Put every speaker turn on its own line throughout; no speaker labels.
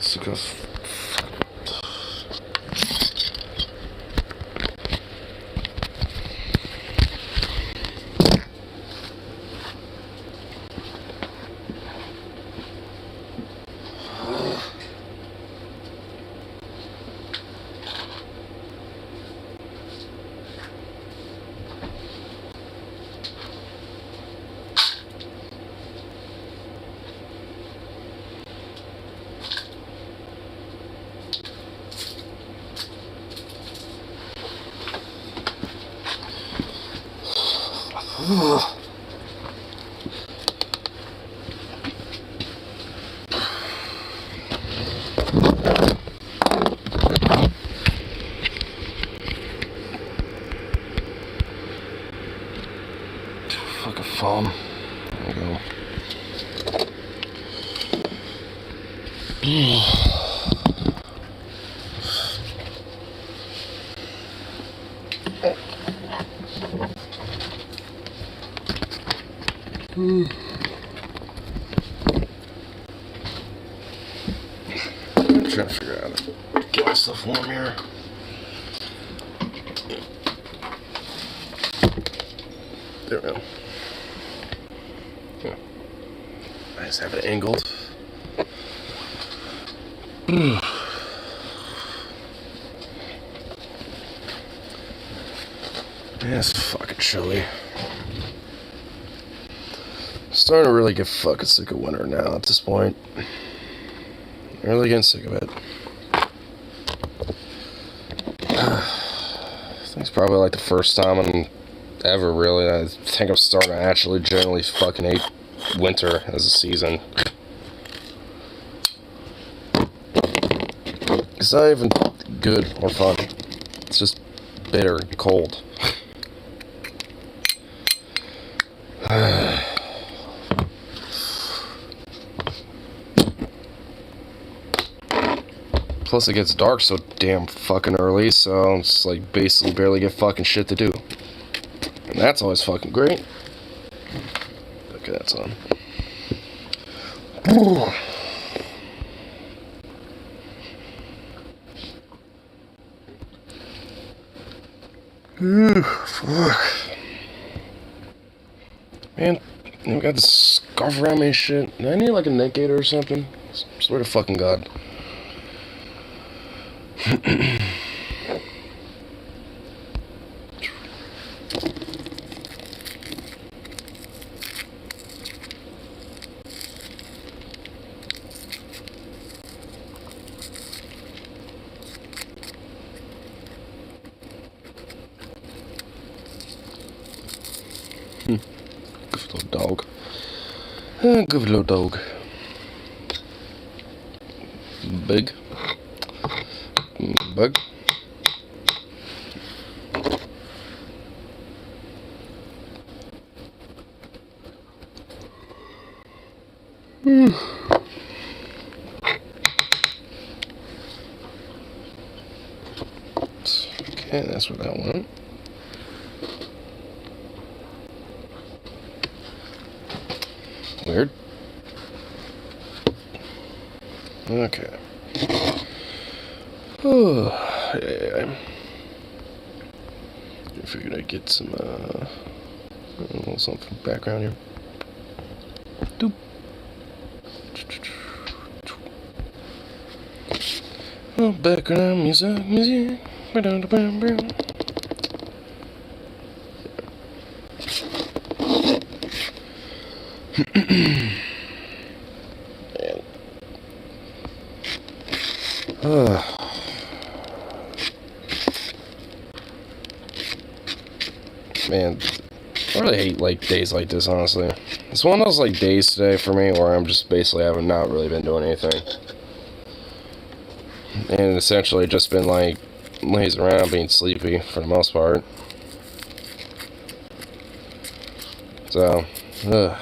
Sick of. Fucking foam. There we go. I'm trying to figure out how to get myself warm here. There we go. Yeah. I just have it angled. Yeah, it's fucking chilly. Starting to really get fucking sick of winter now at this point. I'm really getting sick of it. I think it's probably like the first time I'm ever really. I think I'm starting to actually generally fucking hate winter as a season. It's not even good or fun. It's just bitter and cold. Plus it gets dark so damn fucking early, so it's like basically barely get fucking shit to do. And that's always fucking great. Okay, that's on. Fuck. Man, I got this scarf around me and shit. Do I need like a neck gaiter or something? I swear to fucking God. Good little dog. Good little dog. Big. Bug. Okay, that's what that went. Weird. Okay. Oh, yeah. I figured I'd get some, a little something background here. Doop. Oh, background music. Man, I really hate like days like this, honestly. It's one of those like days today for me where I'm just basically having not really been doing anything. And essentially just been like lazing around being sleepy for the most part. So, I'm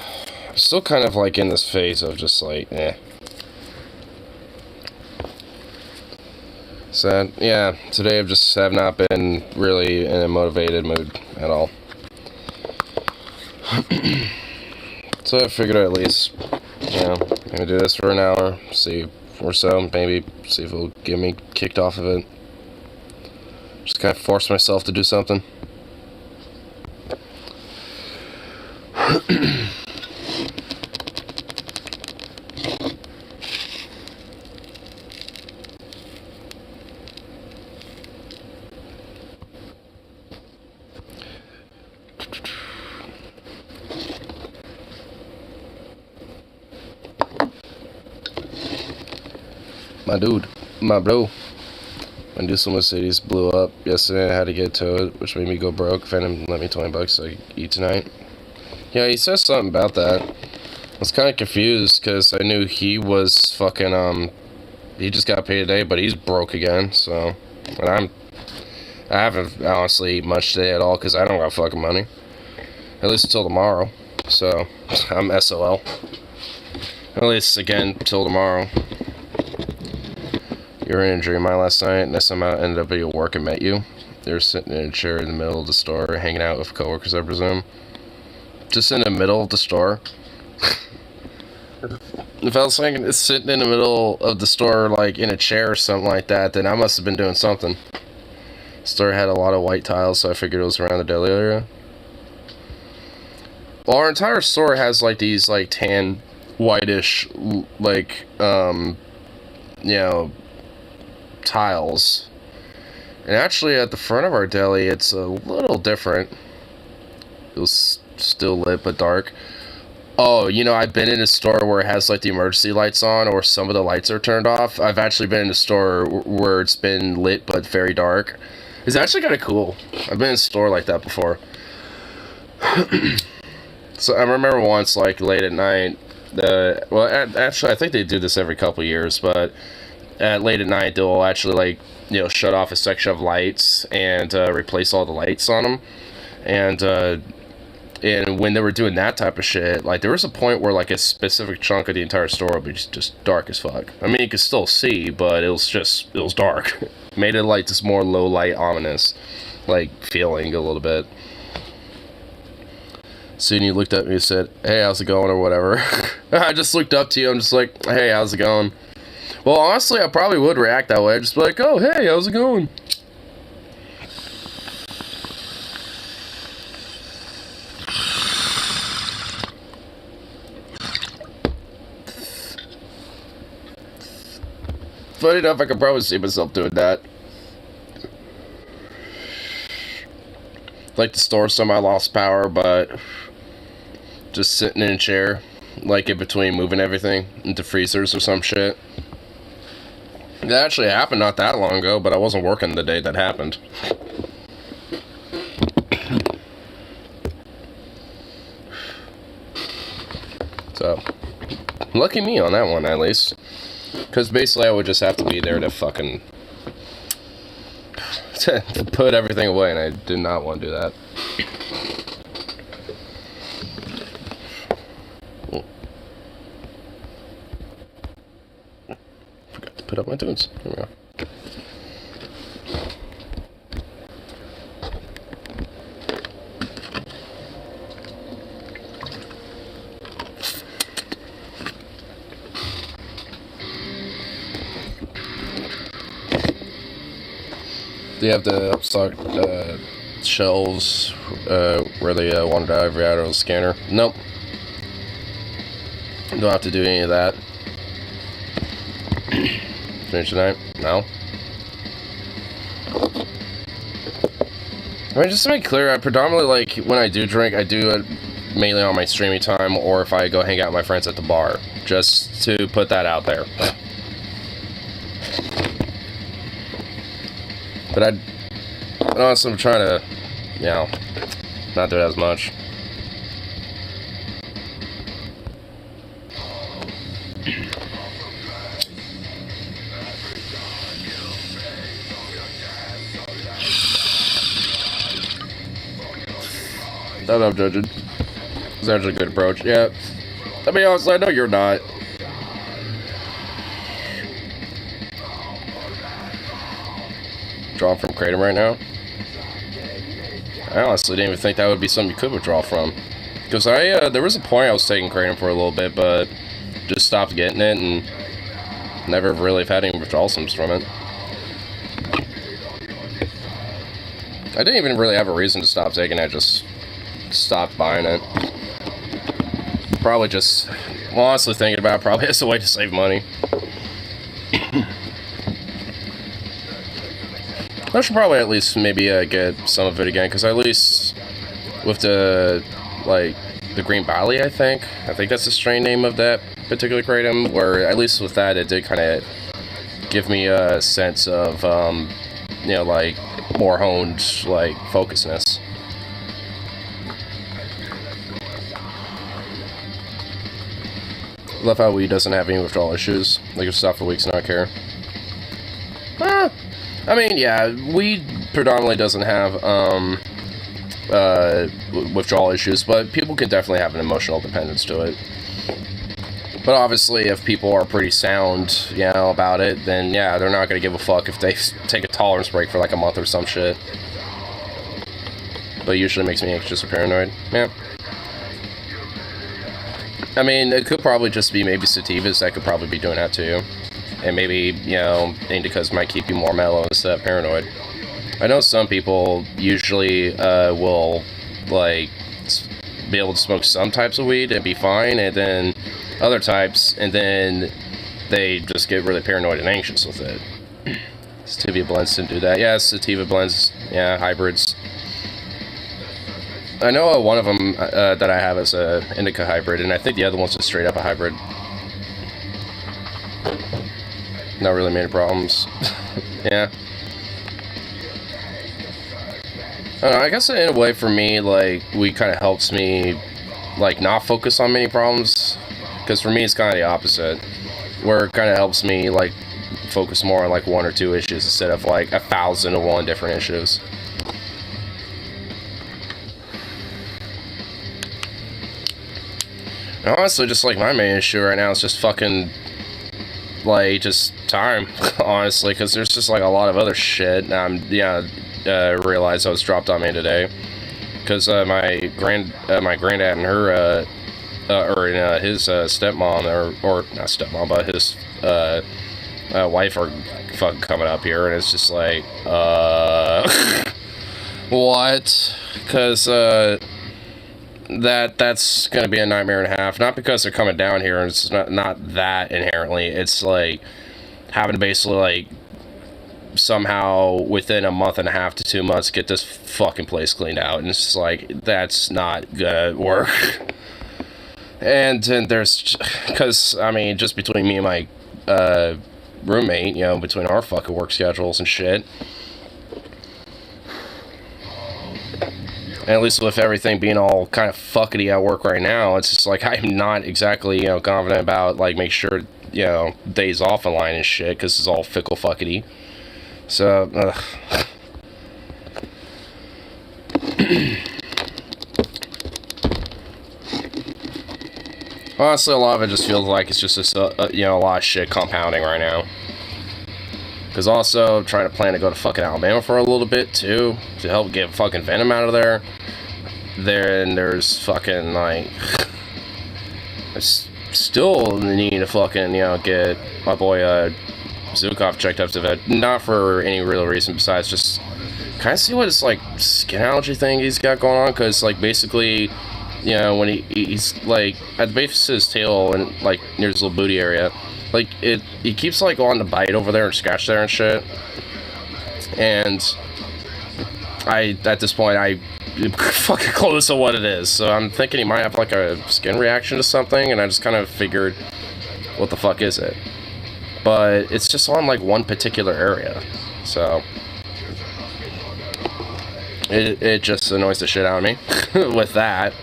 still kind of like in this phase of just like, eh. So, yeah, today I've just have not been really in a motivated mood at all. So I figured I'd at least, maybe do this for an hour, see or so. Maybe see if it'll get me kicked off of it. Just kind of force myself to do something. My dude, my bro. My Dusselma Cities blew up yesterday. I had to get to it, which made me go broke. Phantom lent me $20 so I could eat tonight. Yeah, he says something about that. I was kind of confused because I knew he was fucking, he just got paid today, but he's broke again, so. And I haven't honestly eaten much today at all because I don't got fucking money. At least until tomorrow. So, I'm SOL. At least, again, till tomorrow. You were in a dream of mine last night, and I somehow ended up at your work and met you. They were sitting in a chair in the middle of the store, hanging out with coworkers, I presume. Just in the middle of the store. If I was sitting in the middle of the store, like in a chair or something like that, then I must have been doing something. The store had a lot of white tiles, so I figured it was around the deli area. Well, our entire store has like these like tan, whitish, like, you know, tiles. And actually at the front of our deli it's a little different. It was still lit but dark. Oh, you know, I've been in a store where it has like the emergency lights on or some of the lights are turned off. I've actually been in a store where it's been lit but very dark. It's actually kind of cool. I've been in a store like that before. So I remember once, like late at night, actually I think they do this every couple years, but late at night they'll actually, like, you know, shut off a section of lights and replace all the lights on them. And when they were doing that type of shit, like, there was a point where, like, a specific chunk of the entire store would be just dark as fuck. I mean, you could still see, but it was dark. Made it, like, this more low-light, ominous, like, feeling a little bit. Soon you looked at me and said, "Hey, how's it going?" or whatever. I just looked up to you, I'm just like, "Hey, how's it going?" Well, honestly, I probably would react that way. I'd just be like, "Oh, hey, how's it going?" Funny enough, I could probably see myself doing that. Like the store somehow lost power, but just sitting in a chair, like in between moving everything into freezers or some shit. That actually happened not that long ago, but I wasn't working the day that happened. So, lucky me on that one, at least. Because basically I would just have to be there to fucking to put everything away, and I did not want to do that. Forgot to put up my tunes. Here we go. Do you have to upstock shelves where they wanted to have out of the scanner? Nope. Don't have to do any of that. Finish tonight? No. I mean, just to make clear, I predominantly, like, when I do drink, I do it mainly on my streaming time, or if I go hang out with my friends at the bar. Just to put that out there. But honestly, I'm trying to, you know, not do it as much. I'm judging. It's actually a good approach. Yeah. I mean, honestly, I know you're not. Draw from Kratom right now? I honestly didn't even think that would be something you could withdraw from. Because there was a point I was taking Kratom for a little bit, but just stopped getting it, and Never really have had any withdrawal symptoms from it. I didn't even really have a reason to stop taking it, just stopped buying it. Probably just, well, honestly thinking about it, probably as a way to save money. I should probably at least maybe get some of it again, because at least with the, like, the Green Barley, I think that's the strain name of that particular kratom, where at least with that, it did kind of give me a sense of, you know, like, more honed, like, focusness. Love how weed doesn't have any withdrawal issues. Like, if stop for weeks and not care. I mean, yeah, weed predominantly doesn't have withdrawal issues, but people can definitely have an emotional dependence to it. But obviously, if people are pretty sound, you know, about it, then yeah, they're not gonna give a fuck if they take a tolerance break for like a month or some shit. But it usually makes me anxious or paranoid. Yeah. I mean, it could probably just be maybe sativas that could probably be doing that to you. And maybe, you know, indicas might keep you more mellow instead of paranoid. I know some people usually will, like, be able to smoke some types of weed and be fine, and then other types, and then they just get really paranoid and anxious with it. Sativa blends didn't do that. Yeah, sativa blends, yeah, hybrids. I know one of them that I have is a indica hybrid, and I think the other one's just straight up a hybrid. Not really many problems. Yeah. I don't know, I guess in a way for me, like, weed kind of helps me, like, not focus on many problems. Because for me, it's kind of the opposite. Where it kind of helps me, like, focus more on, like, one or two issues instead of, like, 1,001 different issues. And honestly, just, like, my main issue right now is just fucking, like, just time, honestly. Because there's just, like, a lot of other shit. Realized I was dropped on me today. Because my granddad and her, his stepmom, or not stepmom, but his wife are fucking coming up here, and it's just like, what? Because that's gonna be a nightmare and a half. Not because they're coming down here, and it's not that inherently. It's like having to basically like somehow within a month and a half to 2 months get this fucking place cleaned out, and it's just like, that's not gonna work. And then there's, because I mean, just between me and my roommate, you know, between our fucking work schedules and shit, and at least with everything being all kind of fuckety at work right now, it's just like, I'm not exactly, you know, confident about, like, make sure, you know, days off in line and shit, because it's all fickle fuckety. So, honestly, a lot of it just feels like it's just this, you know, a lot of shit compounding right now. Because also, I'm trying to plan to go to fucking Alabama for a little bit, too, to help get fucking Venom out of there. Then there's fucking, like, I still need to fucking, you know, get my boy, Zukov checked up to vet, not for any real reason besides just kind of see what his, like, skin allergy thing he's got going on, because, like, basically, you know, when he's, like, at the base of his tail and, like, near his little booty area, like, he keeps, like, wanting to bite over there and scratch there and shit, and at this point, I'm fucking close to what it is, so I'm thinking he might have, like, a skin reaction to something, and I just kind of figured, what the fuck is it? But it's just on, like, one particular area, so it just annoys the shit out of me with that.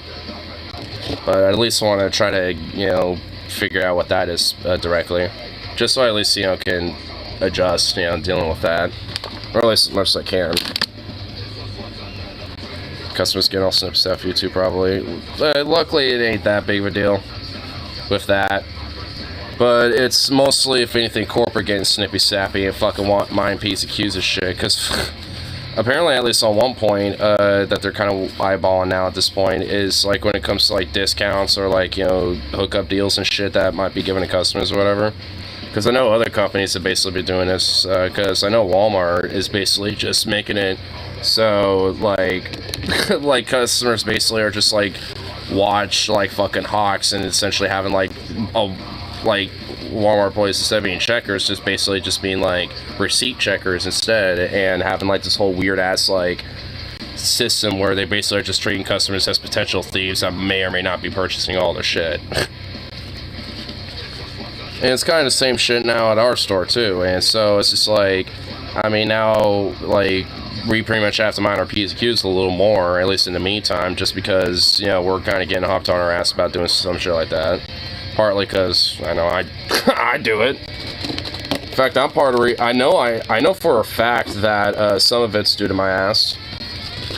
But I at least want to try to, you know, figure out what that is directly, just so I at least, you know, can adjust, you know, dealing with that, or at least as much as I can. Customers get all snip stuff, you too, probably. Luckily, it ain't that big of a deal with that. But it's mostly, if anything, corporate getting snippy sappy and fucking want mind piece accused of shit. Because apparently, at least on one point, that they're kind of eyeballing now at this point is like when it comes to like discounts or like, you know, hookup deals and shit that might be given to customers or whatever. Because I know other companies have basically been doing this. Because I know Walmart is basically just making it so like, like customers basically are just like watch like fucking hawks and essentially having like like Walmart employees instead of being checkers, just basically just being like receipt checkers instead, and having like this whole weird ass like system where they basically are just treating customers as potential thieves that may or may not be purchasing all their shit. And it's kind of the same shit now at our store too, and so it's just like, I mean, now like we pretty much have to mind our P's and Q's a little more, at least in the meantime, just because, you know, we're kind of getting hopped on our ass about doing some shit like that. Partly because I know I do it. In fact, I'm part of I know for a fact that some of it's due to my ass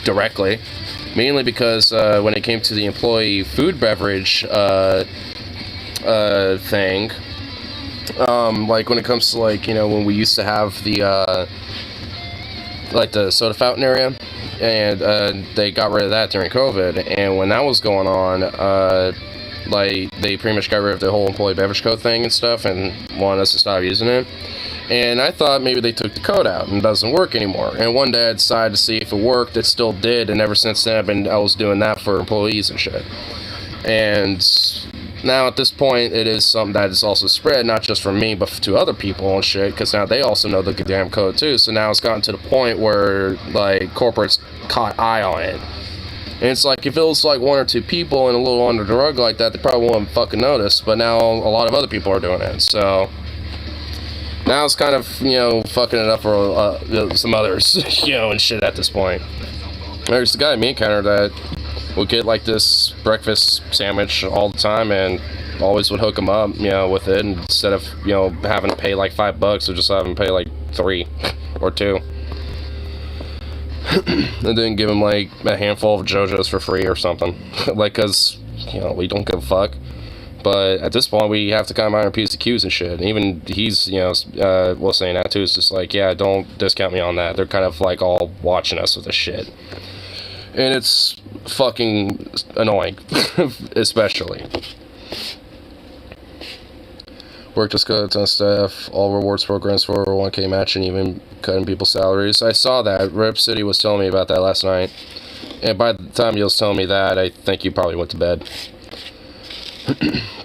directly, mainly because when it came to the employee food beverage thing, like when it comes to like, you know, when we used to have the like the soda fountain area, and they got rid of that during COVID, and when that was going on, like they pretty much got rid of the whole employee beverage code thing and stuff and wanted us to stop using it. And I thought maybe they took the code out and it doesn't work anymore. And one day I decided to see if it worked. It still did, and ever since then I was doing that for employees and shit. And now at this point it is something that is also spread, not just from me but to other people and shit, because now they also know the damn code too. So now it's gotten to the point where like corporates caught eye on it. And it's like, if it was like one or two people and a little under the rug like that, they probably wouldn't fucking notice. But now a lot of other people are doing it. So now it's kind of, you know, fucking it up for some others, you know, and shit at this point. There's the guy me encountered that would get like this breakfast sandwich all the time and always would hook him up, you know, with it, instead of, you know, having to pay like $5 or just having to pay like $3 or $2. And then give him like a handful of JoJo's for free or something. Like, cause, you know, we don't give a fuck. But at this point, we have to kind of mind our P's and Q's and shit. And even he's, you know, well, saying that too, is just like, yeah, don't discount me on that. They're kind of like all watching us with this shit. And it's fucking annoying, especially. Work discounts on staff, all rewards programs, 401k matching, even cutting people's salaries. I saw that. Rip City was telling me about that last night. And by the time he was telling me that, I think you probably went to bed.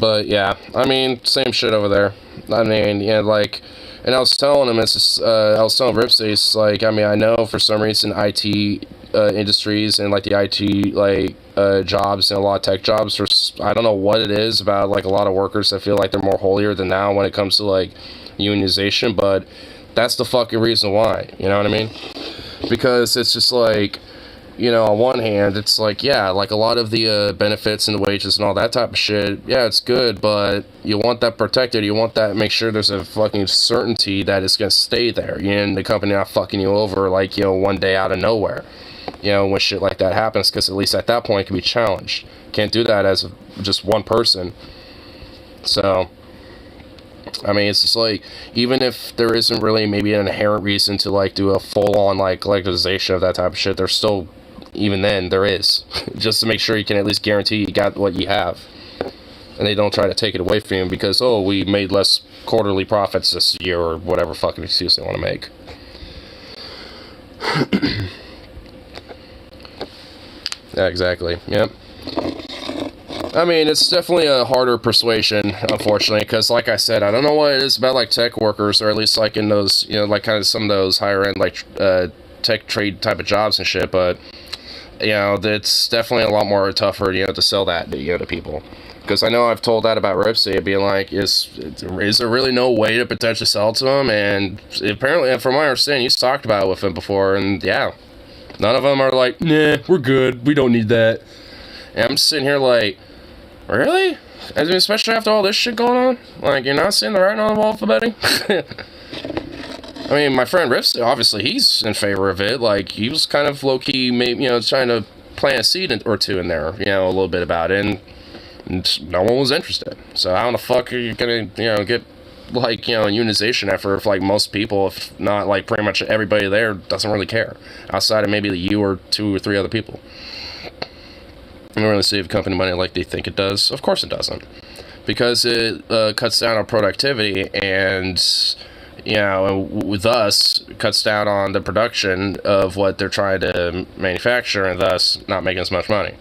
But yeah, I mean, same shit over there. I mean, yeah, like, and I was telling him, I was telling Rip City, it's like, I mean, I know for some reason IT industries and like the IT like jobs and a lot of tech jobs, I don't know what it is about like a lot of workers that feel like they're more holier than thou when it comes to like unionization, but that's the fucking reason why, you know what I mean? Because it's just like, you know, on one hand, it's like, yeah, like a lot of the benefits and the wages and all that type of shit, yeah, it's good, but you want that protected. You want that, make sure there's a fucking certainty that it's going to stay there, you know, and the company not fucking you over, like, you know, one day out of nowhere, you know, when shit like that happens, because at least at that point it can be challenged. Can't do that as just one person. So, I mean, it's just like, even if there isn't really maybe an inherent reason to like do a full-on like legalization of that type of shit, there's still, even then, there is. Just to make sure you can at least guarantee you got what you have. And they don't try to take it away from you because, oh, we made less quarterly profits this year, or whatever fucking excuse they want to make. Yeah, exactly. Yep. I mean, it's definitely a harder persuasion, unfortunately, because, like I said, I don't know what it is about, like, tech workers, or at least, like, in those, you know, like, kind of some of those higher-end, like, tech trade type of jobs and shit, but, you know, it's definitely a lot more tougher, you know, to sell that, you know, to people. Because I know I've told that about Ripsy, being like, is there really no way to potentially sell to him? And apparently, from my understanding, he's talked about it with him before, and yeah, none of them are like, nah, we're good, we don't need that. And I'm just sitting here like, really? I mean, especially after all this shit going on? Like, you're not seeing the writing on the wall for Betty? I mean, my friend Rips, obviously, he's in favor of it. Like, he was kind of low-key, maybe, you know, trying to plant a seed or two in there, you know, a little bit about it, and no one was interested. So how the fuck are you gonna, you know, get, like, you know, a unionization effort if, like, most people, if not, like, pretty much everybody there doesn't really care, outside of maybe you or 2 or 3 other people. I don't really save company money like they think it does. Of course it doesn't. because it cuts down on productivity and, you know, thus cuts down on the production of what they're trying to manufacture, and thus not making as much money.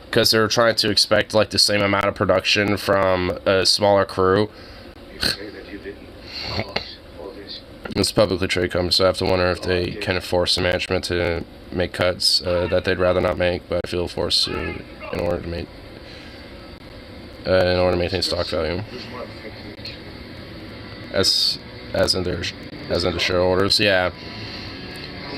Because they're trying to expect like the same amount of production from a smaller crew. It's a publicly traded company, so I have to wonder if they can force the management to make cuts that they'd rather not make, but I feel forced to in order to maintain stock value. As in the shareholders, yeah.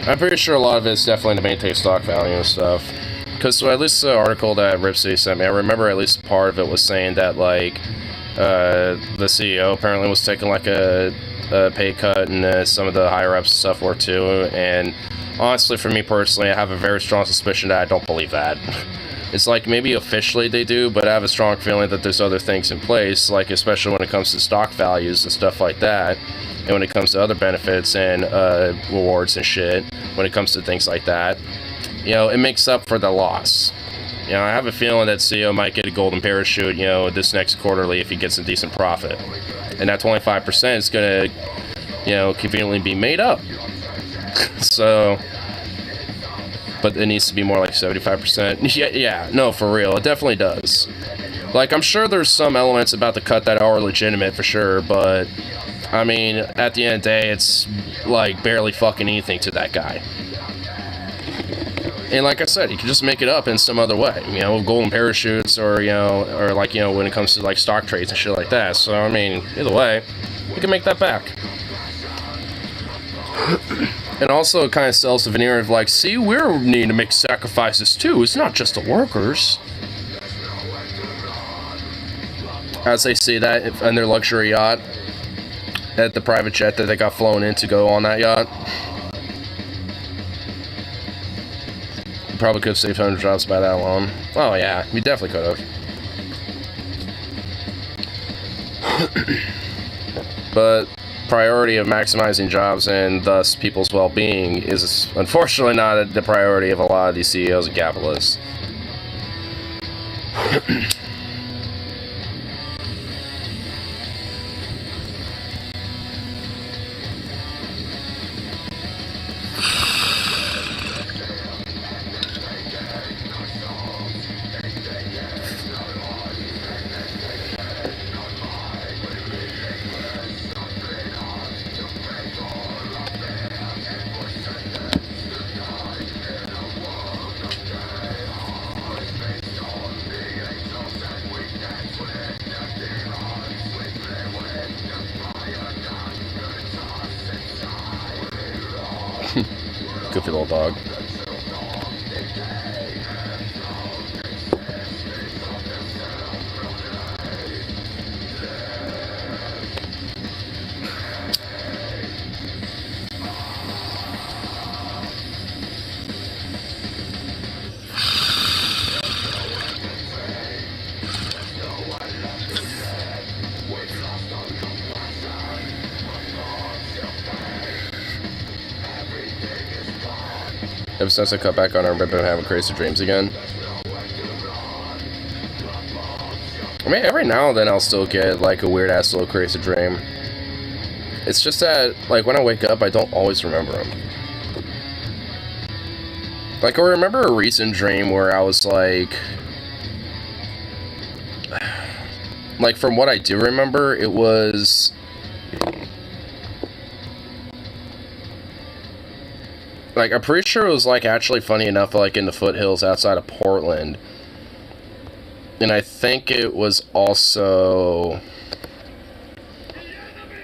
I'm pretty sure a lot of it's definitely to maintain stock value and stuff. Because at least the article that Ripsy sent me, I remember at least part of it was saying that like the CEO apparently was taking like a pay cut, and some of the higher ups stuff were too. And honestly, for me personally, I have a very strong suspicion that I don't believe that. It's like maybe officially they do, but I have a strong feeling that there's other things in place, like especially when it comes to stock values and stuff like that, and when it comes to other benefits and rewards and shit, when it comes to things like that, you know, it makes up for the loss. You know, I have a feeling that CEO might get a golden parachute, you know, this next quarterly if he gets a decent profit. And that 25% is going to, you know, conveniently be made up. So, but it needs to be more like 75%. Yeah, no, for real, it definitely does. Like, I'm sure there's some elements about the cut that are legitimate for sure, but, I mean, at the end of the day, it's, like, barely fucking anything to that guy. And like I said, you can just make it up in some other way, you know, golden parachutes or, you know, or like, you know, when it comes to like stock trades and shit like that. So, I mean, either way, you can make that back. And also it kind of sells the veneer of like, see, we're needing to make sacrifices too. It's not just the workers. As they see that on their luxury yacht, at the private jet that they got flown in to go on that yacht. Probably could have saved 100 jobs by that alone. Oh yeah, we definitely could have. But priority of maximizing jobs and thus people's well-being is unfortunately not the priority of a lot of these CEOs and capitalists. Goofy little dog. Ever since I cut back on her, I've been having crazy dreams again. I mean, every now and then I'll still get, like, a weird-ass little crazy dream. It's just that, like, when I wake up, I don't always remember them. Like, I remember a recent dream where I was, like, from what I do remember, it was... Like, I'm pretty sure it was, like, actually funny enough, like, in the foothills outside of Portland. And I think it was also,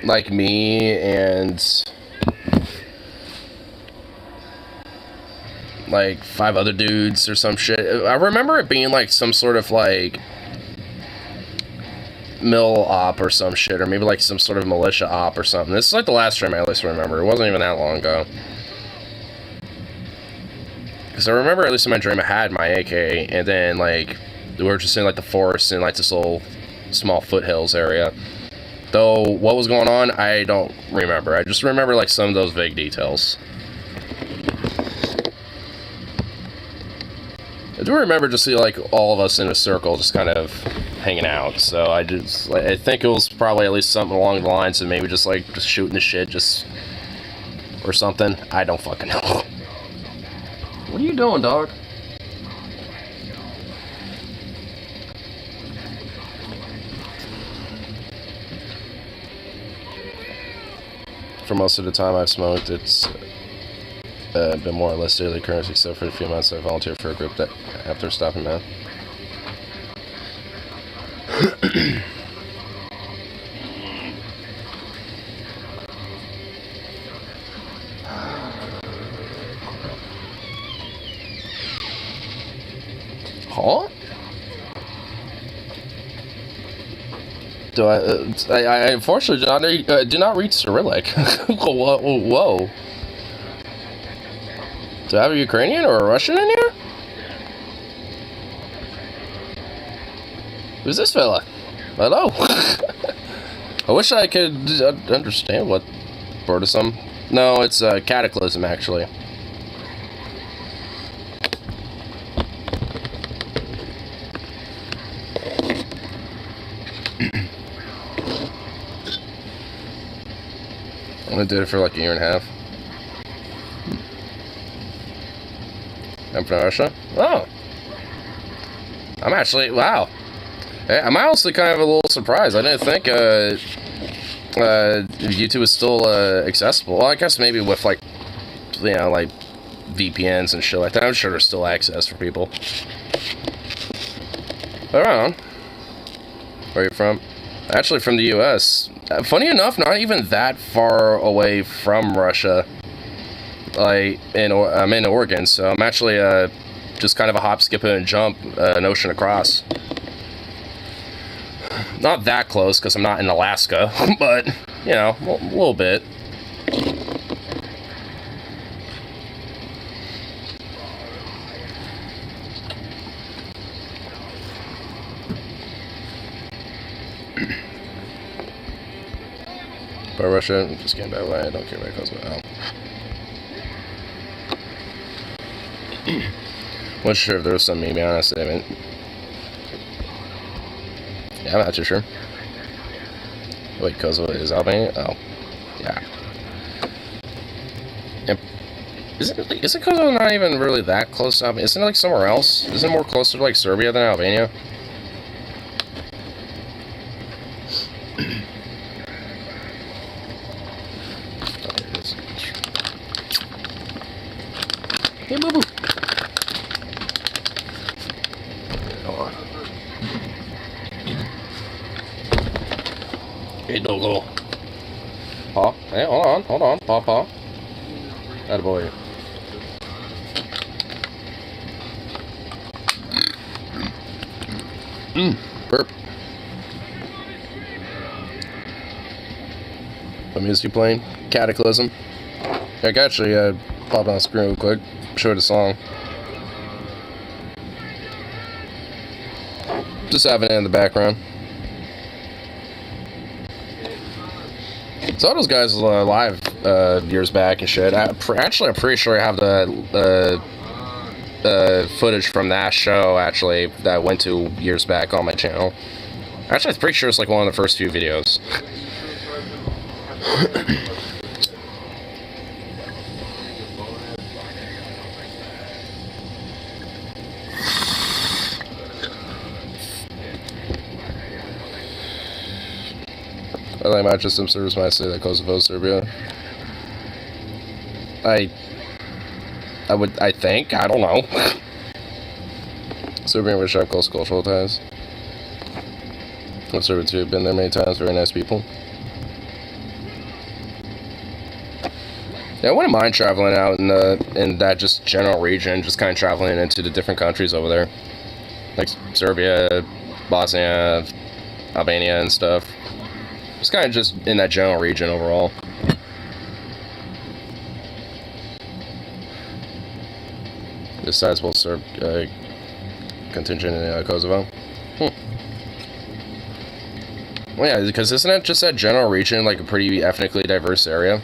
like, me and, like, 5 other dudes or some shit. I remember it being, like, some sort of, like, mill op or some shit, or maybe, like, some sort of militia op or something. This is, like, the last dream I at least remember. It wasn't even that long ago. Because I remember, at least in my dream, I had my AK, and then, like, we were just in, like, the forest and, like, this little small foothills area. Though, what was going on, I don't remember. I just remember, like, some of those vague details. I do remember just see, like, all of us in a circle just kind of hanging out. So I think it was probably at least something along the lines of maybe just shooting the shit, just or something. I don't fucking know. What are you doing, dog? For most of the time I've smoked, it's been more or less daily occurrence, except for a few months I volunteered for a group that after stopping meth. Huh? Do I unfortunately do not read Cyrillic. Whoa. Do I have a Ukrainian or a Russian in here? Who's this fella? Hello. I wish I could understand what Bortisum. No, it's Cataclysm actually. I did it for like a year and a half. I'm from Russia? Oh. I'm actually, wow. I'm honestly kind of a little surprised. I didn't think YouTube was still accessible. Well, I guess maybe with like, you know, like VPNs and shit like that. I'm sure there's still access for people. Around. Where are you from? Actually from the US. Funny enough, not even that far away from Russia. I'm in Oregon, so I'm actually just kind of a hop, skip, and jump an ocean across. Not that close, because I'm not in Alaska, but, you know, a little bit. By Russia, I'm just getting back away. I don't care about Kosovo. Wasn't sure if there was something, to be honest. I mean, yeah, I'm not too sure. Wait, Kosovo is Albania? Oh, yeah. And isn't Kosovo not even really that close to Albania? Isn't it like somewhere else? Isn't it more closer to like Serbia than Albania? Hey, boo boo. Hold on. Hey, doggo. Paw. Hey, hold on. Paw. Attaboy. Burp. What music you playing? Cataclysm. I can actually pop on the screen real quick. Show the song. Just having it in the background. Saw those guys live years back and shit. I'm pretty sure I have the footage from that show actually that I went to years back on my channel. Actually, I'm pretty sure it's like one of the first few videos. I like matches some service might say that Kosovo, Serbia. I think, I don't know. Serbia and Russia have close cultural ties. I've Serbia too, have been there many times, very nice people. Yeah, I wouldn't mind traveling out in that just general region, just kind of traveling into the different countries over there. Like Serbia, Bosnia, Albania and stuff. Just kind of just in that general region overall. The sizable Serb contingent in Kosovo. Well, yeah, because isn't it just that general region like a pretty ethnically diverse area?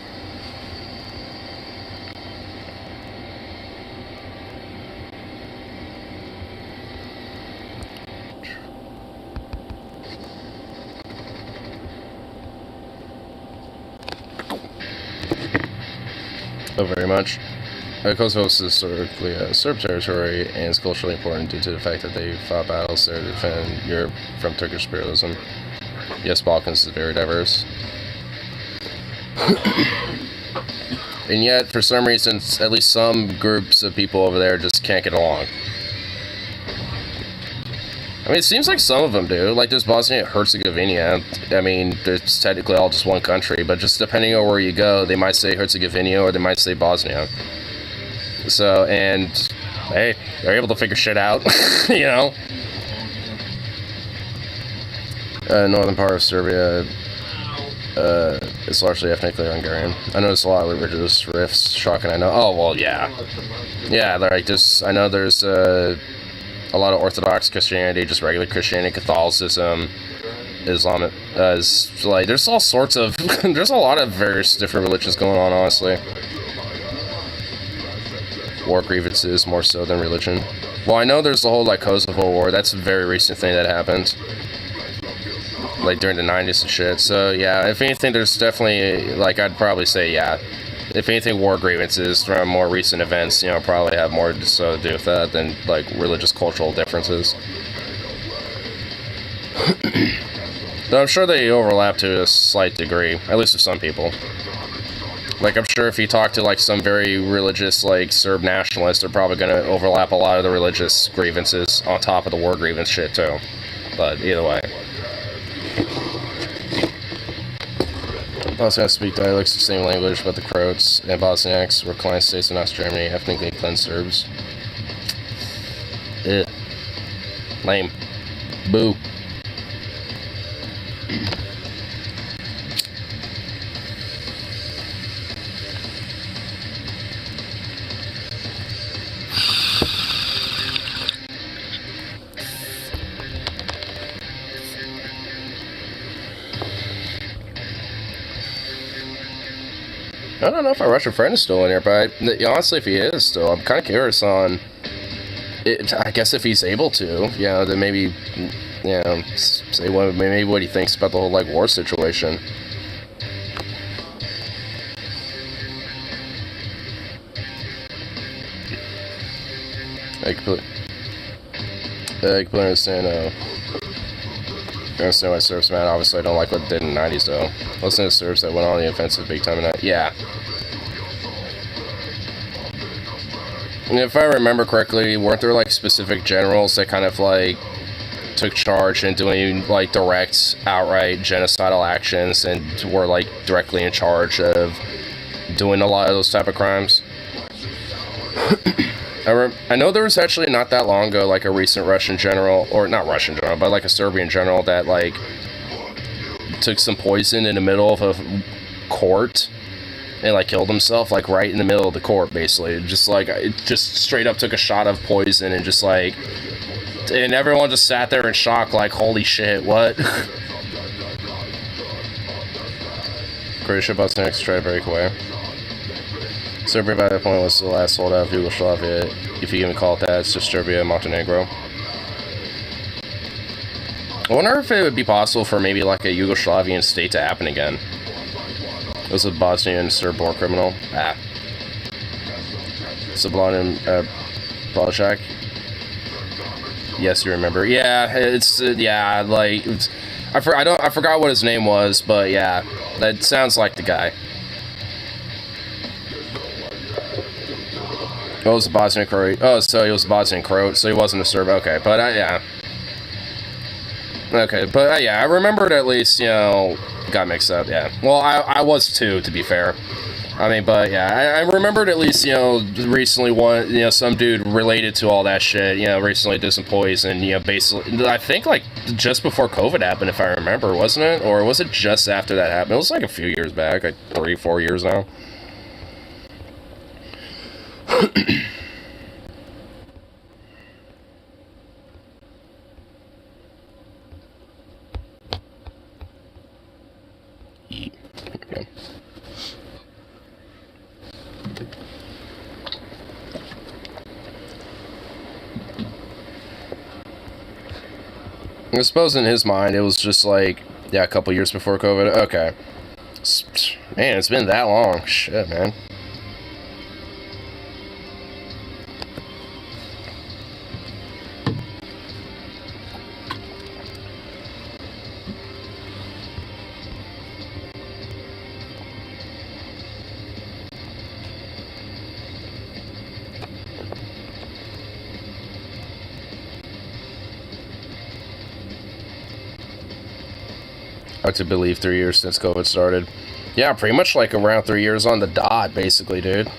Oh, very much. Kosovo is historically a Serb territory and is culturally important due to the fact that they fought battles there to defend Europe from Turkish imperialism. Yes, Balkans is very diverse. And yet, for some reason, at least some groups of people over there just can't get along. I mean, it seems like some of them do. Like, there's Bosnia and Herzegovina. I mean, it's technically all just one country, but just depending on where you go, they might say Herzegovina or they might say Bosnia. So, and, hey, they're able to figure shit out, you know? Northern part of Serbia is largely ethnically Hungarian. I noticed a lot of religious rifts. Shocking, I know. Oh, well, yeah. Yeah, like, I know there's a lot of Orthodox Christianity, just regular Christianity, Catholicism, Islamic, like, there's all sorts of, there's a lot of various different religions going on, honestly. War grievances more so than religion. Well, I know there's the whole, like, Kosovo war. That's a very recent thing that happened. Like, during the 90s and shit. So, yeah, if anything, there's definitely, like, I'd probably say, yeah. If anything, war grievances from more recent events, you know, probably have more to do with that than, like, religious cultural differences. Though I'm sure they overlap to a slight degree, at least with some people. Like, I'm sure if you talk to, like, some very religious, like, Serb nationalists, they're probably going to overlap a lot of the religious grievances on top of the war grievance shit, too. But, either way. Bosniaks speak dialects of the same language, but the Croats and Bosniaks were client states of Nazi Germany, ethnically cleansed Serbs. Ugh. Lame. Boo. I don't know if our Russian friend is still in here, but honestly, if he is still, I'm kind of curious on it. I guess if he's able to, you know, then maybe, you know, say maybe what he thinks about the whole, like, war situation. I completely understand. I understand why Serbs mad. Obviously, I don't like what they did in the 90s, though. Listen to Serbs that went on the offensive big time in that. Yeah. And if I remember correctly, weren't there, like, specific generals that kind of, like, took charge in doing, like, direct, outright genocidal actions and were, like, directly in charge of doing a lot of those type of crimes? I know there was actually not that long ago, like, a recent Russian general, or not Russian general, but, like, a Serbian general that, like, took some poison in the middle of a court and, like, killed himself, like, right in the middle of the court, basically. Just, like, just straight up took a shot of poison and just, like, and everyone just sat there in shock, like, holy shit, what? Croatia, Bosniaks try to break away. Serbia by that point was the last holdout of Yugoslavia, if you can call it that. It's just Serbia and Montenegro. I wonder if it would be possible for maybe like a Yugoslavian state to happen again. It was a Bosnian Serb war criminal. Sublime Project. Yes, you remember. Yeah, it's yeah, like I forgot what his name was, but yeah, that sounds like the guy. Oh, it was a Bosnian Croat. Oh, so he was a Bosnian Croat, so he wasn't a Serb. Okay, but yeah. Okay, but yeah, I remembered at least, you know, got mixed up, yeah. Well, I was too, to be fair. I mean, but yeah, I remembered at least, you know, recently some dude related to all that shit, you know, recently did some poison, you know, basically, I think like just before COVID happened, if I remember, wasn't it? Or was it just after that happened? It was like a few years back, like 3-4 years now. I suppose in his mind it was just like, yeah, a couple years before COVID. Okay. Man, it's been that long. Shit, man. Hard to believe 3 years since COVID started. Yeah, pretty much like around 3 years on the dot, basically, dude.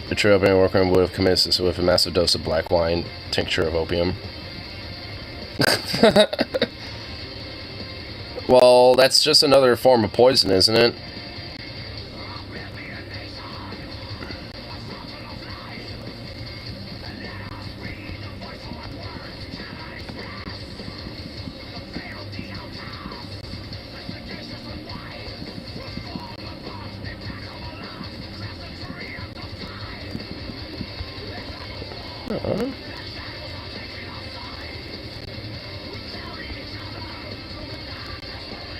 The true opium workman would have commenced this with a massive dose of black wine, tincture of opium. Well, that's just another form of poison, isn't it?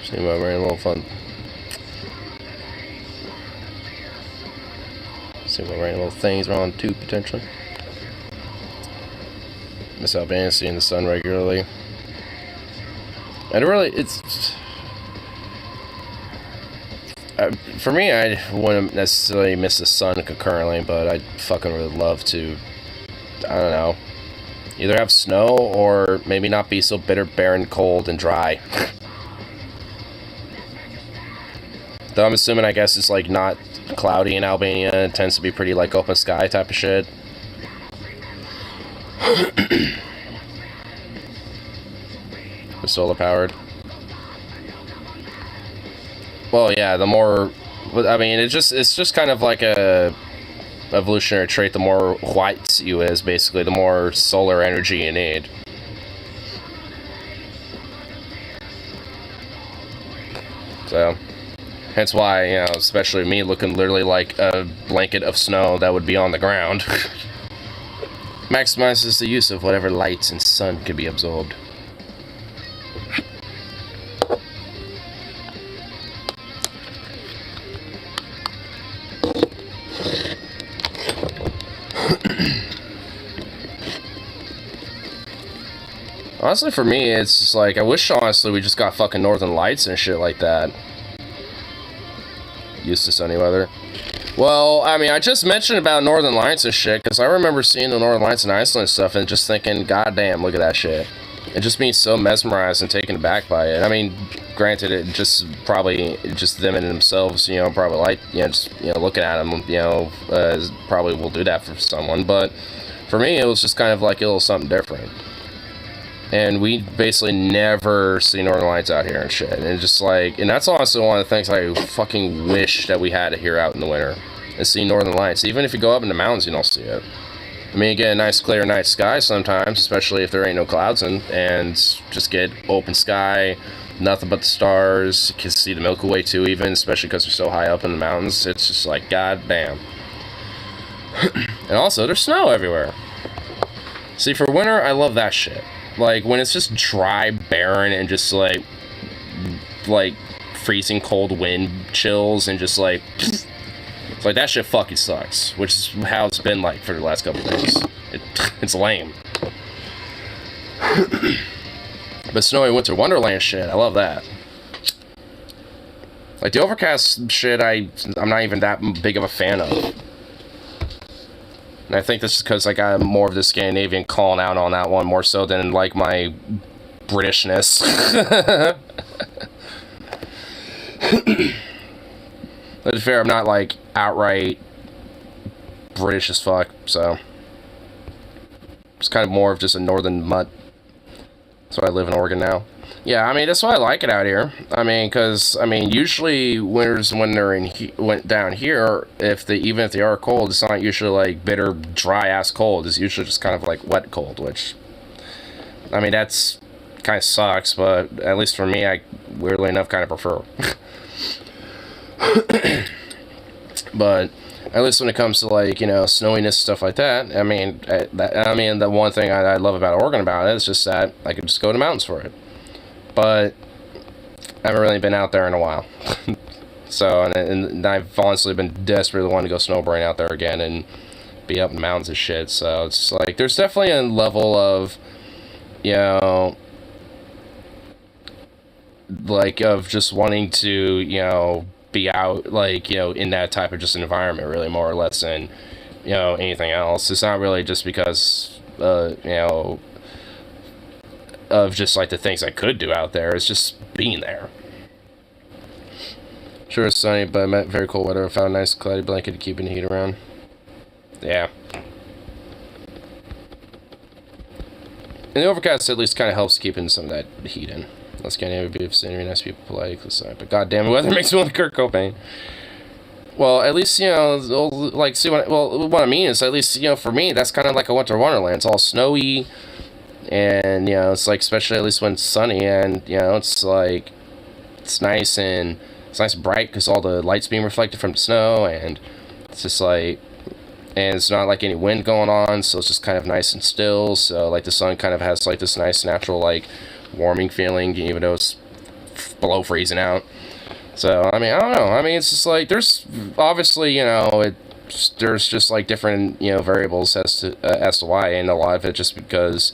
See my very little fun. See what random little things are on too, potentially. Miss Albania, seeing the sun regularly. And really, it's... for me, I wouldn't necessarily miss the sun concurrently, but I'd fucking really love to, I don't know, either have snow or maybe not be so bitter, barren, cold, and dry. Though I'm assuming, I guess, it's like not cloudy in Albania. It tends to be pretty like open sky type of shit. It's solar powered. Well, yeah, the more, I mean, it's just kind of like a evolutionary trait. The more white you is, basically, the more solar energy you need. So, hence why, you know, especially me looking literally like a blanket of snow that would be on the ground. Maximizes the use of whatever light and sun can be absorbed. Honestly, for me, it's just like, I wish, honestly, we just got fucking northern lights and shit like that. Used to sunny weather. Well, I mean, I just mentioned about northern lights and shit, because I remember seeing the northern lights in Iceland and stuff, and just thinking, god damn, look at that shit. And just being so mesmerized and taken aback by it. I mean, granted, it just probably, just them and themselves, you know, probably like, you know, just, you know, looking at them, you know, probably will do that for someone, but for me, it was just kind of like a little something different. And we basically never see northern lights out here and shit. And it's just like, and that's also one of the things I fucking wish that we had here out in the winter. Is see northern lights. Even if you go up in the mountains, you don't see it. I mean, you get a nice clear night sky sometimes, especially if there ain't no clouds in, and just get open sky, nothing but the stars. You can see the Milky Way too, even, especially because we're so high up in the mountains. It's just like, god damn. And also, there's snow everywhere. See, for winter, I love that shit. Like, when it's just dry, barren, and just, like freezing cold wind chills, and just, like, it's like, that shit fucking sucks, which is how it's been, like, for the last couple days. It's lame. But snowy winter wonderland shit, I love that. Like, the overcast shit, I'm not even that big of a fan of. And I think this is because I got more of the Scandinavian calling out on that one, more so than, like, my Britishness. To be fair, I'm not, like, outright British as fuck, so it's kind of more of just a northern mutt. That's why I live in Oregon now. Yeah, I mean, that's why I like it out here. I mean, because, I mean, usually winters when they're down here, even if they are cold, it's not usually like bitter, dry-ass cold. It's usually just kind of like wet cold, which, I mean, that's kind of sucks, but at least for me, I, weirdly enough, kind of prefer. But at least when it comes to, like, you know, snowiness, stuff like that, I mean, the one thing I love about Oregon about it is just that I could just go to mountains for it. But I haven't really been out there in a while. So, and I've honestly been desperately wanting to go snowboarding out there again and be up in the mountains and shit. So it's like, there's definitely a level of, you know, like, of just wanting to, you know, be out, like, you know, in that type of just environment, really, more or less, than, you know, anything else. It's not really just because, you know, of just like the things I could do out there. It's just being there. Sure, it's sunny, but I met very cold weather. I found a nice cloudy blanket to keep the heat around. Yeah. And the overcast at least kind of helps keeping some of that heat in. Let's get a beautiful scenery, nice people, polite, but goddamn, the weather makes me want to Kurt Cobain. Well, at least, you know, like, see what I mean is, at least, you know, for me, that's kind of like a winter wonderland. It's all snowy, and, you know, it's like, especially at least when it's sunny, and, you know, it's like, it's nice and bright because all the light's being reflected from the snow, and it's just like, and it's not like any wind going on, so it's just kind of nice and still. So like the sun kind of has like this nice natural like warming feeling, even though it's below freezing out. So I mean, I don't know. I mean, it's just like there's obviously, you know, there's just like different, you know, variables as to why, and a lot of it just because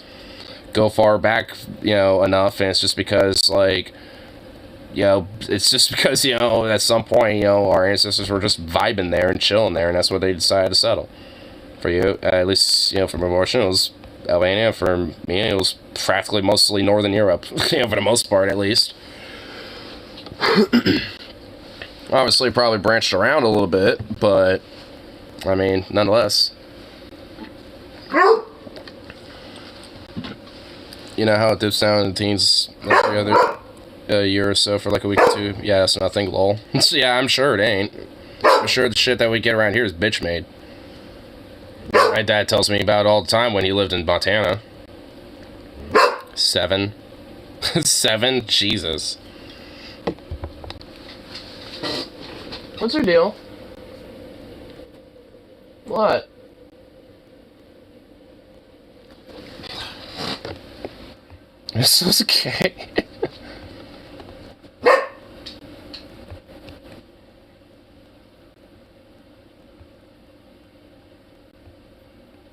go far back, you know, enough, and it's just because like, you know, it's just because, you know, at some point, you know, our ancestors were just vibing there and chilling there, and that's where they decided to settle. For you, at least, you know, for Abortion, it was Albania. For me, it was practically mostly Northern Europe, you know, for the most part, at least. Obviously, probably branched around a little bit, but, I mean, nonetheless. You know how it dips down in the teens every other year or so for like a week or two? Yeah, that's nothing, lol. Yeah, I'm sure it ain't. I'm sure the shit that we get around here is bitch made. My dad tells me about it all the time when he lived in Montana. 7. 7? Jesus. What's your deal? What? It's okay.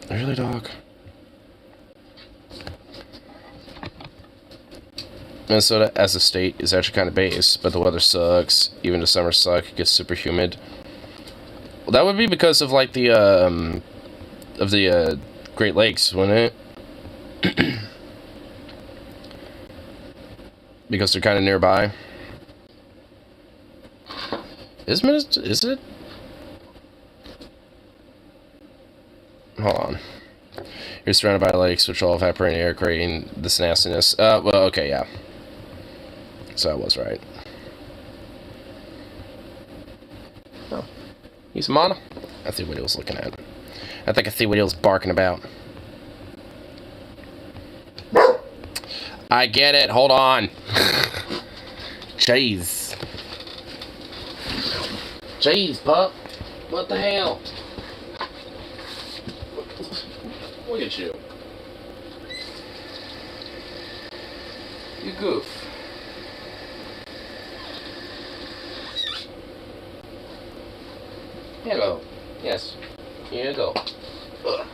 Really, dog? Minnesota as a state is actually kind of base, but the weather sucks. Even the summers suck. It gets super humid. Well, that would be because of like the Great Lakes, wouldn't it? Because they're kind of nearby. Is it? Hold on. You're surrounded by lakes, which all evaporate air, creating this nastiness. Well, okay, yeah. So I was right. Oh. He's a mono? I see what he was looking at. I think I see what he was barking about. I get it. Hold on. Jeez. Jeez, pup. What the hell? Look at you. You goof. Hello. Yes. Here you go. Ugh.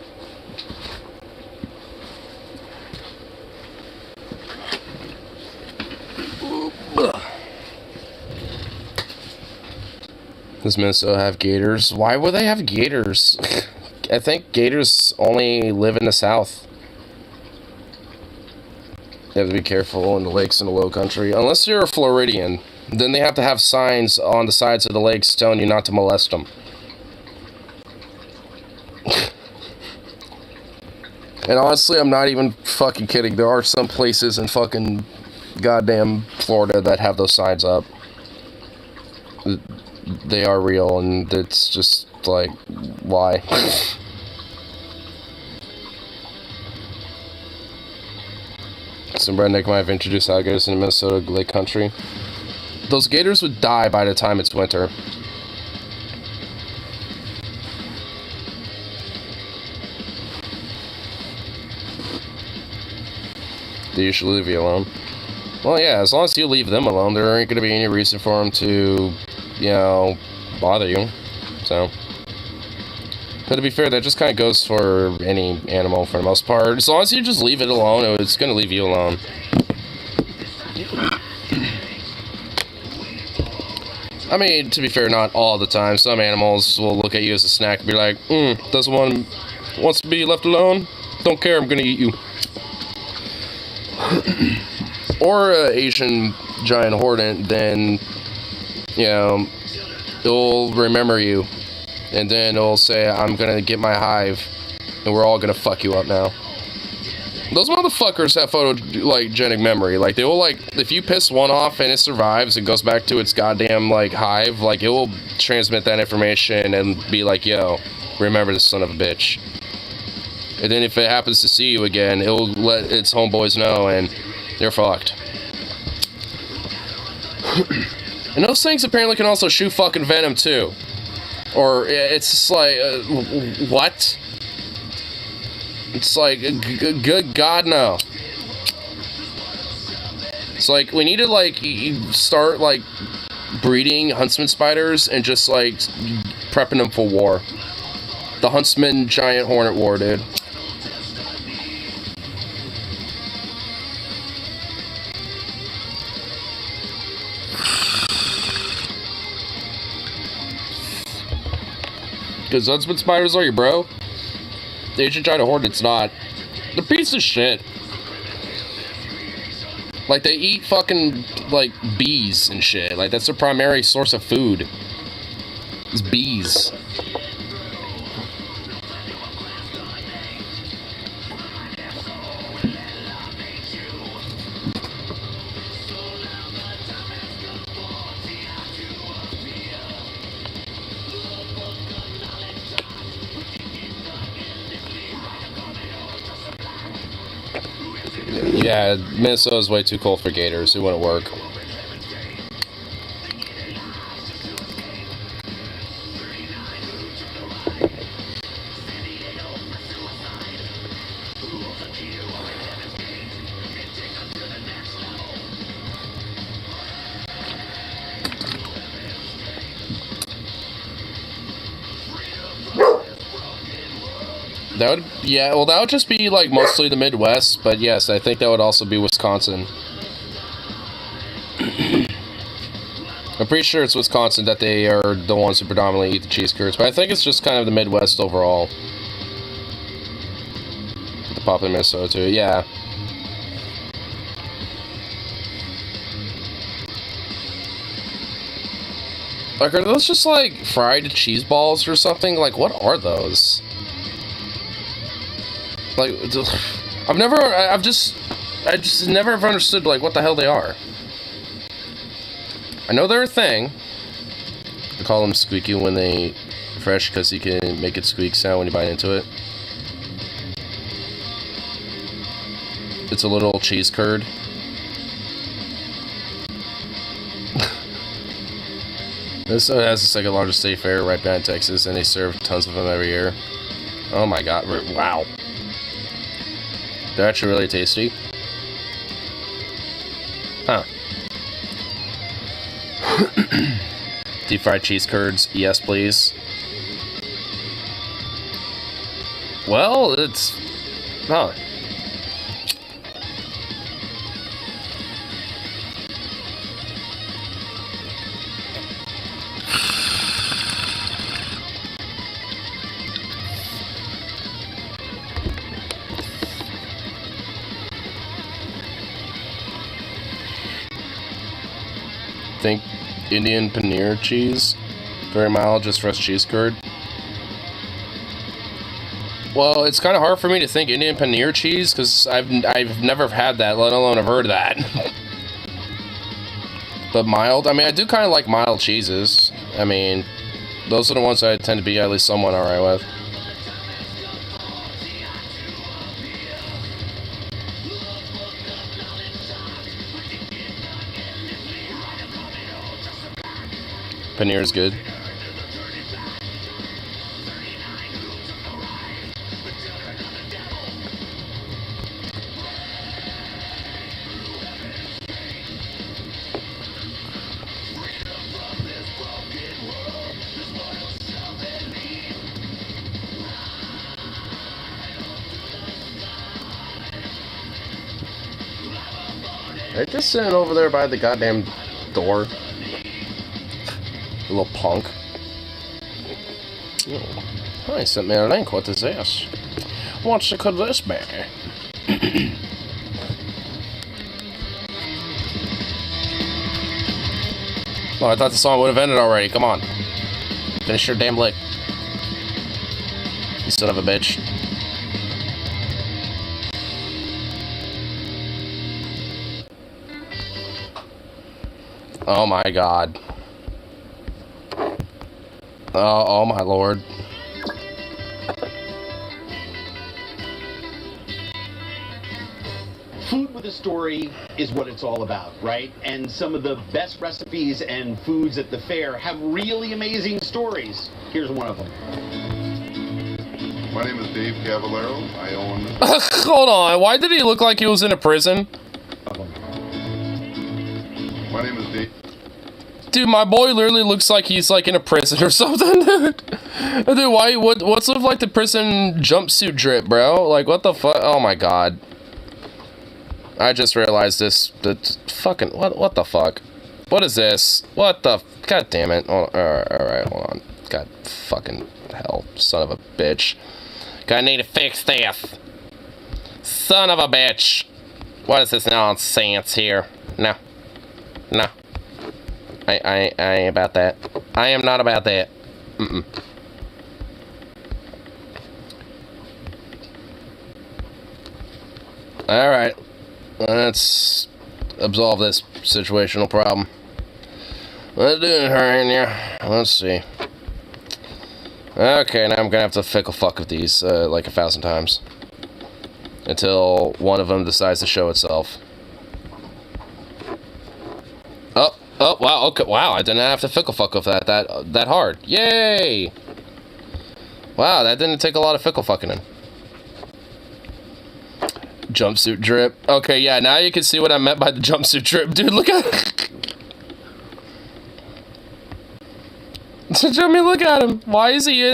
Does Minnesota have gators? Why would they have gators? I think gators only live in the south. You have to be careful in the lakes in the low country. Unless you're a Floridian, then they have to have signs on the sides of the lakes telling you not to molest them. And honestly, I'm not even fucking kidding. There are some places in fucking goddamn Florida that have those signs up. They are real, and it's just like, why? Some redneck might have introduced alligators in the Minnesota Lake Country. Those gators would die by the time it's winter. They usually leave you alone. Well, yeah, as long as you leave them alone, there ain't going to be any reason for them to, you know, bother you. So, but to be fair, that just kind of goes for any animal for the most part. As long as you just leave it alone, it's going to leave you alone. I mean, to be fair, not all the time. Some animals will look at you as a snack and be like, wants to be left alone? Don't care, I'm going to eat you. or an Asian giant hornet, then, you know, it'll remember you. And then it'll say, I'm gonna get my hive, and we're all gonna fuck you up now. Those motherfuckers have photogenic memory. Like, they will, like, if you piss one off and it survives and goes back to its goddamn, like, hive, like, it will transmit that information and be like, yo, remember this son of a bitch. And then if it happens to see you again, it will let its homeboys know, and they're fucked. And those things apparently can also shoot fucking venom, too. Or, it's just like, what? It's like, good God, no. It's like, we need to, like, start, like, breeding huntsman spiders and just, like, prepping them for war. The huntsman giant hornet war, dude. Because huntsman spiders are you, bro? The Asian giant hornet's not. They're piece of shit. Like, they eat fucking, like, bees and shit. Like, that's their primary source of food. Is bees. Yeah, Minnesota's way too cold for gators. It wouldn't work. That would, yeah, well, that would just be, like, mostly the Midwest, but yes, I think that would also be Wisconsin. I'm pretty sure it's Wisconsin that they are the ones who predominantly eat the cheese curds, but I think it's just kind of the Midwest overall. The pop in Minnesota, too, yeah. Like, are those just, like, fried cheese balls or something? Like, what are those? Like, I just never have understood, like, what the hell they are. I know they're a thing. I call them squeaky when they fresh, because you can make it squeak sound when you bite into it. It's a little cheese curd. This has the second largest state fair right behind Texas, and they serve tons of them every year. Oh my god, wow. They're actually really tasty. Huh. Deep fried cheese curds, yes please. Well, it's... Huh. Think Indian paneer cheese, very mild, just fresh cheese curd. Well, it's kind of hard for me to think Indian paneer cheese because I've never had that, let alone have heard of that. But mild, I mean, I do kind of like mild cheeses. I mean, those are the ones I tend to be at least somewhat alright with. Paneer is good. They're just sitting over there by the goddamn door. Little punk. Oh, he sent me a link. What is this? What's the good this, baby? Oh, I thought the song would have ended already. Come on. Finish your damn lick. You son of a bitch. Oh my god. Oh my lord.
Food with a story is what it's all about, right? And some of the best recipes and foods at the fair have really amazing stories. Here's one of them.
My name is Dave Cavallaro. I own...
Hold on, why did he look like he was in a prison?
My name is Dave.
Dude, my boy literally looks like he's like in a prison or something, dude. Dude, why? What's with like the prison jumpsuit drip, bro? Like, what the fuck? Oh my god. I just realized this. That fucking what the fuck? What is this? What the? God damn it! All right, hold on. God fucking hell, son of a bitch. Gonna need to fix this. Son of a bitch. What is this nonsense here? No. No. I ain't about that. I am not about that. Mm-mm. Alright. Let's absolve this situational problem. Let's do it, Rania. Let's see. Okay, now I'm gonna have to fickle fuck with these like 1,000 times. Until one of them decides to show itself. Oh, wow, okay, wow, I didn't have to fickle fuck with that hard. Yay! Wow, that didn't take a lot of fickle fucking in. Jumpsuit drip. Okay, yeah, now you can see what I meant by the jumpsuit drip. Dude, look at I mean, look at him. Why is he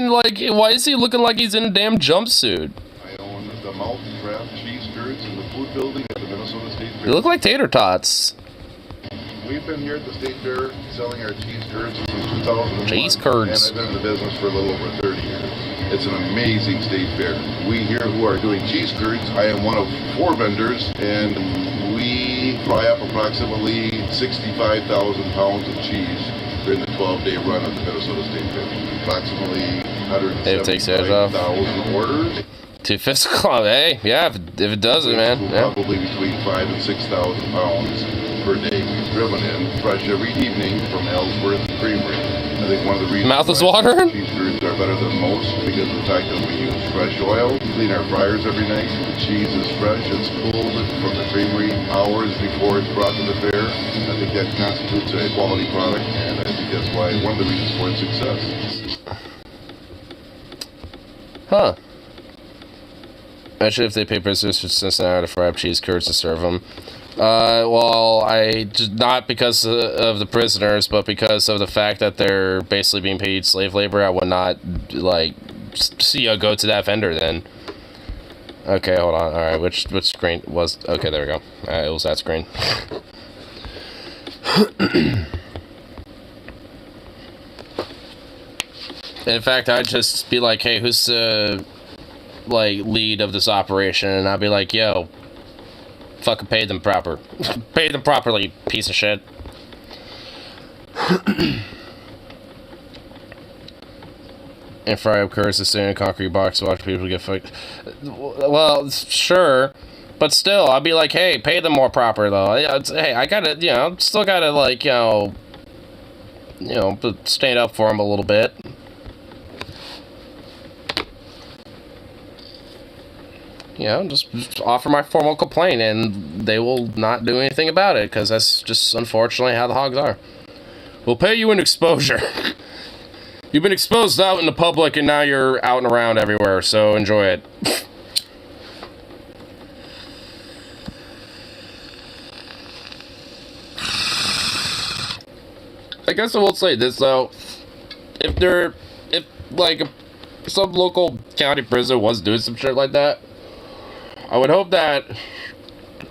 looking like he's in a damn jumpsuit?
I own the Mountain Craft Cheese Curds in the food building at the Minnesota State Fair.
They look like tater tots.
We've been here at the State Fair selling our cheese curds since 2001.
Cheese curds.
And I've been in the business for a little over 30 years. It's an amazing state fair. We here who are doing cheese curds, I am one of 4 vendors, and we fry up approximately 65,000 pounds of cheese during the 12-day run of the Minnesota State Fair. Approximately 175,000 orders.
Too physical, hey, yeah, if it does it, man. Yeah.
Probably between 5,000 and 6,000 pounds per day we've driven in, fresh every evening from Ellsworth Creamery. I think one of the reasons
mouth is watering.
Cheese curds are better than most because of the fact that we use fresh oil, clean our fryers every night. The cheese is fresh, it's pulled from the creamery hours before it's brought to the fair. I think that constitutes a quality product, and I think that's why one of the reasons for its success.
Huh. Actually, if they pay prisoners for Cincinnati to fry up cheese curds and serve them. Well, not because of the prisoners, but because of the fact that they're basically being paid slave labor, I would not, like, go to that vendor then. Okay, hold on. Alright, which screen was... Okay, there we go. It was that screen. In fact, I'd just be like, hey, who's the... like lead of this operation, and I'd be like, yo, fucking pay them pay them properly, piece of shit. And fry up curds to stay in a concrete box to watch people get fucked. Well, sure, but still, I'd be like, hey, pay them more proper though. Hey, I gotta, still gotta like, stand up for them a little bit. Just offer my formal complaint, and they will not do anything about it, because that's just unfortunately how the hogs are. We'll pay you in exposure. You've been exposed out in the public, and now you're out and around everywhere, so enjoy it. I guess I will say this, though. If some local county prison was doing some shit like that, I would hope that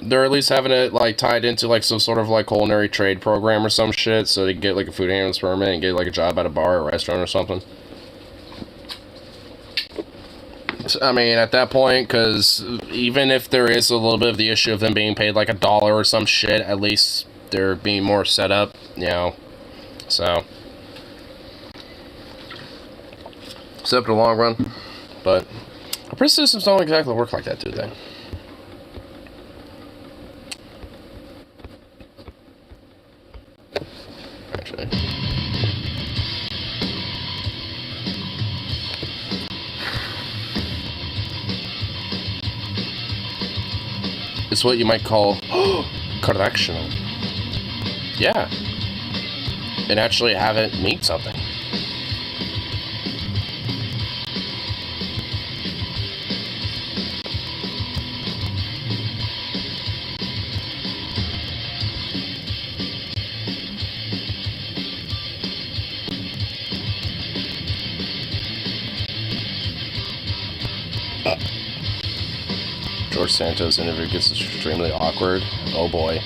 they're at least having it, like, tied into, like, some sort of, like, culinary trade program or some shit, so they can get, like, a food handler's permit and get, like, a job at a bar or restaurant or something. I mean, at that point, because even if there is a little bit of the issue of them being paid, like, $1 or some shit, at least they're being more set up, So, except in the long run, but operating systems don't exactly work like that, do they? Actually. It's what you might call correctional. Yeah. And actually have it mean something. George Santos interview gets extremely awkward. Oh boy.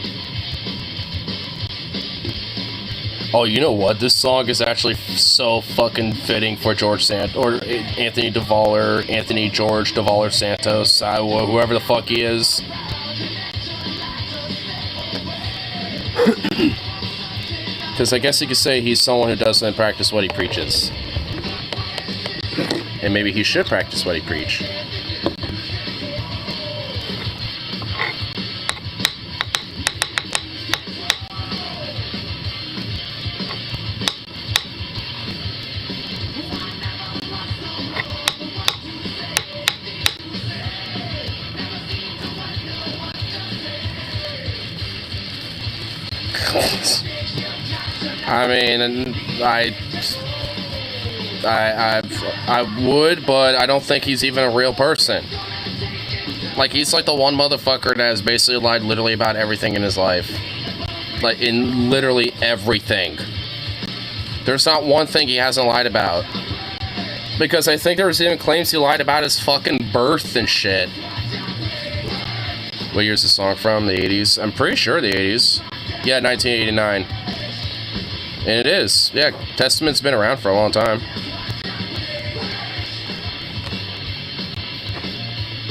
Oh, you know what? This song is actually so fucking fitting for George Santos, or Anthony Duvall, Anthony George Duvall Santos, whoever the fuck he is. Because I guess you could say he's someone who doesn't practice what he preaches. And maybe he should practice what he preach. I mean, I would, but I don't think he's even a real person. Like, he's like the one motherfucker that has basically lied literally about everything in his life. Like, in literally everything. There's not one thing he hasn't lied about. Because I think there was even claims he lied about his fucking birth and shit. What year's the song from? The 80s? I'm pretty sure the 80s. Yeah, 1989. And it is. Yeah, Testament's been around for a long time.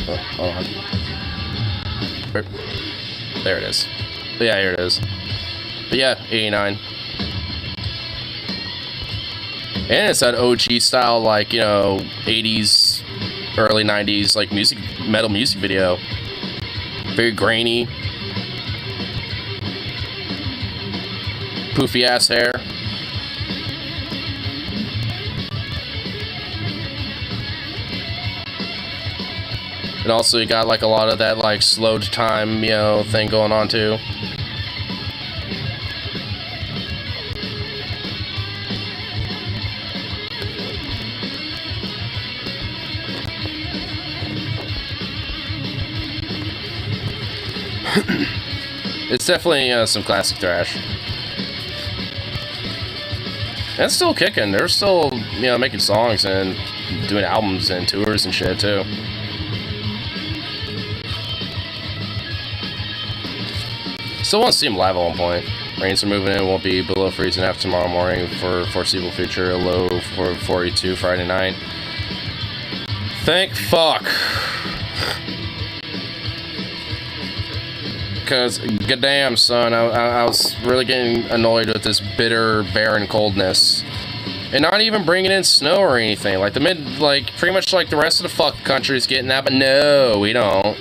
Oh, hold on. There it is. But yeah, here it is. But yeah, 89. And it's that OG style, like, you know, 80s, early 90s, like, metal music video. Very grainy. Poofy ass hair. And also you got like a lot of that like slowed time, you know, thing going on too. It's definitely some classic thrash. And it's still kicking. They're still, you know, making songs and doing albums and tours and shit too. Still want to see them live at one point. Rains are moving in. Won't be below freezing after tomorrow morning for foreseeable future. A low for 42 Friday night. Thank fuck. Because, goddamn, son, I was really getting annoyed with this bitter, barren coldness. And not even bringing in snow or anything. Like, pretty much like the rest of the fuck country's getting that, but no, we don't.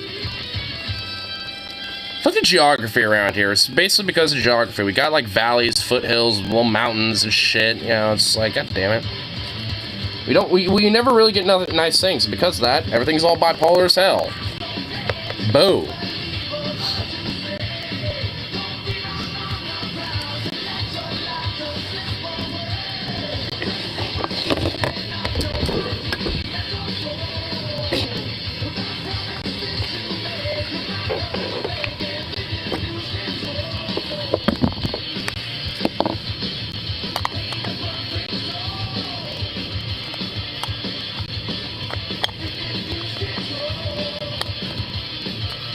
Fuck the geography around here. It's basically because of geography. We got, like, valleys, foothills, little mountains and shit. You know, it's like, god damn it. We never really get nice things. Because of that, everything's all bipolar as hell. Boom.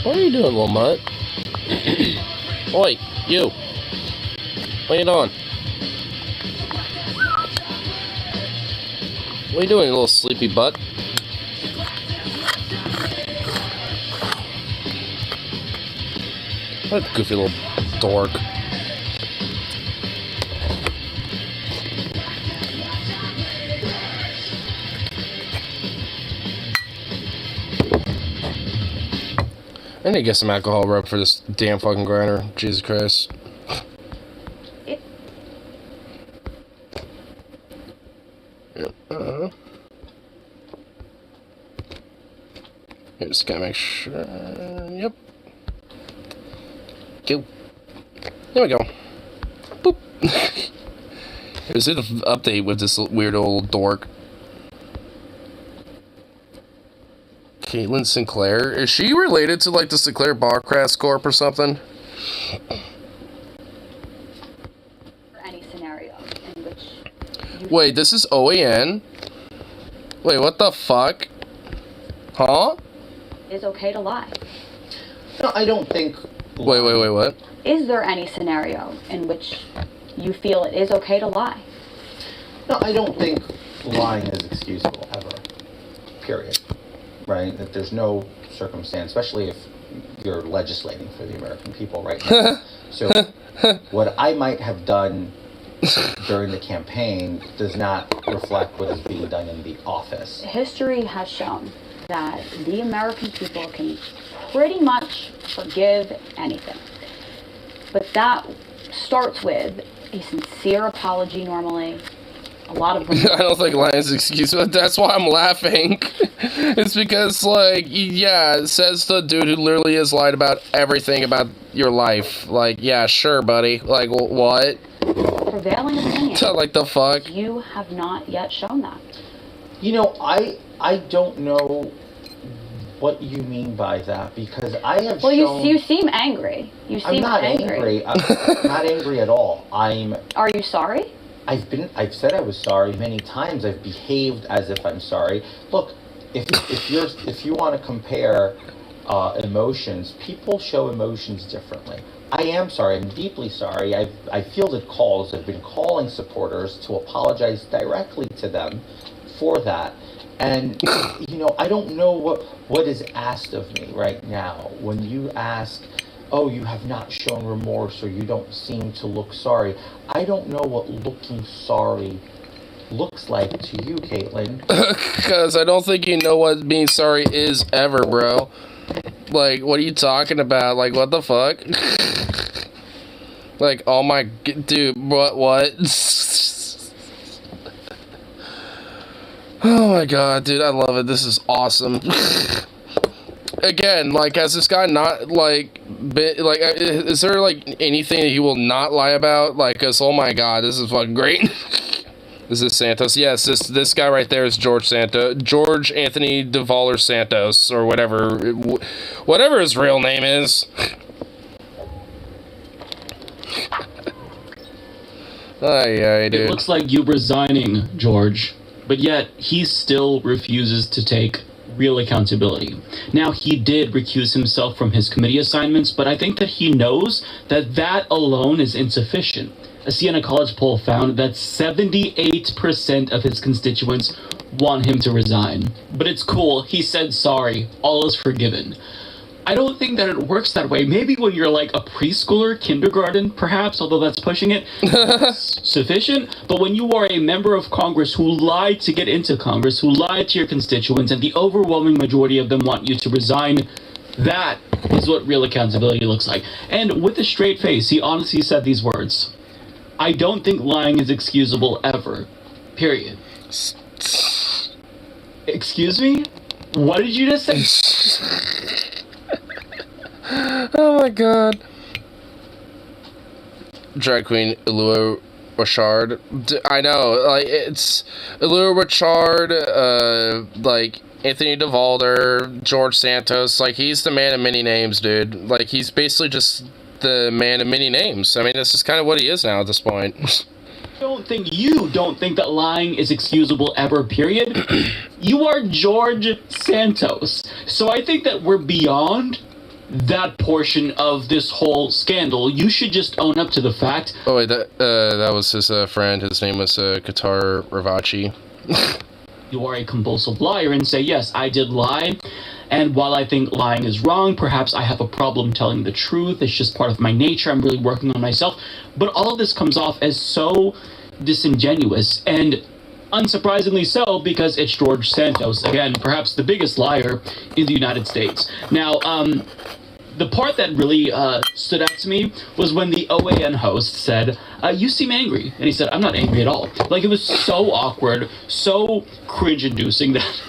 What are you doing, little mutt? Oi, you. What are you doing? What are you doing, you little sleepy butt? What a goofy little dork. I need to get some alcohol rub for this damn fucking grinder. Jesus Christ. Yep. Just gotta make sure. Yep. Go. There we go. Boop. Here's an update with this weird old dork. Caitlin Sinclair? Is she related to, like, the Sinclair Barcraft Corp or something?
For any scenario in which you...
Wait, this is OAN? Wait, what the fuck? Huh?
It's okay to lie.
No, I don't think...
Wait, what?
Is there any scenario in which you feel it is okay to lie?
No, I don't think lying is excusable, ever. Period. Right? That there's no circumstance, especially if you're legislating for the American people right now. So, what I might have done during the campaign does not reflect what is being done in the office.
History has shown that the American people can pretty much forgive anything. But that starts with a sincere apology normally. A lot of
I don't think lying is an excuse, but that's why I'm laughing. It's because, like, yeah, it says the dude who literally has lied about everything about your life. Like, yeah, sure, buddy. Like, what?
prevailing opinion.
Like the fuck?
You have not yet shown that.
You know, I don't know what you mean by that, because I have
Well,
shown...
you seem angry. You seem
I'm not angry. I'm not angry at all.
Are you sorry?
I've said I was sorry many times. I've behaved as if I'm sorry. Look, if you want to compare emotions, people show emotions differently. I am sorry. I'm deeply sorry. I fielded calls. I've been calling supporters to apologize directly to them for that. And, you know, I don't know what is asked of me right now. When you ask, oh, you have not shown remorse or you don't seem to look sorry, I don't know what looking sorry looks like to you, Caitlin.
Because I don't think you know what being sorry is ever, bro. Like, what are you talking about? Like, what the fuck? Like, oh my... Dude, what? Oh my god, dude, I love it. This is awesome. Again, like, has this guy not, like, is there, like, anything that he will not lie about? Like, cause, oh my god, this is fucking great. Is this Santos? Yes, this guy right there is George Anthony DeValler Santos, or whatever his real name is. Dude.
It looks like you resigning, George, but yet he still refuses to take real accountability. Now, he did recuse himself from his committee assignments, but I think that he knows that that alone is insufficient. A Siena College poll found that 78% of his constituents want him to resign. But it's cool, he said sorry, all is forgiven. I don't think that it works that way. Maybe when you're like a preschooler, kindergarten, perhaps, although that's pushing it, that's sufficient. But when you are a member of Congress who lied to get into Congress, who lied to your constituents, and the overwhelming majority of them want you to resign, that is what real accountability looks like. And with a straight face, he honestly said these words: I don't think lying is excusable ever. Period. Excuse me? What did you just say?
Oh my god. Drag queen Ilua Richard. I know, like, it's Ilua Richard, like, Anthony DeValder, George Santos. Like, he's the man of many names, dude. Like, he's basically just the man of many names. I mean, that's just kind of what he is now at this point.
You don't think that lying is excusable ever, period? You are George Santos. So I think that we're beyond that portion of this whole scandal. You should just own up to the fact.
Oh wait, that was his friend. His name was Qatar Ravachi.
You are a compulsive liar and say, yes, I did lie. And while I think lying is wrong, perhaps I have a problem telling the truth. It's just part of my nature. I'm really working on myself. But all of this comes off as so disingenuous, and unsurprisingly so, because it's George Santos. Again, perhaps the biggest liar in the United States. Now, the part that really stood out to me was when the OAN host said, "You seem angry," and he said, "I'm not angry at all." Like, it was so awkward, so cringe-inducing that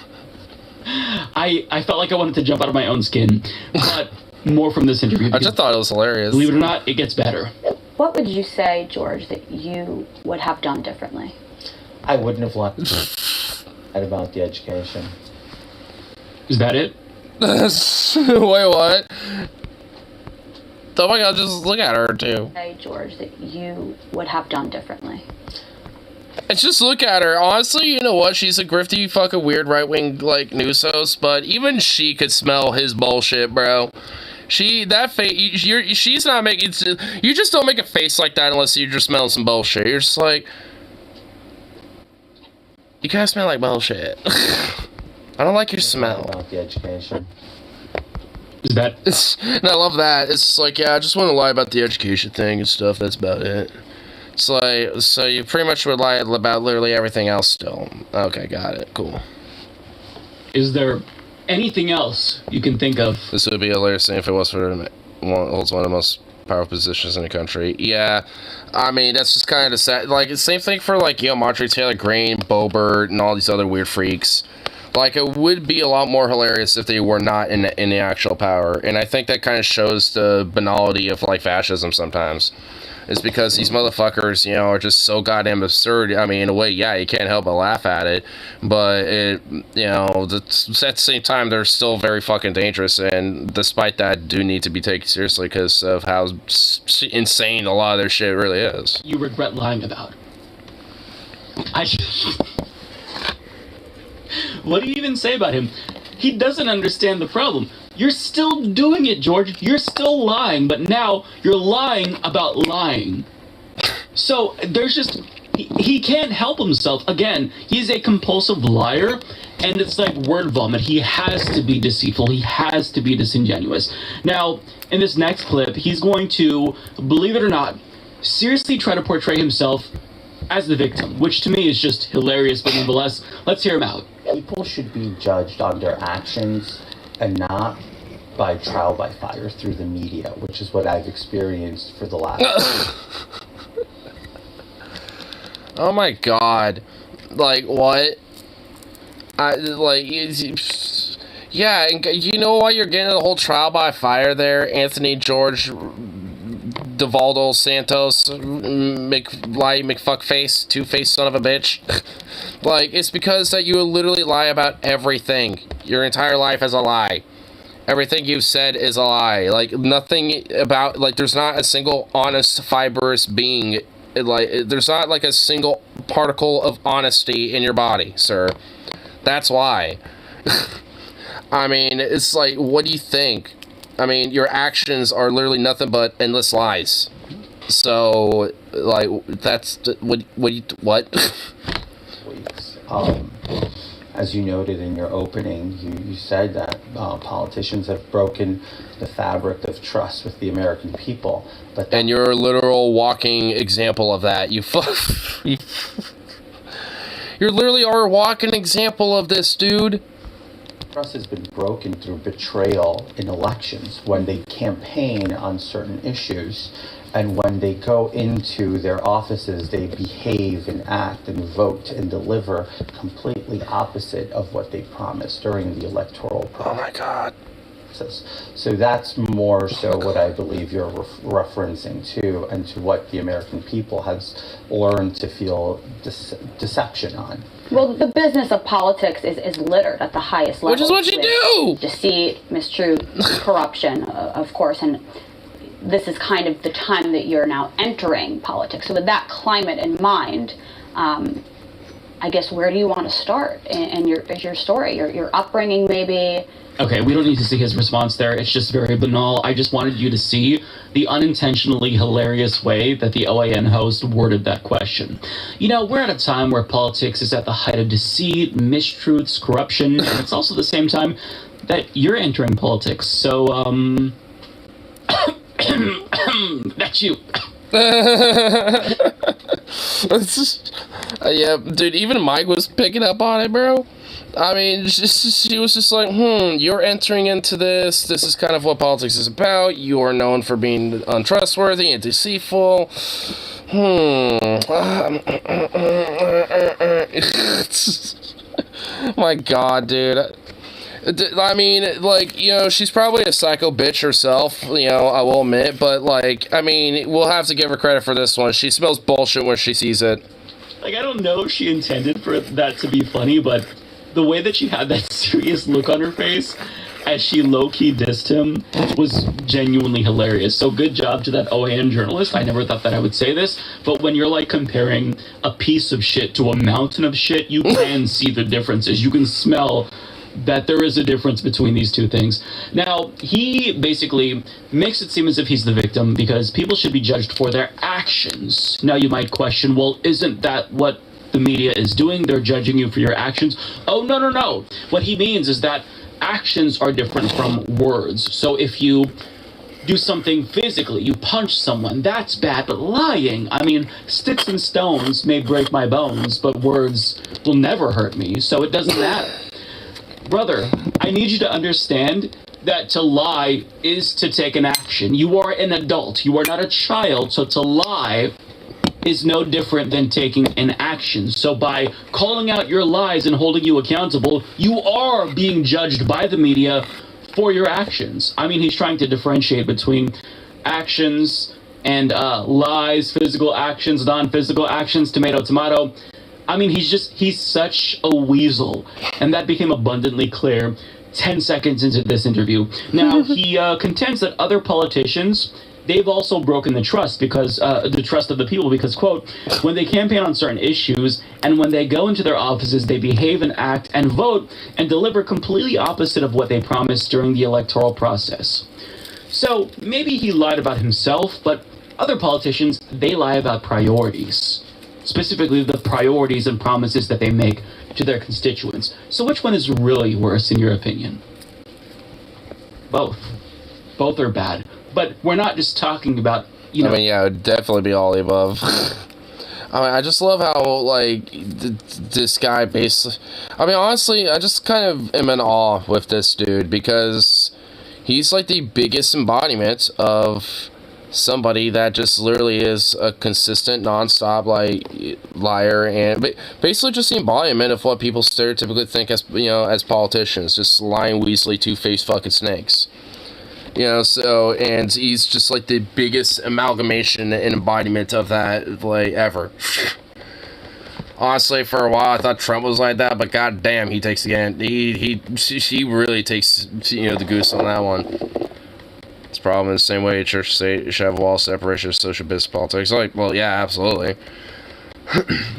I felt like I wanted to jump out of my own skin. But more from this interview.
I just thought it was hilarious.
Believe it or not, it gets better.
What would you say, George, that you would have done differently?
I wouldn't have left at about the education.
Is that it?
Wait, what? Oh my god, just look at her, too.
Say, George, that you would have done differently.
And just look at her. Honestly, you know what? She's a grifty, fucking weird right-wing, like, news host, but even she could smell his bullshit, bro. She's not making, you just don't make a face like that unless you're just smelling some bullshit. You're just like, you kind of smell like bullshit. I don't like your smell.
About the education.
Is that...
And I love that. It's like, yeah, I just want to lie about the education thing and stuff. That's about it. It's like, so you pretty much would lie about literally everything else still. Okay, got it. Cool.
Is there anything else you can think of?
This would be a hilarious thing if it was for holds one of the most powerful positions in the country. Yeah, I mean, that's just kind of sad. Like, the same thing for, like, you know, Marjorie Taylor Greene, Boebert, and all these other weird freaks. Like, it would be a lot more hilarious if they were not in the actual power. And I think that kind of shows the banality of, like, fascism sometimes. It's because these motherfuckers, you know, are just so goddamn absurd. I mean, in a way, yeah, you can't help but laugh at it. But, it, you know, at the same time, they're still very fucking dangerous. And despite that, do need to be taken seriously because of how insane a lot of their shit really is.
You regret lying about? What do you even say about him? He doesn't understand the problem. You're still doing it, George. You're still lying, but now you're lying about lying. So there's just... He can't help himself. Again, he's a compulsive liar, and it's like word vomit. He has to be deceitful. He has to be disingenuous. Now, in this next clip, he's going to, believe it or not, seriously try to portray himself as the victim, which to me is just hilarious, but nonetheless, let's hear him out.
People should be judged on their actions and not by trial by fire through the media, which is what I've experienced for the last
Oh my god. Like, what? Yeah, and you know why you're getting the whole trial by fire there, Anthony George DeValdo Santos McFuckface, two-faced son of a bitch? Like, it's because that you literally lie about everything. Your entire life is a lie. Everything you've said is a lie. Like, nothing about, like, there's not a single honest, fibrous being. Like, there's not, like, a single particle of honesty in your body, sir. That's why. I mean, it's like, what do you think? I mean, your actions are literally nothing but endless lies. So, like, that's, what?
weeks. As you noted in your opening, you said that politicians have broken the fabric of trust with the American people. But
and you're a literal walking example of that. You're literally our walking example of this, dude.
Trust has been broken through betrayal in elections when they campaign on certain issues, and when they go into their offices, they behave and act and vote and deliver completely opposite of what they promised during the electoral process.
Oh my god.
So that's more so what I believe you're referencing to, and to what the American people has learned to feel deception on.
Well, the business of politics is littered at the highest level.
Which is what you do!
Deceit, mistruth, corruption, of course, and this is kind of the time that you're now entering politics. So with that climate in mind, I guess where do you want to start in your story, your upbringing maybe?
Okay, we don't need to see his response there. It's just very banal. I just wanted you to see the unintentionally hilarious way that the OAN host worded that question. You know, we're at a time where politics is at the height of deceit, mistruths, corruption, and it's also the same time that you're entering politics. So, that's you.
Yeah, dude, even Mike was picking up on it, bro. I mean, she was just like, you're entering into this. This is kind of what politics is about. You are known for being untrustworthy and deceitful. My God, dude. I mean, like, you know, she's probably a psycho bitch herself, you know, I will admit. But, like, I mean, we'll have to give her credit for this one. She smells bullshit when she sees it.
Like, I don't know if she intended for that to be funny, but the way that she had that serious look on her face as she low-key dissed him was genuinely hilarious. So good job to that OAN journalist. I never thought that I would say this, but when you're, like, comparing a piece of shit to a mountain of shit, you can see the differences. You can smell that there is a difference between these two things. Now, he basically makes it seem as if he's the victim because people should be judged for their actions. Now, you might question, well, isn't that what the media is doing? They're judging you for your actions. Oh, no, no, no. What he means is that actions are different from words. So if you do something physically, you punch someone, that's bad. But lying, I mean, sticks and stones may break my bones, but words will never hurt me, so it doesn't matter. Brother, I need you to understand that to lie is to take an action. You are an adult. You are not a child. So to lie is no different than taking an action. So by calling out your lies and holding you accountable, you are being judged by the media for your actions. I mean, he's trying to differentiate between actions and lies, physical actions, non-physical actions, tomato, tomato. I mean, he's such a weasel. And that became abundantly clear 10 seconds into this interview. Now, he contends that other politicians, they've also broken the trust because the trust of the people because, quote, when they campaign on certain issues and when they go into their offices, they behave and act and vote and deliver completely opposite of what they promised during the electoral process. So maybe he lied about himself, but other politicians, they lie about priorities. Specifically the priorities and promises that they make to their constituents. So which one is really worse in your opinion? Both. Both are bad. But we're not just talking about, you know...
I mean, yeah, it would definitely be all the above. I mean, I just love how, like, this guy basically... I mean, honestly, I just kind of am in awe with this dude because he's, like, the biggest embodiment of somebody that just literally is a consistent, non-stop, like, liar, and basically just the embodiment of what people stereotypically think as, you know, as politicians, just lying, weaselly, two-faced fucking snakes. You know, so, and he's just, like, the biggest amalgamation and embodiment of that, like, ever. Honestly, for a while, I thought Trump was like that, but goddamn, he takes the end. He really takes, you know, the goose on that one. It's probably in the same way church state should have a wall separation of social business politics. Like, well, yeah, absolutely.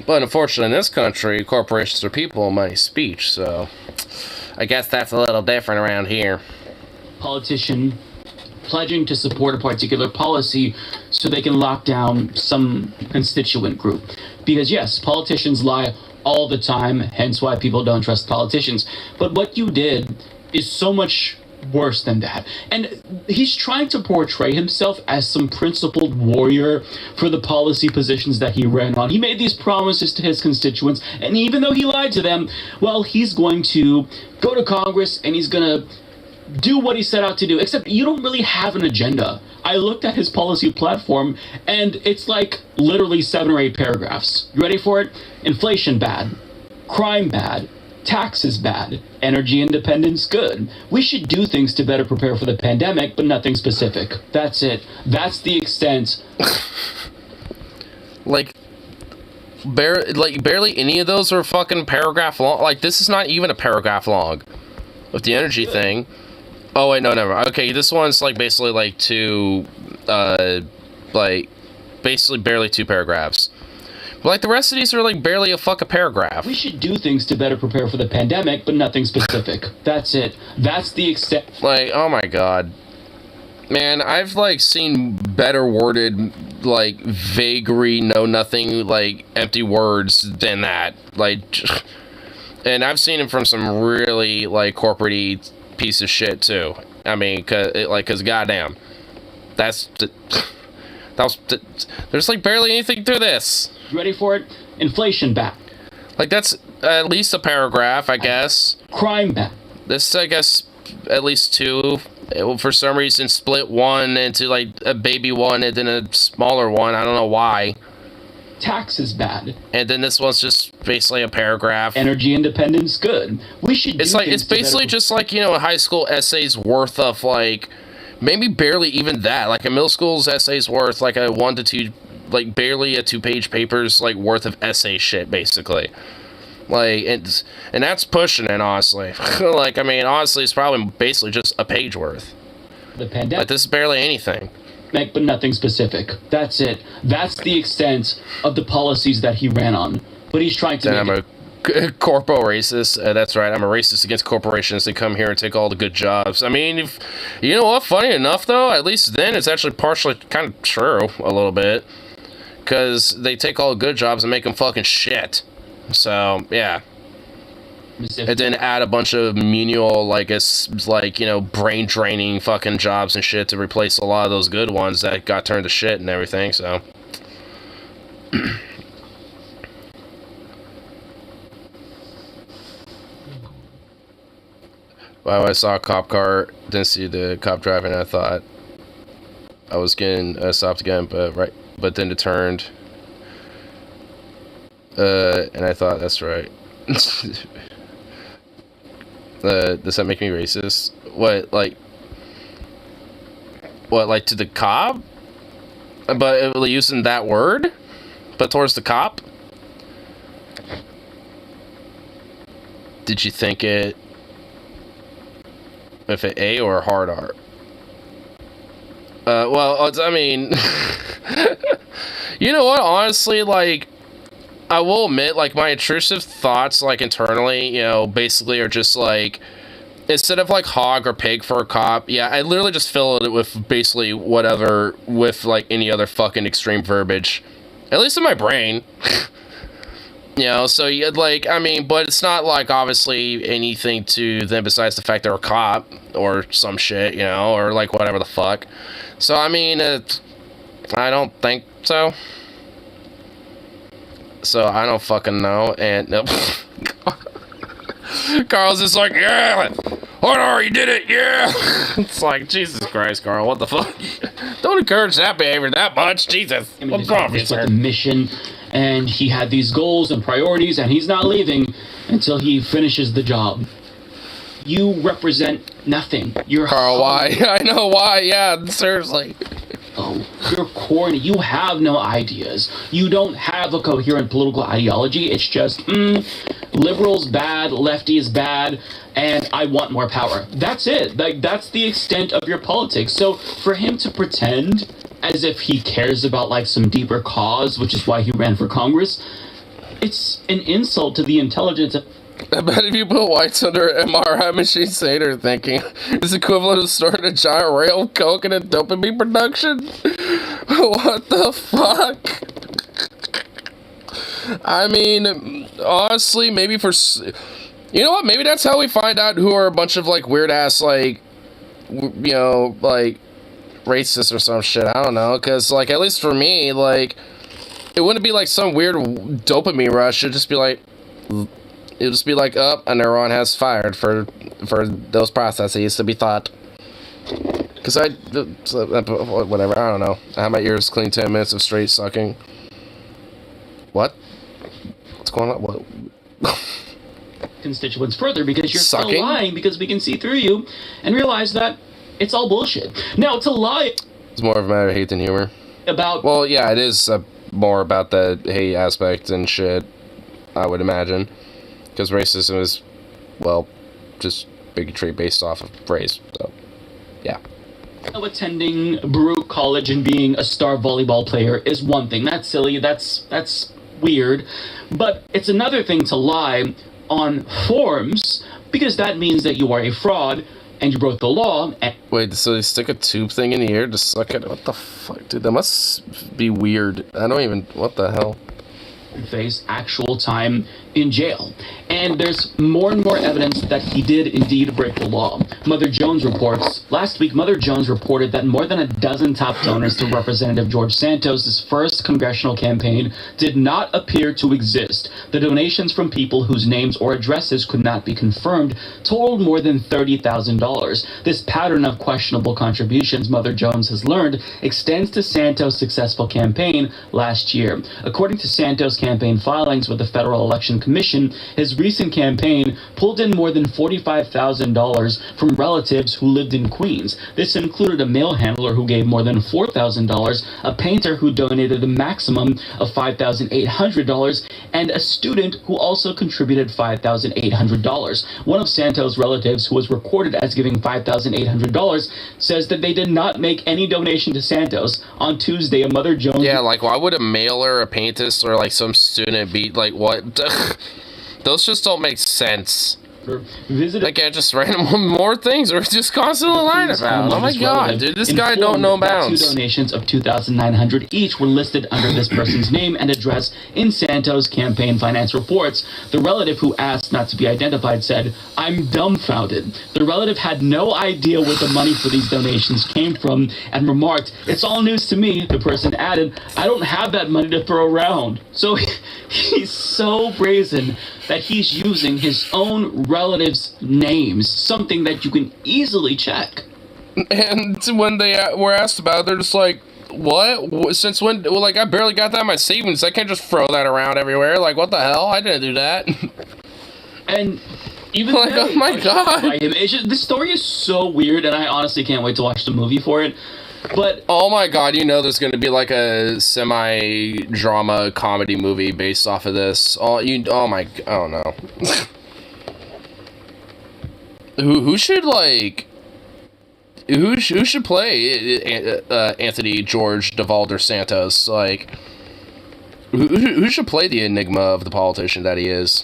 But unfortunately, in this country, corporations are people, money speech, so I guess that's a little different around here.
Politician pledging to support a particular policy so they can lock down some constituent group. Because yes, politicians lie all the time, hence why people don't trust politicians. But what you did is so much worse than that. And he's trying to portray himself as some principled warrior for the policy positions that he ran on. He made these promises to his constituents, and even though he lied to them, well, he's going to go to Congress and he's going to do what he set out to do, except you don't really have an agenda. I looked at his policy platform, and it's like literally 7 or 8 paragraphs. You ready for it? Inflation bad. Crime bad. Taxes bad. Energy independence good. We should do things to better prepare for the pandemic, but nothing specific. That's it. That's the extent.
Barely any of those are fucking paragraph long. Like, this is not even a paragraph long. With the energy thing. Oh, wait, no, never. Okay, this one's, like, basically, like, basically barely 2 paragraphs. But, like, the rest of these are, like, barely a fucking paragraph.
We should do things to better prepare for the pandemic, but nothing specific. That's it. That's the extent.
Like, oh my god. Man, I've, like, seen better worded, like, vagary, know-nothing, like, empty words than that. Like, and I've seen it from some really, like, corporate-y piece of shit, too. I mean, cause goddamn. There's, like, barely anything to this.
You ready for it? Inflation bad.
Like, that's at least a paragraph, I guess.
Crime bad.
This, I guess, at least two. It will, for some reason, split one into, like, a baby one and then a smaller one. I don't know why.
Taxes bad.
And then this one's just basically a paragraph.
Energy independence good. We should.
It's like, it's basically just like, you know, a high school essay's worth of, like, maybe barely even that. Like a middle school's essay's worth like a 1 to 2, like barely a 2-page paper's like worth of essay shit, basically. Like, and that's pushing it, honestly. Like, I mean, honestly, it's probably basically just a page worth.
The pandemic.
Like, this is barely anything.
But nothing specific. That's it. That's the extent of the policies that he ran on. But he's trying to.
Then I'm a corpo racist. That's right. I'm a racist against corporations. They come here and take all the good jobs. I mean, if, you know what? Funny enough, though, at least then it's actually partially kind of true a little bit, because they take all the good jobs and make them fucking shit. So yeah. And then add a bunch of menial, like, it's like, you know, brain draining fucking jobs and shit to replace a lot of those good ones that got turned to shit and everything. So. Wow, I saw a cop car, didn't see the cop driving, I thought I was getting stopped again, but then it turned, and I thought, that's right. Does that make me racist? What, like to the cop? But using that word? But towards the cop? Did you think it if it A or hard R? Well, I mean, you know what, honestly, like, I will admit, like, my intrusive thoughts, like, internally, you know, basically are just, like, instead of, like, hog or pig for a cop, yeah, I literally just fill it with basically whatever, with, like, any other fucking extreme verbiage. At least in my brain. You know, so, you like, I mean, but it's not, like, obviously anything to them besides the fact they're a cop or some shit, you know, or, like, whatever the fuck. So, I mean, I don't think so. So, I don't fucking know, and nope. Carl's just like, yeah, Hodor, you did it, yeah. It's like, Jesus Christ, Carl, what the fuck? Don't encourage that behavior that much, Jesus.
I mean,
What's wrong with you, sir?
the mission, and he had these goals and priorities, and he's not leaving until he finishes the job. You represent nothing. You're
Carl, why? I know why, yeah, seriously.
Oh, you're corny. You have no ideas. You don't have a coherent political ideology. It's just, liberals bad, lefty is bad, and I want more power. That's it. Like, that's the extent of your politics. So for him to pretend as if he cares about, like, some deeper cause, which is why he ran for Congress, it's an insult to the intelligence of...
I bet if you put whites under an MRI machine, say they're thinking it's equivalent of starting a giant rail of coke and a dopamine production. What the fuck? I mean, honestly, maybe for, you know what? Maybe that's how we find out who are a bunch of like weird ass like, you know, like racists or some shit. I don't know, because like at least for me, like it wouldn't be like some weird dopamine rush. It'd just be like. It'll just be like, oh, a neuron has fired for those processes to be thought. Because whatever, I don't know. I had my ears clean 10 minutes of straight sucking. What? What's going on? What?
Constituents further because you're
Sucking?
still lying because we can see through you and realize that it's all bullshit. Now, to lie
It's more of a matter of hate than humor.
about...
Well, yeah, it is more about the hate aspect and shit, I would imagine. Because racism is, well, just bigotry based off of race, so, yeah.
Attending Baruch College and being a star volleyball player is one thing. That's silly, that's weird. But it's another thing to lie on forms, because that means that you are a fraud and you broke the law. And
Wait, so they stick a tube thing in the ear to suck it? What the fuck, dude? That must be weird. I don't even, what the hell?
face actual time in jail. And there's more and more evidence that he did indeed break the law. Mother Jones reports, last week, Mother Jones reported that more than a dozen top donors to Representative George Santos' first congressional campaign did not appear to exist. The donations from people whose names or addresses could not be confirmed totaled more than $30,000. This pattern of questionable contributions, Mother Jones has learned, extends to Santos' successful campaign last year. According to Santos' campaign filings with the Federal Election Commission, his recent campaign pulled in more than $45,000 from relatives who lived in Queens. This included a mail handler who gave more than $4,000, a painter who donated a maximum of $5,800, and a student who also contributed $5,800. One of Santos' relatives, who was recorded as giving $5,800, says that they did not make any donation to Santos. On Tuesday, a Mother Jones...
Yeah, like, why would a mailer, a paintist, or, like, some student be, like, what? Those just don't make sense.
visited...
They can't just random more things or just constantly lying about. Oh my god, dude, this guy don't know bounds.
2 donations of $2,900 each were listed under this person's name and address in Santos' campaign finance reports. The relative who asked not to be identified said, "I'm dumbfounded." The relative had no idea where the money for these donations came from and remarked, "It's all news to me." The person added, "I don't have that money to throw around." So he's so brazen that he's using his own relatives' names, something that you can easily check.
And when they were asked about it, they're just like, what? Since when? Well, like, I barely got that in my savings. I can't just throw that around everywhere. Like, what the hell? I didn't do that.
And even
like, oh my god.
It's just, this story is so weird, and I honestly can't wait to watch the movie for it. But
oh my god, you know there's going to be like a semi-drama comedy movie based off of this. Oh my, I don't know. who should like who should play Anthony George DeValder Santos? Like who should play the enigma of the politician that he is?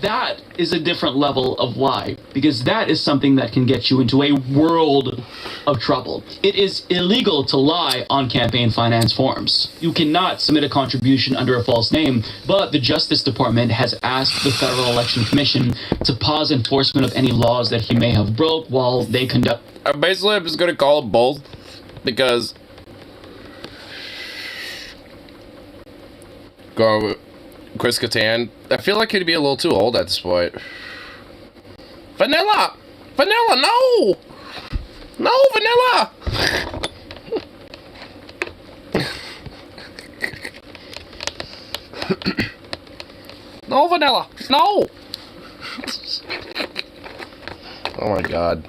That is a different level of lie, because that is something that can get you into a world of trouble. It is illegal to lie on campaign finance forms. You cannot submit a contribution under a false name, but the Justice Department has asked the Federal Election Commission to pause enforcement of any laws that he may have broke while they conduct...
Basically, I'm just going to call them both, because... Chris Kattan, I feel like he'd be a little too old at this point. Vanilla! Vanilla, no! No, Vanilla! No, Vanilla! No! Oh my god.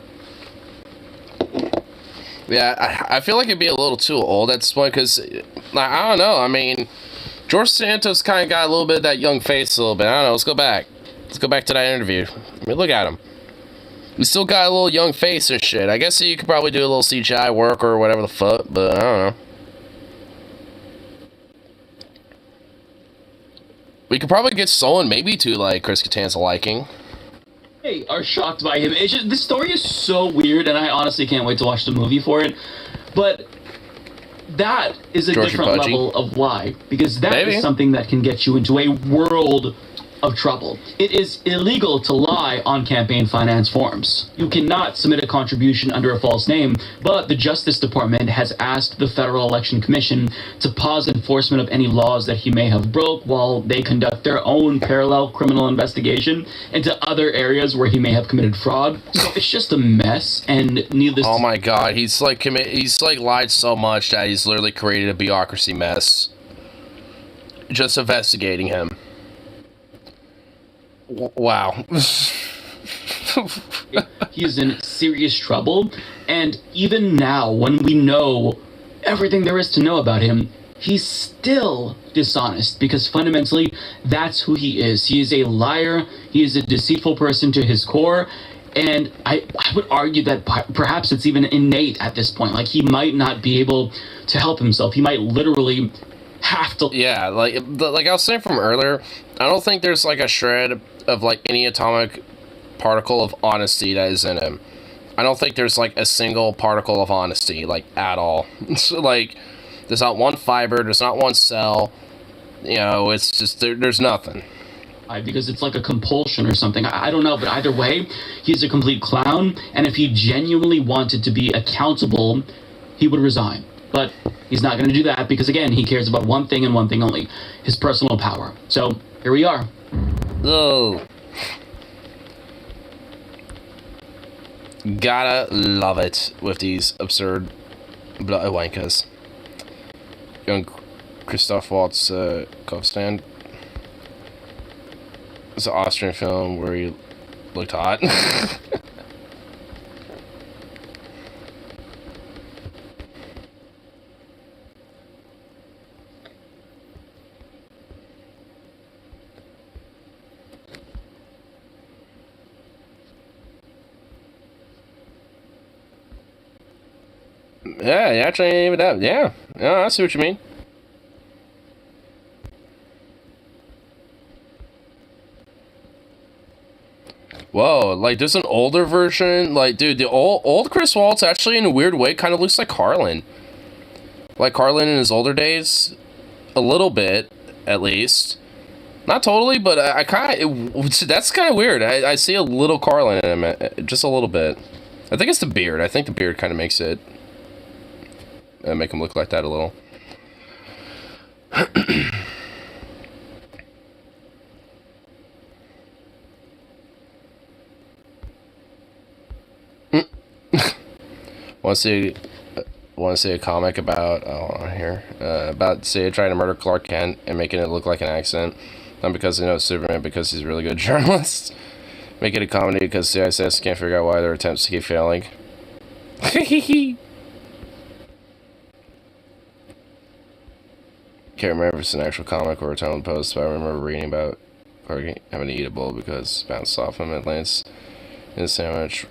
Yeah, I feel like it'd be a little too old at this point, because, I don't know, I mean... George Santos kind of got a little bit of that young face a little bit. I don't know, let's go back. Let's go back to that interview. I mean, look at him. He still got a little young face and shit. I guess you could probably do a little CGI work or whatever the fuck, but I don't know. We could probably get someone maybe to, like, Chris Kattan's liking.
They are shocked by him. It's just, this story is so weird, and I honestly can't wait to watch the movie for it. But... that is a different level of lie, because that is something that can get you into a world of trouble. It is illegal to lie on campaign finance forms. You cannot submit a contribution under a false name, but the Justice Department has asked the Federal Election Commission to pause enforcement of any laws that he may have broke while they conduct their own parallel criminal investigation into other areas where he may have committed fraud. So it's just a mess, and needless
oh my god, he's like lied so much that he's literally created a bureaucracy mess. Just investigating him. Wow.
He is in serious trouble, and even now, when we know everything there is to know about him, he's still dishonest, because fundamentally, that's who he is. He is a liar, he is a deceitful person to his core, and I would argue that perhaps it's even innate at this point. Like, he might not be able to help himself. He might literally have to...
Yeah, like I was saying from earlier, I don't think there's, like, a shred of, like, any atomic particle of honesty that is in him. I don't think there's, like, a single particle of honesty, like, at all. So, like, there's not one fiber, there's not one cell, you know, it's just, there's nothing.
because it's like a compulsion or something. I don't know, but either way, he's a complete clown. And if he genuinely wanted to be accountable, he would resign. But he's not going to do that because, again, he cares about one thing and one thing only, his personal power. So here we are.
Oh. Gotta love it with these absurd bloody wankers. Young Christoph Waltz Kaufstand. It's an Austrian film where he looked hot. Yeah, actually, even that. Yeah, I see what you mean. Whoa, like there's an older version. Like, dude, the old Chris Waltz actually, in a weird way, kind of looks like Carlin. Like Carlin in his older days, a little bit, at least. Not totally, but I kind of. That's kind of weird. I see a little Carlin in him, just a little bit. I think it's the beard. I think the beard kind of makes it. Make him look like that a little. Want to see a comic about about say trying to murder Clark Kent and making it look like an accident, not because they know Superman, because he's a really good journalist. Make it a comedy because CIS can't figure out why their attempts keep failing. Can't remember if it's an actual comic or a tone post, but I remember reading about Clark having to eat a bowl because it bounced off him at Lance in a sandwich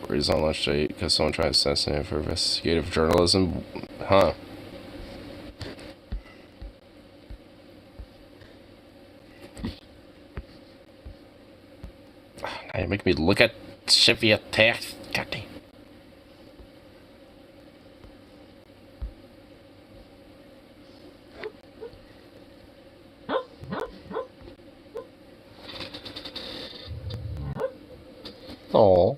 where he's on lunch date because someone tried to censor him for investigative journalism. Huh. Now you make me look at Chevy text. Goddamn. Aww.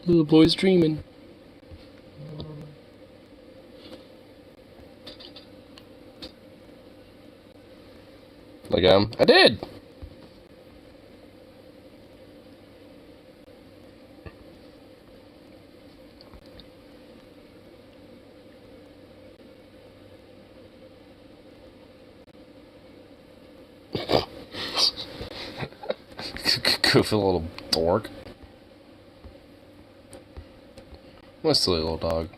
Little boy's dreaming. Look at him. I did! Goofy little dork. What a silly little dog.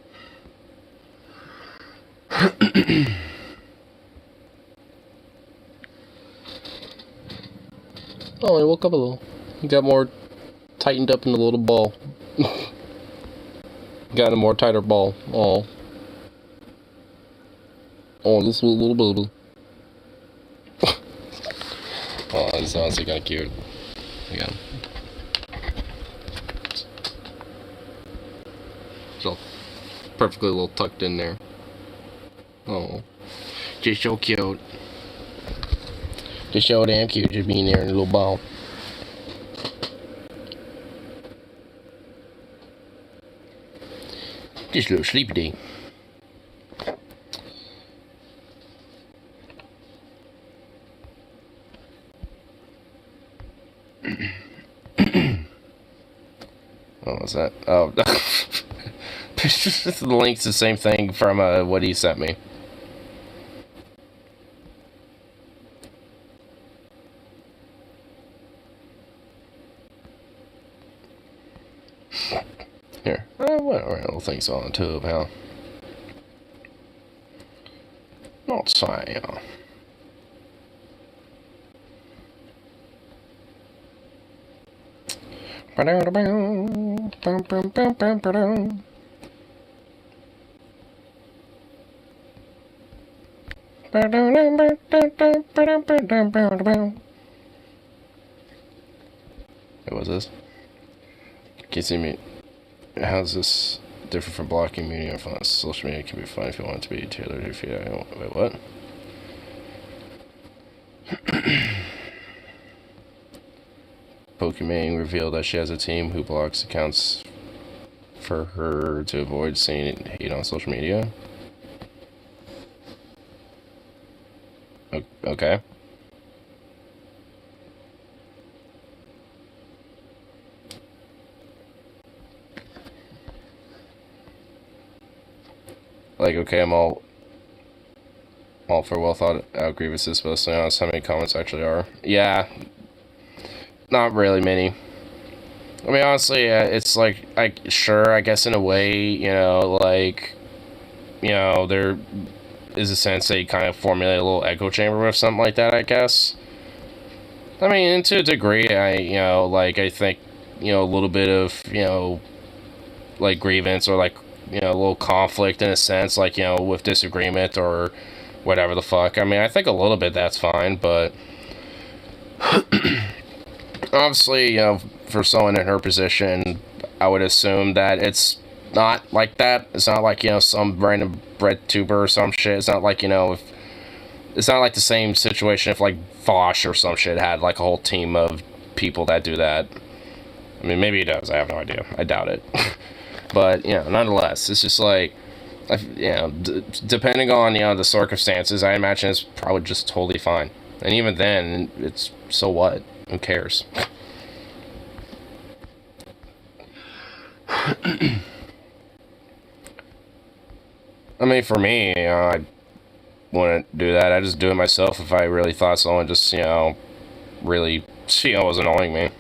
Oh, he woke up a little. He got more tightened up in the little ball. Got a more tighter ball. Oh. Oh, this little bubble. Oh, this is honestly kind of cute. Again. So perfectly little tucked in there. Oh, just so cute. Just so damn cute, just being there in a little ball. Just a little sleepy day. What was that? Oh, the link's the same thing from what he sent me. Here, whatever little thing's on the tube, huh? Not say, What was this? Can you see me? How's this different from blocking media fonts? Social media can be fun if you want it to be tailored if you don't. Wait, what? Pokimane revealed that she has a team who blocks accounts for her to avoid seeing hate on social media. Okay. Like, okay, I'm all for well thought out grievances, but let's be honest, how many comments actually are? Yeah, not really many. I mean, honestly, it's like, sure, I guess in a way, you know, like, you know, there is a sense that you kind of formulate a little echo chamber with something like that, I guess. I mean, to a degree, you know, like, I think, you know, a little bit of, you know, like, grievance or, like, you know, a little conflict in a sense, like, you know, with disagreement or whatever the fuck. I mean, I think a little bit that's fine, but obviously, you know, for someone in her position, I would assume that it's not like that. It's not like, you know, some random bread tuber or some shit. It's not like, you know, if it's not like the same situation if, like, Vosh or some shit had, like, a whole team of people that do that. I mean, maybe he does. I have no idea. I doubt it. But, you know, nonetheless, it's just like, you know, depending on, you know, the circumstances, I imagine it's probably just totally fine. And even then, it's, so what? Who cares? I mean, for me, you know, I wouldn't do that. I just do it myself if I really thought someone just, you know, really, you know, was annoying me.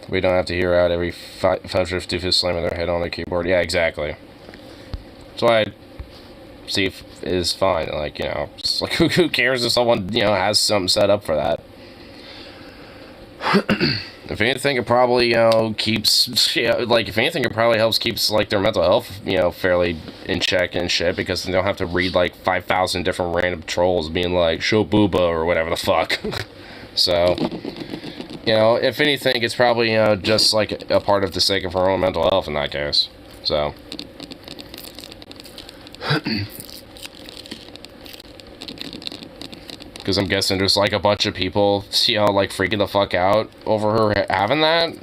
We don't have to hear out every 550 fist slamming their head on the keyboard. Yeah, exactly. That's why I see if is fine. Like, you know, it's like, who cares if someone, you know, has something set up for that? If anything, it probably, you know, keeps, you know, like, if anything, it probably helps keeps, like, their mental health, you know, fairly in check and shit, because they don't have to read, like, 5,000 different random trolls being like, show booba, or whatever the fuck. So, you know, if anything, it's probably, you know, just, like, a part of the sake of her own mental health in that case. So. Because I'm guessing there's, like, a bunch of people, you know, like, freaking the fuck out over her having that.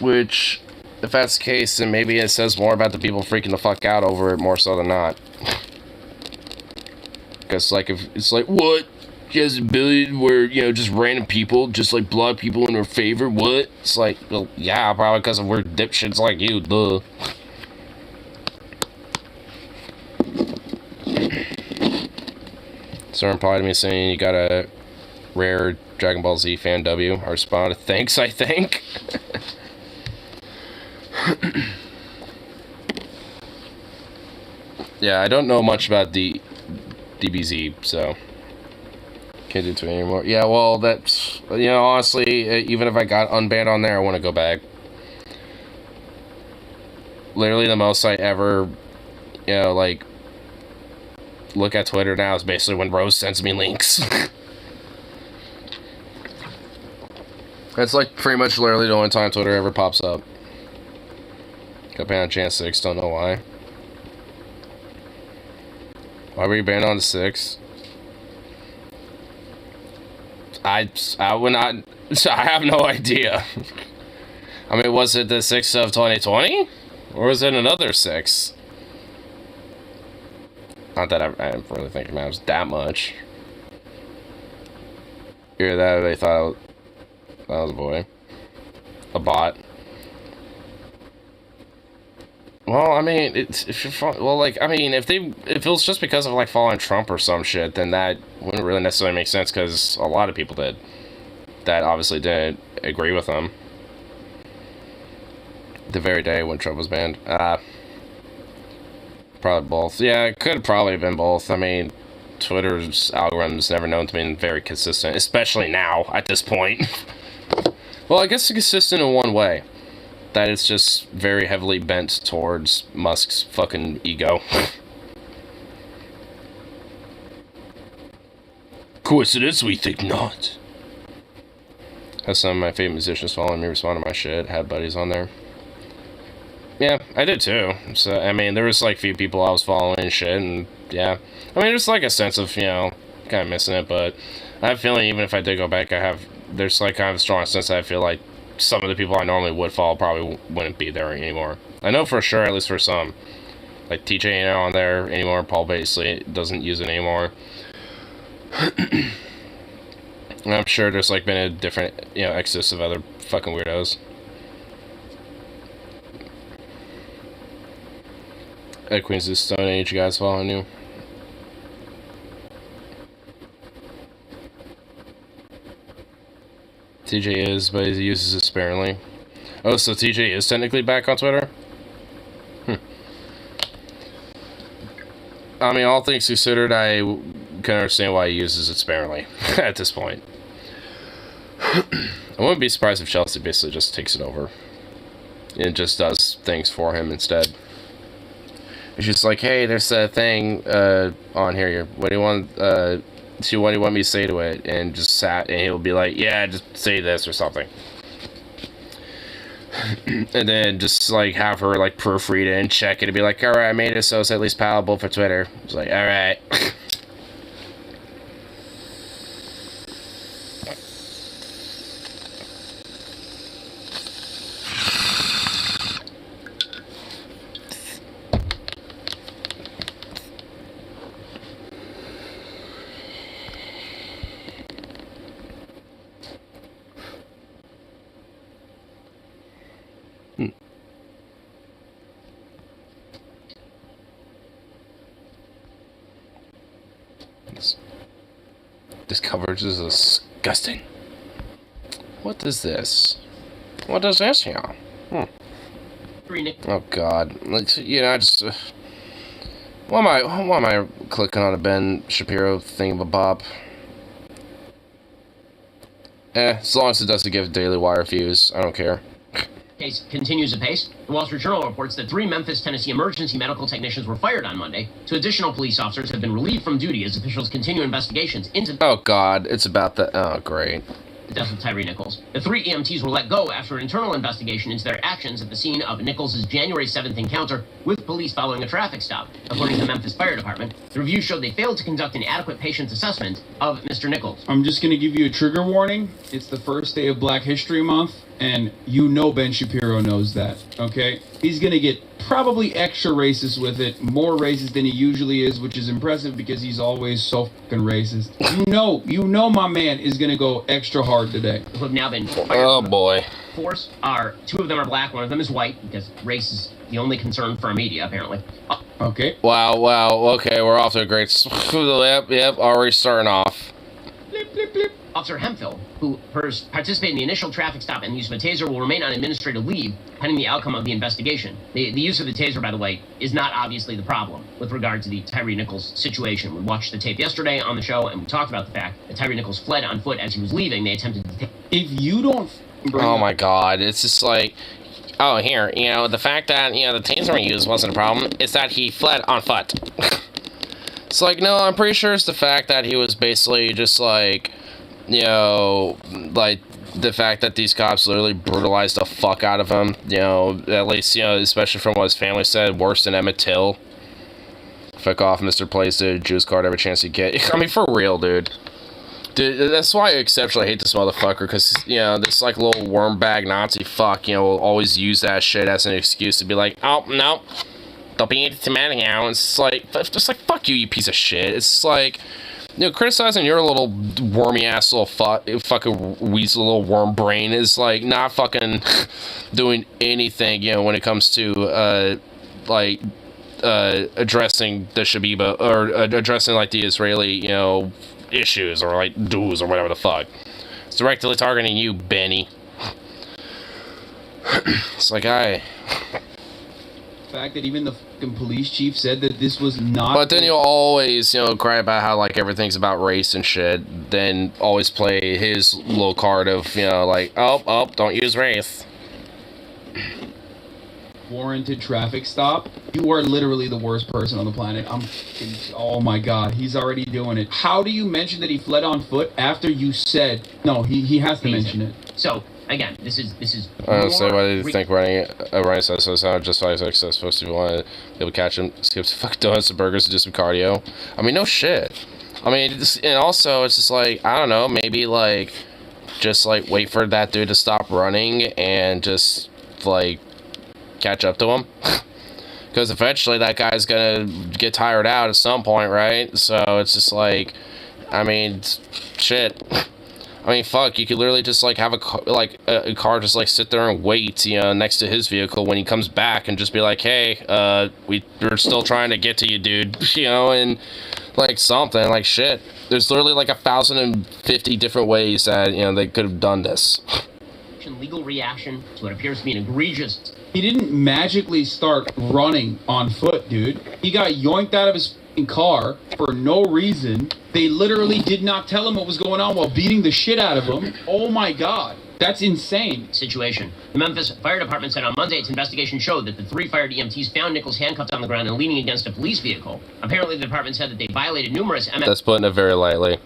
Which, if that's the case, then maybe it says more about the people freaking the fuck out over it more so than not. Because, like, if it's like, what? She has a ability where, you know, just random people, just, like, block people in her favor, what? It's like, well, yeah, probably because of weird dipshits like you, duh. So reply to me saying you got a rare Dragon Ball Z fan W. I responded, thanks, I think. Yeah, I don't know much about the DBZ, so can't do it anymore. Yeah, well, that's, you know, honestly, even if I got unbanned on there, I want to go back. Literally the most I ever, you know, like, look at Twitter now is basically when Rose sends me links. That's like pretty much literally the only time Twitter ever pops up. Got banned on Jan 6, don't know why. Why were you banned on the 6th? I would not, I have no idea. I mean, was it the 6th of 2020? Or was it another 6? Not that I didn't really think it matters that much. Hear that? They thought that was a boy. A bot. Well, I mean, if you're well, like, I mean, if it was just because of like following Trump or some shit, then that wouldn't really necessarily make sense because a lot of people did. That obviously didn't agree with him. The very day when Trump was banned. Probably both. Yeah, it could probably have been both. I mean, Twitter's algorithm's never known to be very consistent, especially now, at this point. Well, I guess it's consistent in one way. That it's just very heavily bent towards Musk's fucking ego. Coincidence? We think not. Have some of my favorite musicians following me respond to my shit. Had buddies on there. Yeah, I did too. So, I mean, there was like a few people I was following and shit, and yeah. I mean, there's like a sense of, you know, kind of missing it, but I have a feeling even if I did go back, there's like kind of a strong sense that I feel like some of the people I normally would follow probably wouldn't be there anymore. I know for sure, at least for some. Like TJ ain't on there anymore. Paul basically doesn't use it anymore. And I'm sure there's like been a different, exodus of other fucking weirdos. Queens of the Stone Age, you guys following you? TJ is, but he uses it sparingly. Oh, so TJ is technically back on Twitter? I mean, all things considered, I can understand why he uses it sparingly at this point. I wouldn't be surprised if Chelsea basically just takes it over. And just does things for him instead. It's just like, hey, there's a thing on here. What do you want? What do you want me to say to it? And just sat, and he'll be like, yeah, just say this or something. And then just like have her like proofread it and check it and be like, all right, I made it so it's at least palatable for Twitter. It's like, all right. This coverage is disgusting. What is this? What is this here? Oh God! I just why am I clicking on a Ben Shapiro thingamabob? As long as it doesn't give Daily Wire views, I don't care.
Case continues apace. The Wall Street Journal reports that 3 Memphis, Tennessee emergency medical technicians were fired on Monday. 2 additional police officers have been relieved from duty as officials continue investigations into...
Oh, God. It's about the... Oh, great.
The death of Tyree Nichols. The 3 EMTs were let go after an internal investigation into their actions at the scene of Nichols' January 7th encounter with police following a traffic stop. According to the Memphis Fire Department, the review showed they failed to conduct an adequate patient assessment of Mr. Nichols.
I'm just going to give you a trigger warning. It's the first day of Black History Month, and Ben Shapiro knows that, okay? He's going to get probably extra racist with it, more racist than he usually is, which is impressive because he's always so fucking racist. You know my man is going to go extra hard today.
Who have now been fired.
Oh, boy.
Force are 2 of them are black, 1 of them is white, because race is the only concern for our media, apparently.
Okay.
Wow, okay, we're off to a great... Yep, already starting off.
Blip, blip, blip. Officer Hemphill, who participated in the initial traffic stop and the use of a taser, will remain on administrative leave pending the outcome of the investigation. The use of the taser, by the way, is not obviously the problem with regard to the Tyree Nichols situation. We watched the tape yesterday on the show, and we talked about the fact that Tyree Nichols fled on foot as he was leaving. They attempted to take...
If you don't...
Oh, my God. It's just like... Oh, here, the fact that, the taser he used wasn't a problem. It's that he fled on foot. It's like, no, I'm pretty sure it's the fact that he was basically just like... like the fact that these cops literally brutalized the fuck out of him, at least, especially from what his family said, worse than Emmett Till. Fuck off, Mr. Plays the juice card every chance you get. I mean, for real, dude. Dude, that's why I exceptionally hate this motherfucker, because, this, like, little worm bag Nazi fuck, will always use that shit as an excuse to be like, oh, no, don't be anti-Semitic now. It's like, just like, fuck you, you piece of shit. It's like... criticizing your little wormy-ass little fucking weasel little worm brain is, like, not fucking doing anything, when it comes to, addressing the Shabiba, or addressing, like, the Israeli, issues, or, like, dues, or whatever the fuck. It's directly targeting you, Benny. It's like,
fact that even the fucking police chief said that this was not...
But then you'll always, cry about how, like, everything's about race and shit, then always play his little card of, like, oh, don't use race.
Warranted traffic stop. You are literally the worst person on the planet. Oh my God, he's already doing it. How do you mention that he fled on foot after you said... No, he has to mention it.
So... Again, this is.
So why do you think running says so? It's not just 5 6 that's supposed to be want to be able to catch him, skip some fucking donuts and burgers and do some cardio. I mean, no shit. I mean, and also it's just like, I don't know, maybe like just like wait for that dude to stop running and just like catch up to him. Because eventually that guy's gonna get tired out at some point, right? So it's just like, I mean, shit. I mean, fuck, you could literally just like have a car just like sit there and wait, you know, next to his vehicle when he comes back and just be like, hey, we're still trying to get to you, dude, you know, and like something, like shit. There's literally like 1,050 different ways that, you know, they could have done this.
Legal reaction to what appears to be an egregious.
He didn't magically start running on foot, dude. He got yoinked out of his car for no reason. They literally did not tell him what was going on while beating the shit out of him. Oh my god. That's insane.
Situation. The Memphis Fire Department said on Monday its investigation showed that the 3 fired EMTs found Nichols handcuffed on the ground and leaning against a police vehicle. Apparently, the department said that they violated numerous
That's putting it very lightly.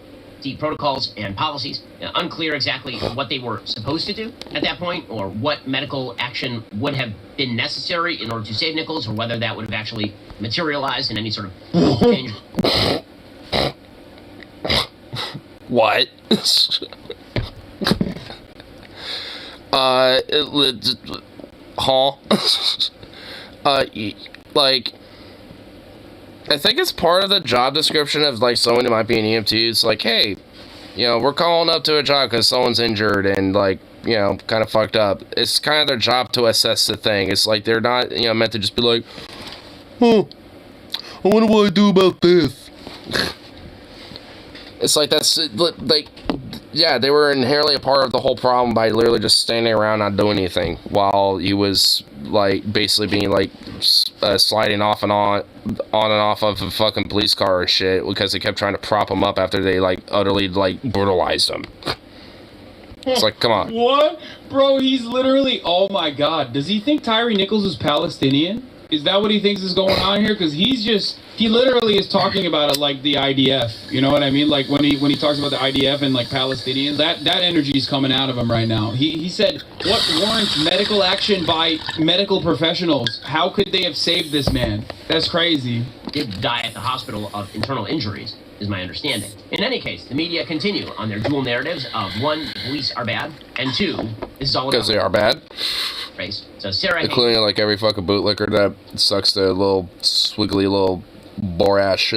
protocols and policies. Unclear exactly what they were supposed to do at that point, or what medical action would have been necessary in order to save Nichols, or whether that would have actually materialized in any sort of change.
What? Like, I think it's part of the job description of like someone who might be an EMT. It's like, hey, you know, we're calling up to a job because someone's injured and like, you know, kind of fucked up. It's kind of their job to assess the thing. It's like they're not, you know, meant to just be like, oh, I wonder what I do about this. It's like that's like, yeah, they were inherently a part of the whole problem by literally just standing around not doing anything while he was like basically being like sliding off and on and off of a fucking police car and shit because they kept trying to prop him up after they like utterly like brutalized him. It's like, come on.
What? Bro, he's literally, oh my god. Does he think Tyree Nichols is Palestinian? Is that what he thinks is going on here? Because he literally is talking about it like the IDF. You know what I mean? Like when he talks about the IDF and like Palestinians, that energy is coming out of him right now. He said, what warrants medical action by medical professionals? How could they have saved this man? That's crazy.
Did die at the hospital of internal injuries, is my understanding. In any case, the media continue on their dual narratives of 1, police are bad, and 2, this is all about...
Because they are bad.
Race. So Sarah
including like every fucking bootlicker that sucks their little swiggly little boorish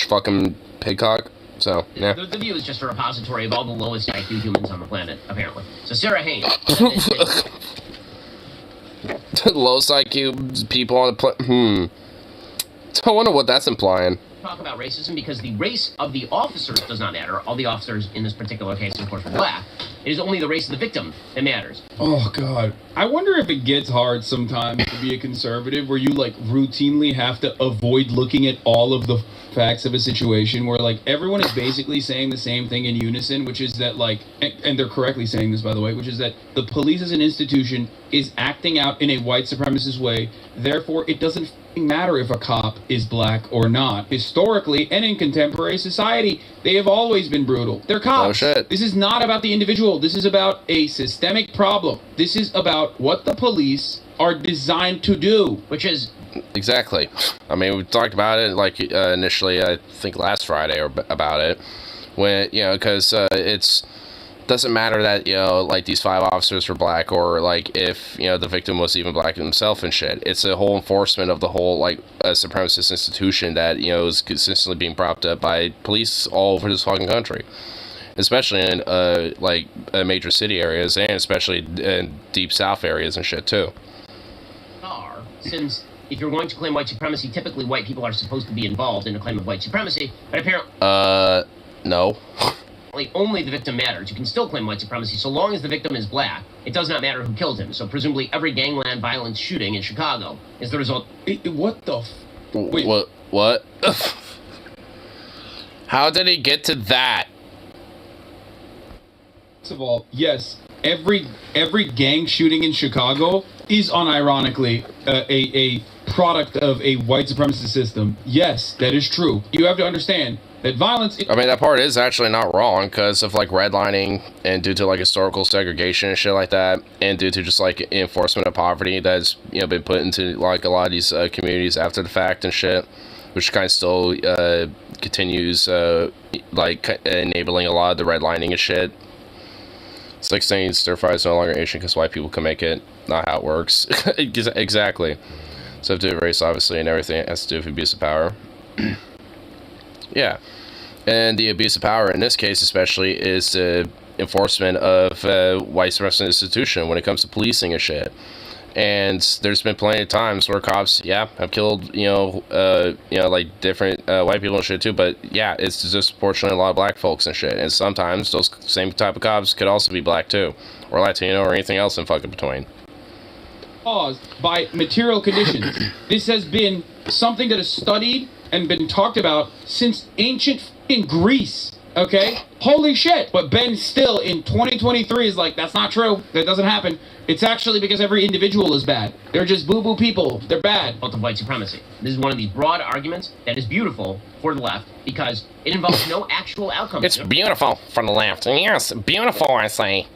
fucking pigcock. So, yeah.
The View is just a repository of all the lowest IQ humans on the planet, apparently. So Sarah Haynes...
lowest IQ people on the planet. I wonder what that's implying.
Talk about racism because the race of the officers does not matter. All the officers in this particular case, of course, were black. It is only the race of the victim that matters.
Oh, God. I wonder if it gets hard sometimes to be a conservative where you, like, routinely have to avoid looking at all of the facts of a situation where, like, everyone is basically saying the same thing in unison, which is that, like, and they're correctly saying this, by the way, which is that the police as an institution is acting out in a white supremacist way. Therefore, it doesn't matter if a cop is black or not. Historically and in contemporary society, they have always been brutal. They're cops.
Oh, shit.
This is not about the individual. This is about a systemic problem. This is about what the police are designed to do.
Which is...
Exactly. I mean, we talked about it, like, initially, I think last Friday, or about it. When, you know, because it's... doesn't matter that, you know, like these 5 officers were black or like if, you know, the victim was even black himself and shit. It's a whole enforcement of the whole like supremacist institution that, you know, is consistently being propped up by police all over this fucking country, especially in like major city areas and especially in deep south areas and shit too.
Since if you're going to claim white supremacy, typically white people are supposed to be involved in a claim of white supremacy, but apparently
no.
Only the victim matters. You can still claim white supremacy so long as the victim is black. It does not matter who killed him. So presumably every gangland violence shooting in Chicago is the result.
What the? Wait.
What? How did he get to that?
First of all, yes, every gang shooting in Chicago is unironically a product of a white supremacist system. Yes, that is true. You have to understand that violence...
I mean, that part is actually not wrong because of, like, redlining and due to, like, historical segregation and shit like that, and due to just, like, enforcement of poverty that's, you know, been put into, like, a lot of these communities after the fact and shit. which kind of still continues enabling a lot of the redlining and shit. It's like saying stir fry is no longer Asian because white people can make it. Not how it works. Exactly. So to do with race, obviously, and everything has to do with abuse of power. Yeah. And the abuse of power in this case especially is the enforcement of white supremacist institution when it comes to policing and shit. And there's been plenty of times where cops, have killed, like different white people and shit too. But yeah, it's disproportionately a lot of black folks and shit. And sometimes those same type of cops could also be black too, or Latino, or anything else in fucking between.
Caused by material conditions. This has been something that is studied and been talked about since ancient fucking Greece. Okay? Holy shit! But Ben still in 2023 is like, that's not true. That doesn't happen. It's actually because every individual is bad. They're just boo-boo people. They're bad.
Of white supremacy. This is one of these broad arguments that is beautiful for the left because it involves no actual outcome.
It's beautiful for the left. Yes, beautiful, I say.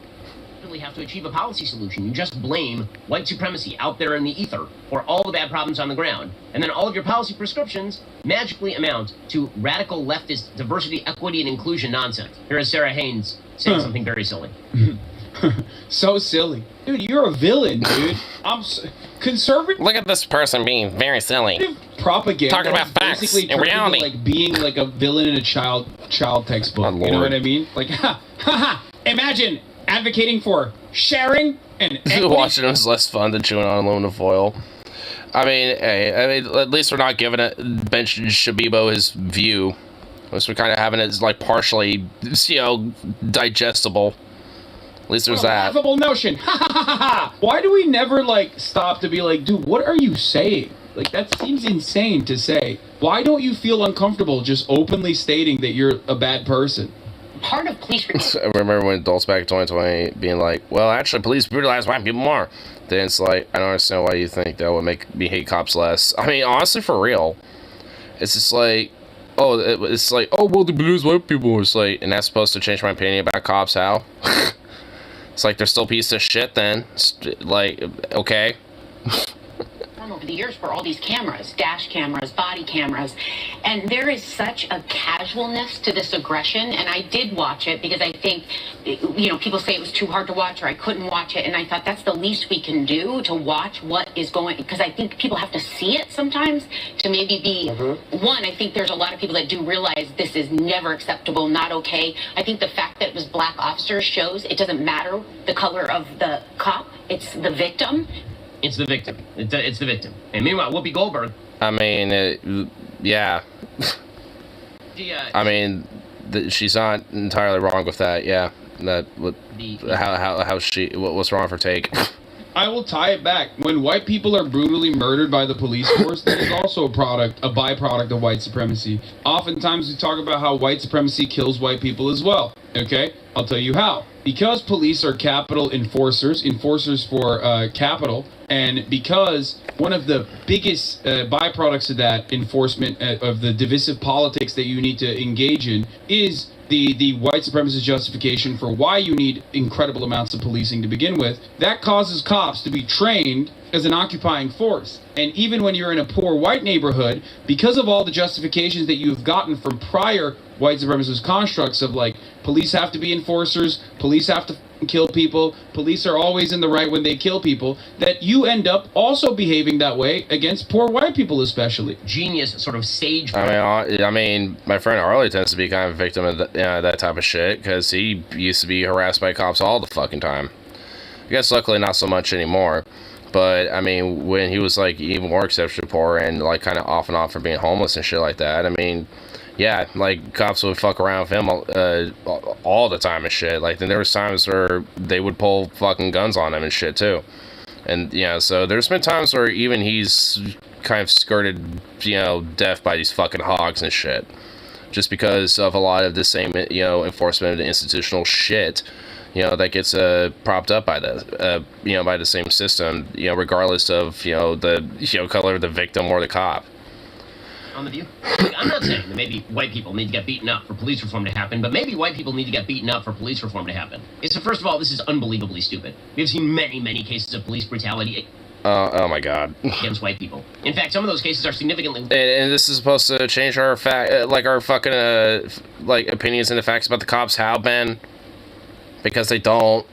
You have to achieve a policy solution. You just blame white supremacy out there in the ether for all the bad problems on the ground. And then all of your policy prescriptions magically amount to radical leftist diversity, equity, and inclusion nonsense. Here is Sarah Haynes saying something very silly.
So silly. Dude, you're a villain, dude. Conservative.
Look at this person being very silly.
Propaganda.
Talking about facts
basically
and reality.
like being like a villain in a child textbook.
Oh,
you know what I mean? Like, imagine advocating for sharing and
watching him is less fun than chewing on aluminum foil. I mean, hey, at least we're not giving Ben Shabibo his view. At least we're kind of having it like partially, digestible. At least there's that.
Laughable notion. Why do we never like stop to be like, dude, what are you saying? Like, that seems insane to say. Why don't you feel uncomfortable just openly stating that you're a bad person?
Part of police...
I remember when adults back in 2020 being like, well, actually, police brutalize white people more. Then it's like, I don't understand why you think that would make me hate cops less. I mean, honestly, for real. It's just like, well, they brutalize white people. It's like, and that's supposed to change my opinion about cops, how? It's like, they're still pieces of shit then. Like, okay.
Over the years for all these cameras, dash cameras, body cameras, and there is such a casualness to this aggression. And I did watch it because I think, people say it was too hard to watch or I couldn't watch it, and I thought that's the least we can do, to watch what is going, because I think people have to see it sometimes to maybe be one. I think there's a lot of people that do realize this is never acceptable, not okay. I think the fact that it was black officers shows it doesn't matter the color of the cop, it's the victim.
It's the victim. It's the victim. And meanwhile, Whoopi Goldberg.
I mean, yeah. I mean, she's not entirely wrong with that. Yeah, what's wrong with her take?
I will tie it back. When white people are brutally murdered by the police force, that is also a byproduct of white supremacy. Oftentimes we talk about how white supremacy kills white people as well. Okay, I'll tell you how. Because police are capital enforcers for capital, and because one of the biggest byproducts of that enforcement of the divisive politics that you need to engage in is the white supremacist justification for why you need incredible amounts of policing to begin with, that causes cops to be trained as an occupying force. And even when you're in a poor white neighborhood, because of all the justifications that you've gotten from prior white supremacist constructs of like, police have to be enforcers, police have to kill people, police are always in the right when they kill people, that you end up also behaving that way against poor white people especially.
Genius, sort of sage.
I mean, my friend Harley tends to be kind of a victim of that type of shit, because he used to be harassed by cops all the fucking time. I guess luckily not so much anymore. But, I mean, when he was, like, even more exceptionally poor and, like, kind of off and on for being homeless and shit like that, I mean, yeah, like, cops would fuck around with him all the time and shit. Like, then there was times where they would pull fucking guns on him and shit, too. And, so there's been times where even he's kind of skirted, death by these fucking hogs and shit. Just because of a lot of the same, enforcement of the institutional shit, that gets propped up by by the same system, regardless of, the, color of the victim or the cop.
On the view. Like, I'm not saying that maybe white people need to get beaten up for police reform to happen, but maybe white people need to get beaten up for police reform to happen. So first of all, this is unbelievably stupid. We've seen many, many cases of police brutality.
Oh my god.
against white people. In fact, some of those cases are significantly.
And this is supposed to change our our fucking like opinions and the facts about the cops. How, Ben? Because they don't.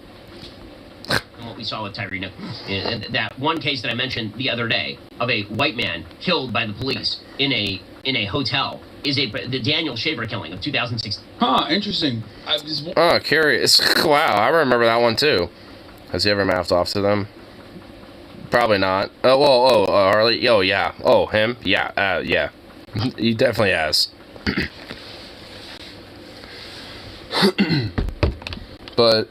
What we saw with Tyree, and that one case that I mentioned the other day of a white man killed by the police in a hotel is the Daniel Shaver killing of 2006.
Huh, interesting.
Oh, curious. Wow, I remember that one too. Has he ever mouthed off to them? Probably not. Harley? Oh, yeah. Oh, him? Yeah, yeah. He definitely has. But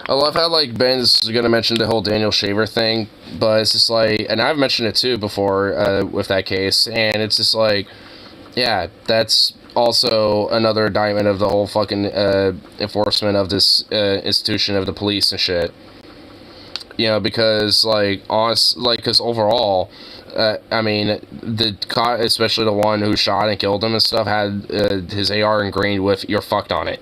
I love how, like, Ben's gonna mention the whole Daniel Shaver thing, but it's just like, and I've mentioned it too before with that case, and it's just like, yeah, that's also another indictment of the whole fucking enforcement of this institution of the police and shit. You know, because, like, because overall, I mean, the cop, especially the one who shot and killed him and stuff, had his AR ingrained with "you're fucked" on it.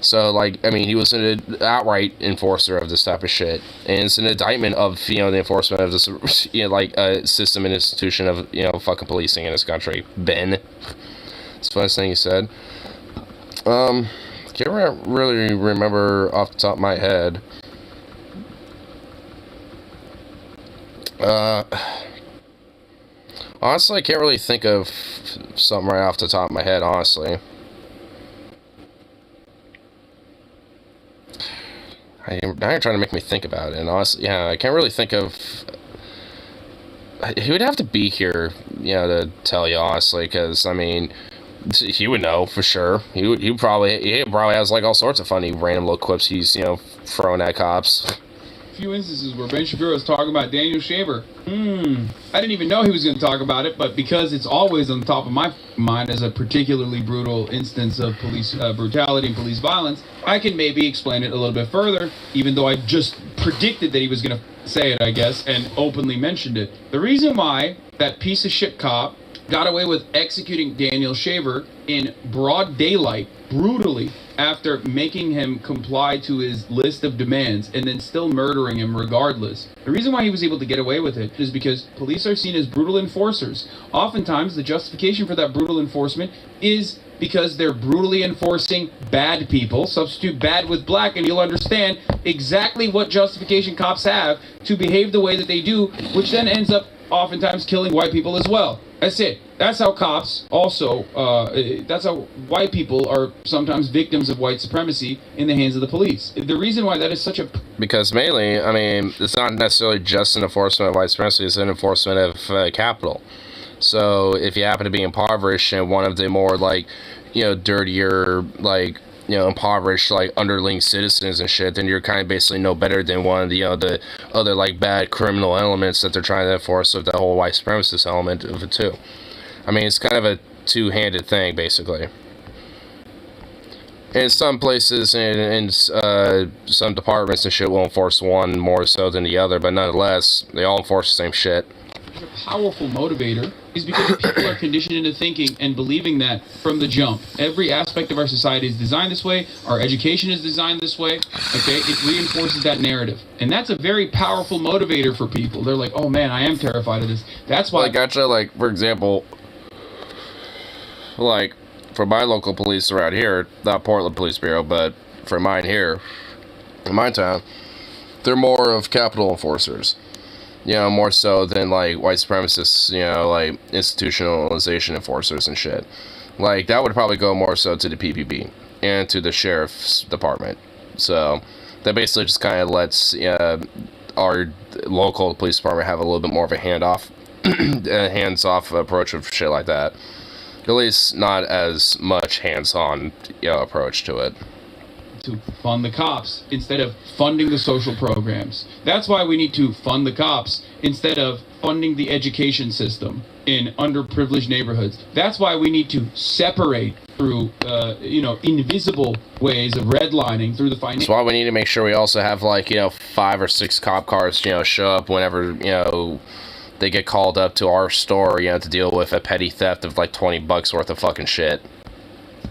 So, like, I mean, he was an outright enforcer of this type of shit. And it's an indictment of, you know, the enforcement of this, you know, like, system and institution of, you know, fucking policing in this country. Ben. It's the funniest thing he said. Can't really remember off the top of my head. Honestly, I can't really think of something right off the top of my head, honestly. Now you're trying to make me think about it, and honestly, yeah, I can't really think of... He would have to be here, you know, to tell you, honestly, because, I mean, he would know, for sure. He probably has, like, all sorts of funny, random little quips he's, you know, throwing at cops.
Few instances where Ben Shapiro is talking about Daniel Shaver. I didn't even know he was going to talk about it, but because it's always on the top of my mind as a particularly brutal instance of police brutality and police violence, I can maybe explain it a little bit further, even though I just predicted that he was going to say it, I guess, and openly mentioned it. The reason why that piece of shit cop got away with executing Daniel Shaver in broad daylight, brutally, after making him comply to his list of demands and then still murdering him regardless. The reason why he was able to get away with it is because police are seen as brutal enforcers. Oftentimes, the justification for that brutal enforcement is because they're brutally enforcing bad people. Substitute bad with black and you'll understand exactly what justification cops have to behave the way that they do, which then ends up oftentimes killing white people as well. That's it. That's how cops also, that's how white people are sometimes victims of white supremacy in the hands of the police. The reason why that is such a...
Because mainly, I mean, it's not necessarily just an enforcement of white supremacy, it's an enforcement of capital. So if you happen to be impoverished and one of the more, like, you know, dirtier, like, you know, impoverished, like, underling citizens and shit, then you're kind of basically no better than one of the, you know, the other, like, bad criminal elements that they're trying to enforce with the whole white supremacist element of it, too. I mean, it's kind of a two-handed thing, basically. In some places and some departments and shit will enforce one more so than the other, but nonetheless, they all enforce the same shit.
A powerful motivator is because people are conditioned into thinking and believing that from the jump. Every aspect of our society is designed this way. Our education is designed this way. Okay, it reinforces that narrative, and that's a very powerful motivator for people. They're like, "Oh man, I am terrified of this." That's why.
Like, gotcha. Like, for example, like for my local police around here, not Portland Police Bureau, but for mine here, in my town, they're more of capital enforcers. You know, more so than, like, white supremacists, you know, like, institutionalization enforcers and shit. Like, that would probably go more so to the PPB and to the sheriff's department. So, that basically just kind of lets our local police department have a little bit more of a hands-off approach of shit like that. At least not as much hands-on, you know, approach to it.
To fund the cops instead of funding the social programs. That's why we need to fund the cops instead of funding the education system in underprivileged neighborhoods. That's why we need to separate through, invisible ways of redlining through the finance.
That's why we need to make sure we also have, like, you know, 5 or 6 cop cars, you know, show up whenever, you know, they get called up to our store, you know, to deal with a petty theft of, like, $20 worth of fucking shit.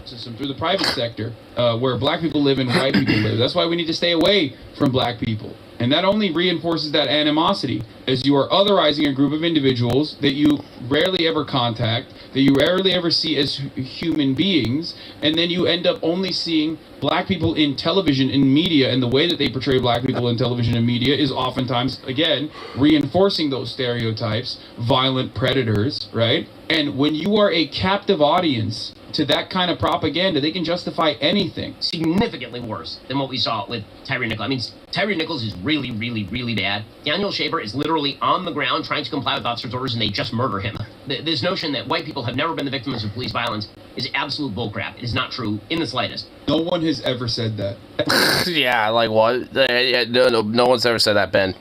System through the private sector, where black people live and white people live. That's why we need to stay away from black people. And that only reinforces that animosity, as you are otherizing a group of individuals that you rarely ever contact, that you rarely ever see as human beings, and then you end up only seeing black people in television and media, and the way that they portray black people in television and media is oftentimes, again, reinforcing those stereotypes, violent predators, right? And when you are a captive audience to that kind of propaganda, they can justify anything.
Significantly worse than what we saw with Tyree Nichols. I mean, Tyree Nichols is really, really, really bad. Daniel Shaver is literally on the ground trying to comply with officers' orders, and they just murder him. This notion that white people have never been the victims of police violence is absolute bullcrap. It is not true in the slightest.
No one has ever said that.
Yeah, like what? No one's ever said that, Ben.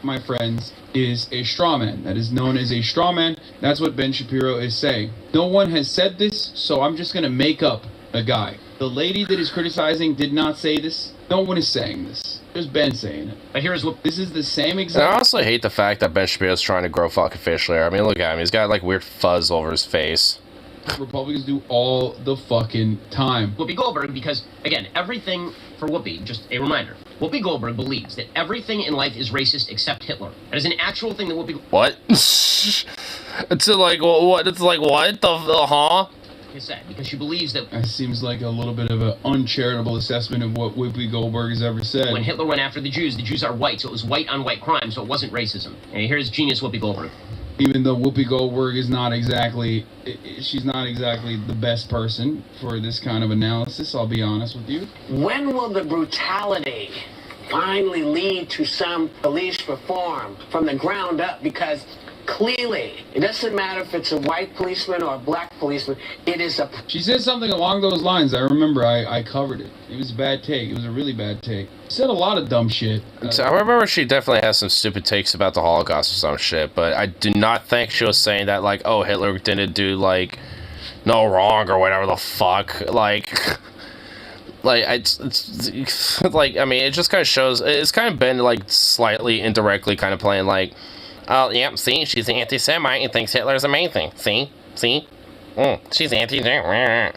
My friends, is a straw man. That is known as a straw man. That's what Ben Shapiro is saying. No one has said this, so I'm just going to make up a guy. The lady that is criticizing did not say this. No one is saying this. Just Ben saying it.
But here's what...
This is the same
I
exact...
honestly hate the fact that Ben Shapiro's trying to grow fucking facial hair. I mean, look at him. He's got like weird fuzz over his face.
Republicans do all the fucking time.
Whoopi Goldberg, because, again, everything for Whoopi, just a reminder, Whoopi Goldberg believes that everything in life is racist except Hitler. That is an actual thing that Whoopi...
What? It's like, what? It's like, what? Huh?
Is said, because she believes that...
That seems like a little bit of an uncharitable assessment of what Whoopi Goldberg has ever said.
When Hitler went after the Jews are white, so it was white-on-white crime, so it wasn't racism. And here's genius Whoopi Goldberg.
Even though Whoopi Goldberg is not exactly, she's not exactly the best person for this kind of analysis, I'll be honest with you.
When will the brutality finally lead to some police reform from the ground up? Because clearly, it doesn't matter if it's a white policeman or a black policeman, it is a...
She said something along those lines. I remember I covered it. It was a bad take. It was a really bad take. She said a lot of dumb shit.
I remember she definitely has some stupid takes about the Holocaust or some shit, but I do not think she was saying that, like, oh, Hitler didn't do, like, no wrong or whatever the fuck. Like, it's like, I mean, it just kind of shows, it's kind of been, like, slightly indirectly kind of playing, like, oh, yep, see, she's anti-Semite and thinks Hitler's amazing. See? She's anti-Semite.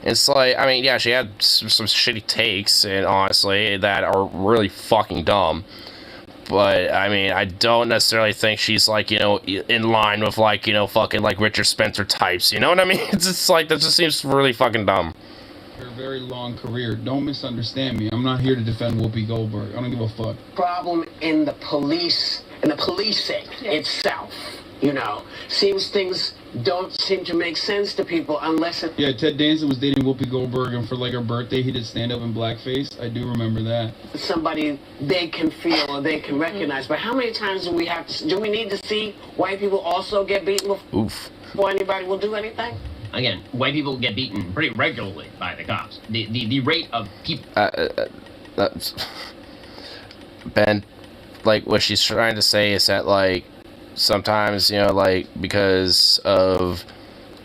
It's like, I mean, yeah, she had some shitty takes, and honestly, that are really fucking dumb. But, I mean, I don't necessarily think she's, like, you know, in line with, like, you know, fucking, like, Richard Spencer types, you know what I mean? It's just, like, that just seems really fucking dumb.
Her very long career. Don't misunderstand me. I'm not here to defend Whoopi Goldberg. I don't give a fuck.
Problem in the police, in the policing itself, you know. Seems things don't seem to make sense to people unless it...
Yeah, Ted Danson was dating Whoopi Goldberg, and for, like, her birthday, he did stand-up in blackface. I do remember that.
Somebody they can feel or they can recognize. But how many times do we have to... Do we need to see white people also get beaten before anybody will do anything?
Again, white people get beaten pretty regularly by the cops. The rate of people...
Ben, like, what she's trying to say is that, like, sometimes, you know, like, because of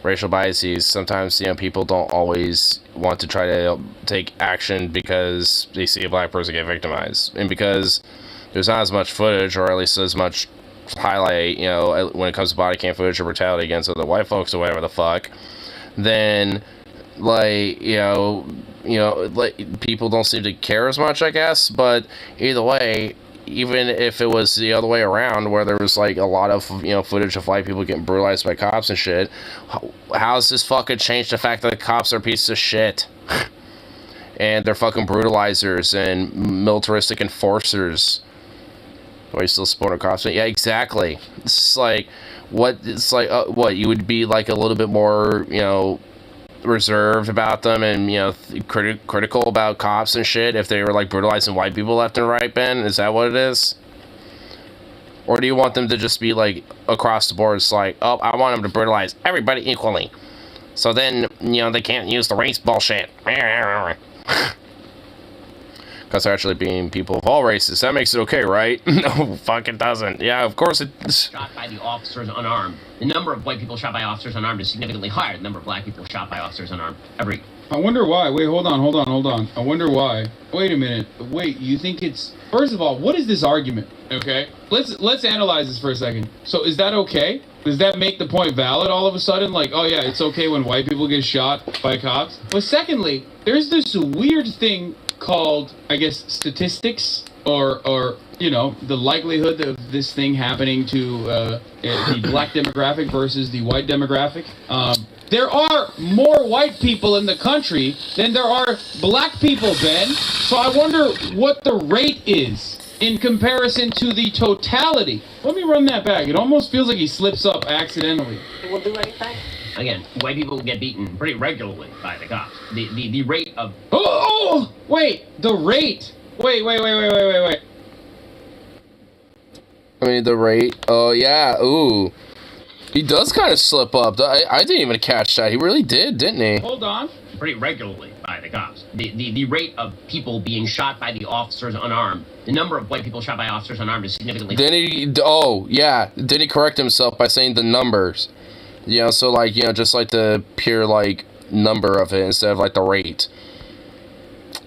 racial biases, sometimes, you know, people don't always want to try to take action because they see a black person get victimized. And because there's not as much footage, or at least as much highlight, you know, when it comes to body cam footage or brutality against other white folks or whatever the fuck, then, like, you know, like, people don't seem to care as much, I guess. But either way, even if it was the other way around, where there was, like, a lot of, you know, footage of white people getting brutalized by cops and shit, how's this fucking changed the fact that the cops are pieces of shit? And they're fucking brutalizers and militaristic enforcers. Are you still supporting cops? Yeah, exactly. It's like, what? It's like, what? You would be, like, a little bit more, you know, reserved about them, and, you know, critical about cops and shit if they were, like, brutalizing white people left and right, Ben? Is that what it is? Or do you want them to just be, like, across the board? It's like, oh, I want them to brutalize everybody equally, so then, you know, they can't use the race bullshit. Because they're actually being people of all races. That makes it okay, right? No, fuck, it doesn't. Yeah, of course it...
Shot by the officers unarmed. The number of white people shot by officers unarmed is significantly higher than the number of black people shot by officers unarmed every...
I wonder why. Wait, hold on. I wonder why. Wait a minute. Wait, you think it's... First of all, what is this argument? Okay? Let's analyze this for a second. So, is that okay? Does that make the point valid all of a sudden? Like, oh yeah, it's okay when white people get shot by cops? But secondly, there's this weird thing called, I guess, statistics, or you know, the likelihood of this thing happening to the black demographic versus the white demographic. There are more white people in the country than there are black people, Ben. So I wonder what the rate is in comparison to the totality. Let me run that back. It almost feels like he slips up accidentally.
It will do anything.
Again, white people get beaten pretty regularly by the cops. The rate of...
Oh, wait, the rate. Wait.
I mean, the rate. Oh, yeah. Ooh. He does kind of slip up. I didn't even catch that. He really did, didn't he?
Hold on.
Pretty regularly by the cops. The rate of people being shot by the officers unarmed, the number of white people shot by officers unarmed is significantly...
Then he... Oh, yeah. Then he correct himself by saying the numbers. You know, so, like, you know, just, like, the pure, like, number of it instead of, like, the rate.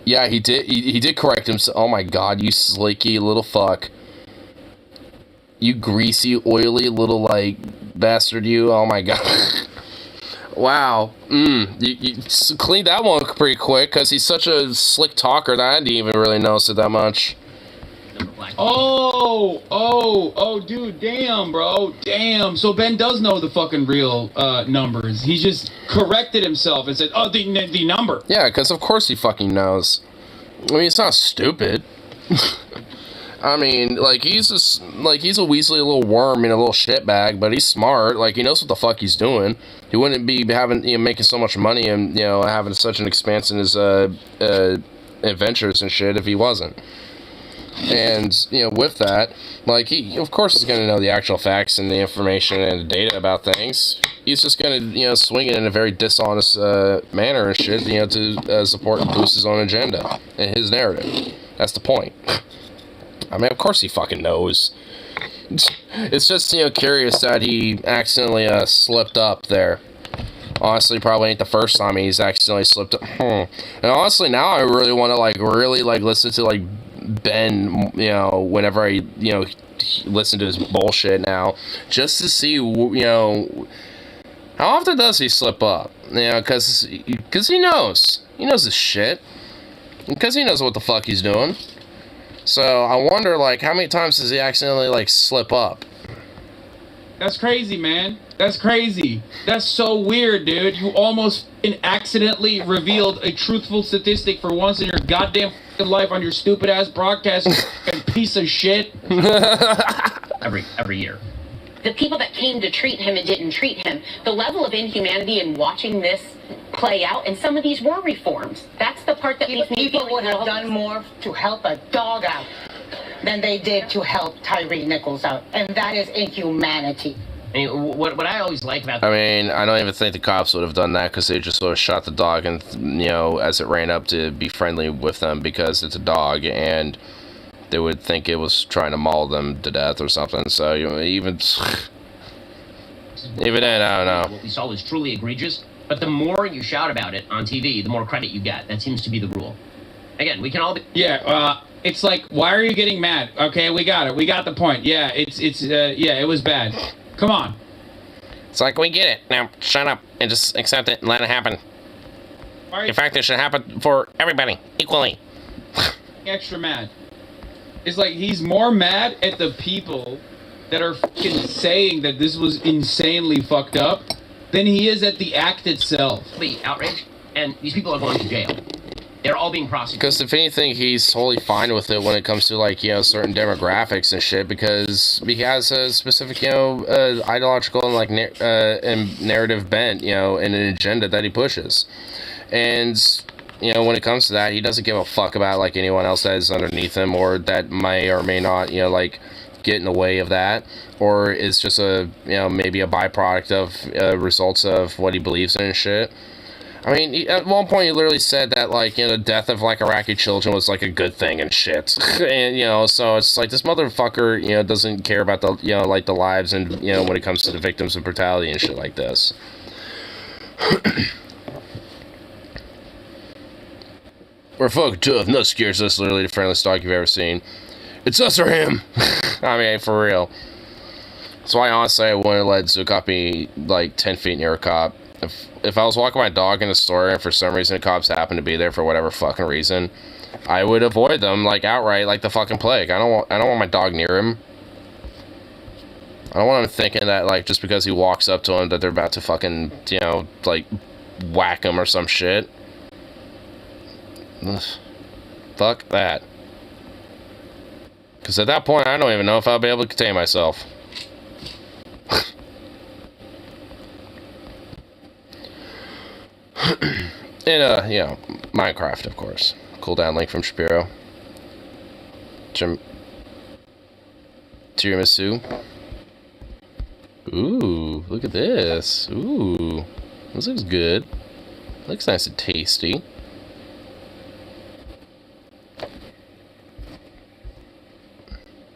Yeah, he did. He did correct himself. Oh, my God, you slicky little fuck. You greasy, oily little, like, bastard, you. Oh, my God. Wow. You cleaned that one pretty quick, because he's such a slick talker that I didn't even really notice it that much.
Oh, dude, damn, bro. Damn. So Ben does know the fucking real numbers. He just corrected himself and said, oh, the number.
Yeah, because of course he fucking knows. I mean, it's not stupid. I mean, like, he's a weaselly little worm in a little shitbag, but he's smart. Like, he knows what the fuck he's doing. He wouldn't be having, you know, making so much money and, you know, having such an expanse in his adventures and shit if he wasn't. And, you know, with that, like, he, of course, is going to know the actual facts and the information and the data about things. He's just going to, you know, swing it in a very dishonest manner and shit, you know, to support and boost his own agenda and his narrative. That's the point. I mean, of course he fucking knows. It's just, you know, curious that he accidentally slipped up there. Honestly, probably ain't the first time he's accidentally slipped up. And honestly, now I really want to, like, listen to, like, Ben, you know, whenever I, you know, listen to his bullshit now, just to see, you know, how often does he slip up? You know, because he knows his shit, because he knows what the fuck he's doing. So I wonder, like, how many times does he accidentally, like, slip up?
That's crazy, man. That's crazy. That's so weird, dude. You almost accidentally revealed a truthful statistic for once in your goddamn fucking life on your stupid ass broadcast, you piece of shit.
every year.
The people that came to treat him and didn't treat him, the level of inhumanity in watching this play out, and some of these were reforms. That's the part that makes me
people would have done more to help a dog out than they did to help Tyree Nichols out, and that is inhumanity.
I mean, what I always like about...
I mean, I don't even think the cops would have done that, because they just sort of shot the dog and, you know, as it ran up to be friendly with them because it's a dog, and they would think it was trying to maul them to death or something. So, you know, even then, I don't know.
What we saw was truly egregious, but the more you shout about it on TV, the more credit you get. That seems to be the rule. Again, we can all be...
Yeah, it's like, why are you getting mad? Okay, we got it. We got the point. Yeah, yeah, it was bad. Come on.
It's like, we get it. Now, shut up and just accept it and let it happen. In fact, it should happen for everybody, equally.
Extra mad. It's like, he's more mad at the people that are fucking saying that this was insanely fucked up than he is at the act itself.
Outraged, and these people are going to jail. They're all being prosecuted.
Because if anything, he's totally fine with it when it comes to, like, you know, certain demographics and shit, because he has a specific, you know, ideological and, like, and narrative bent, you know, and an agenda that he pushes. And, you know, when it comes to that, he doesn't give a fuck about, like, anyone else that is underneath him or that may or may not, you know, like, get in the way of that, or is just a, you know, maybe a byproduct of results of what he believes in and shit. I mean, at one point he literally said that, like, you know, the death of, like, Iraqi children was, like, a good thing and shit. And, you know, so it's like, this motherfucker, you know, doesn't care about the, you know, like, the lives and, you know, when it comes to the victims of brutality and shit like this. We're fucking tough. No scares us, literally the friendliest dog you've ever seen. It's us or him. I mean, for real. That's why, honestly, I wouldn't let Zukop be, like, 10 feet near a cop. If I was walking my dog in a store and for some reason the cops happened to be there for whatever fucking reason, I would avoid them like outright, like the fucking plague. I don't want my dog near him. I don't want him thinking that like just because he walks up to him that they're about to fucking, you know, like whack him or some shit. Ugh. Fuck that. Because at that point, I don't even know if I'll be able to contain myself. And, you know, Minecraft, of course. Cooldown link from Shapiro. Tiramisu. Ooh, look at this. Ooh, this looks good. Looks nice and tasty.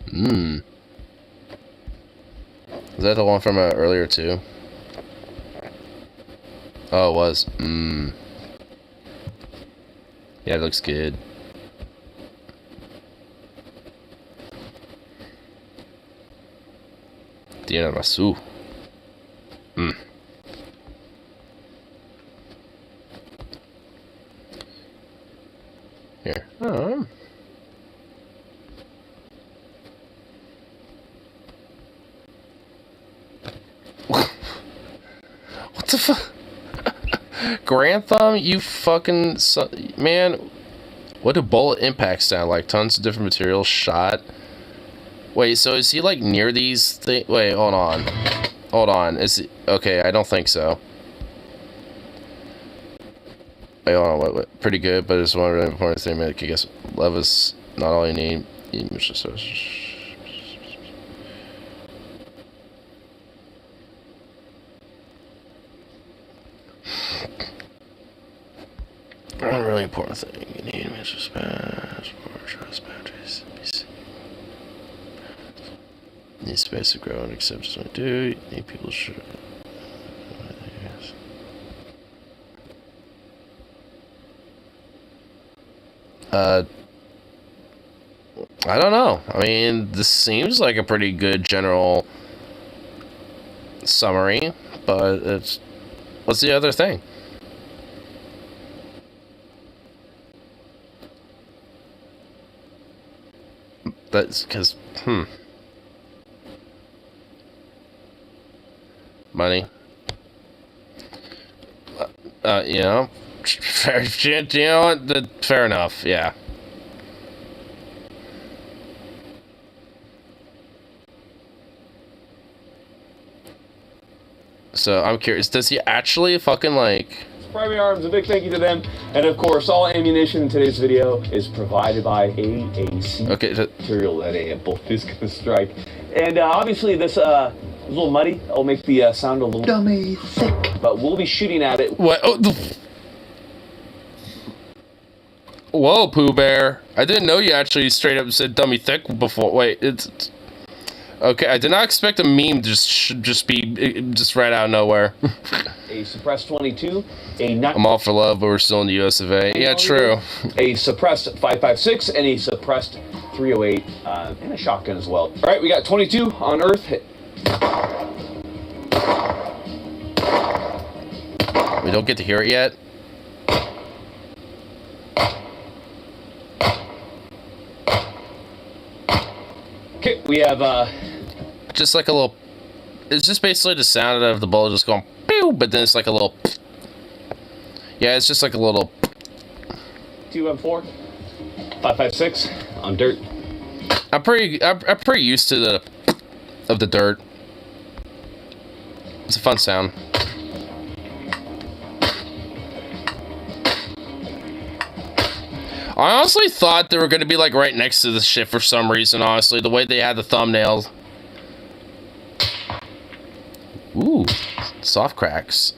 Mmm. Is that the one from earlier too? Oh, it was. Mmm. Yeah, it looks good. Tiramisu. Mmm. Here. What the fuck? Grantham, you fucking man. What do bullet impacts sound like? Tons of different materials shot. Wait, so is he like near these things? Wait, hold on. Hold on. Is he... Okay, I don't think so. Wait, hold on. Wait. Pretty good, but it's one really important thing. I guess love is not all you need. One really important thing you need is respect for trust boundaries. Need space to grow and accept just what I do. You need people to show. I don't know. I mean, this seems like a pretty good general summary, but it's... What's the other thing? That's because, money. You know, fair, you know what? Fair enough, yeah. So, I'm curious, does he actually fucking, like...
Primary Arms, a big thank you to them. And of course, all ammunition in today's video is provided by AAC material at a ballistic strike. And obviously this is a little muddy. It'll make the sound a little dummy thick. But we'll be shooting at it.
What? Oh, whoa, Pooh Bear. I didn't know you actually straight up said dummy thick before. Wait, it's... Okay, I did not expect a meme to just be right out of nowhere.
A suppressed 22, a not...
I'm all for love, but we're still in the US of A. Yeah, true.
A suppressed 5.56 and a suppressed 308 and a shotgun as well. All right, we got 22 on Earth.
We don't get to hear it yet.
Okay, we have
just like a little... It's just basically the sound of the bullet just going pew, but then it's like a little... Yeah, it's just like a little...
214, 5.56 on dirt.
I'm pretty used to the dirt. It's a fun sound. I honestly thought they were going to be like right next to this shit for some reason, honestly. The way they had the thumbnails. Ooh, soft cracks.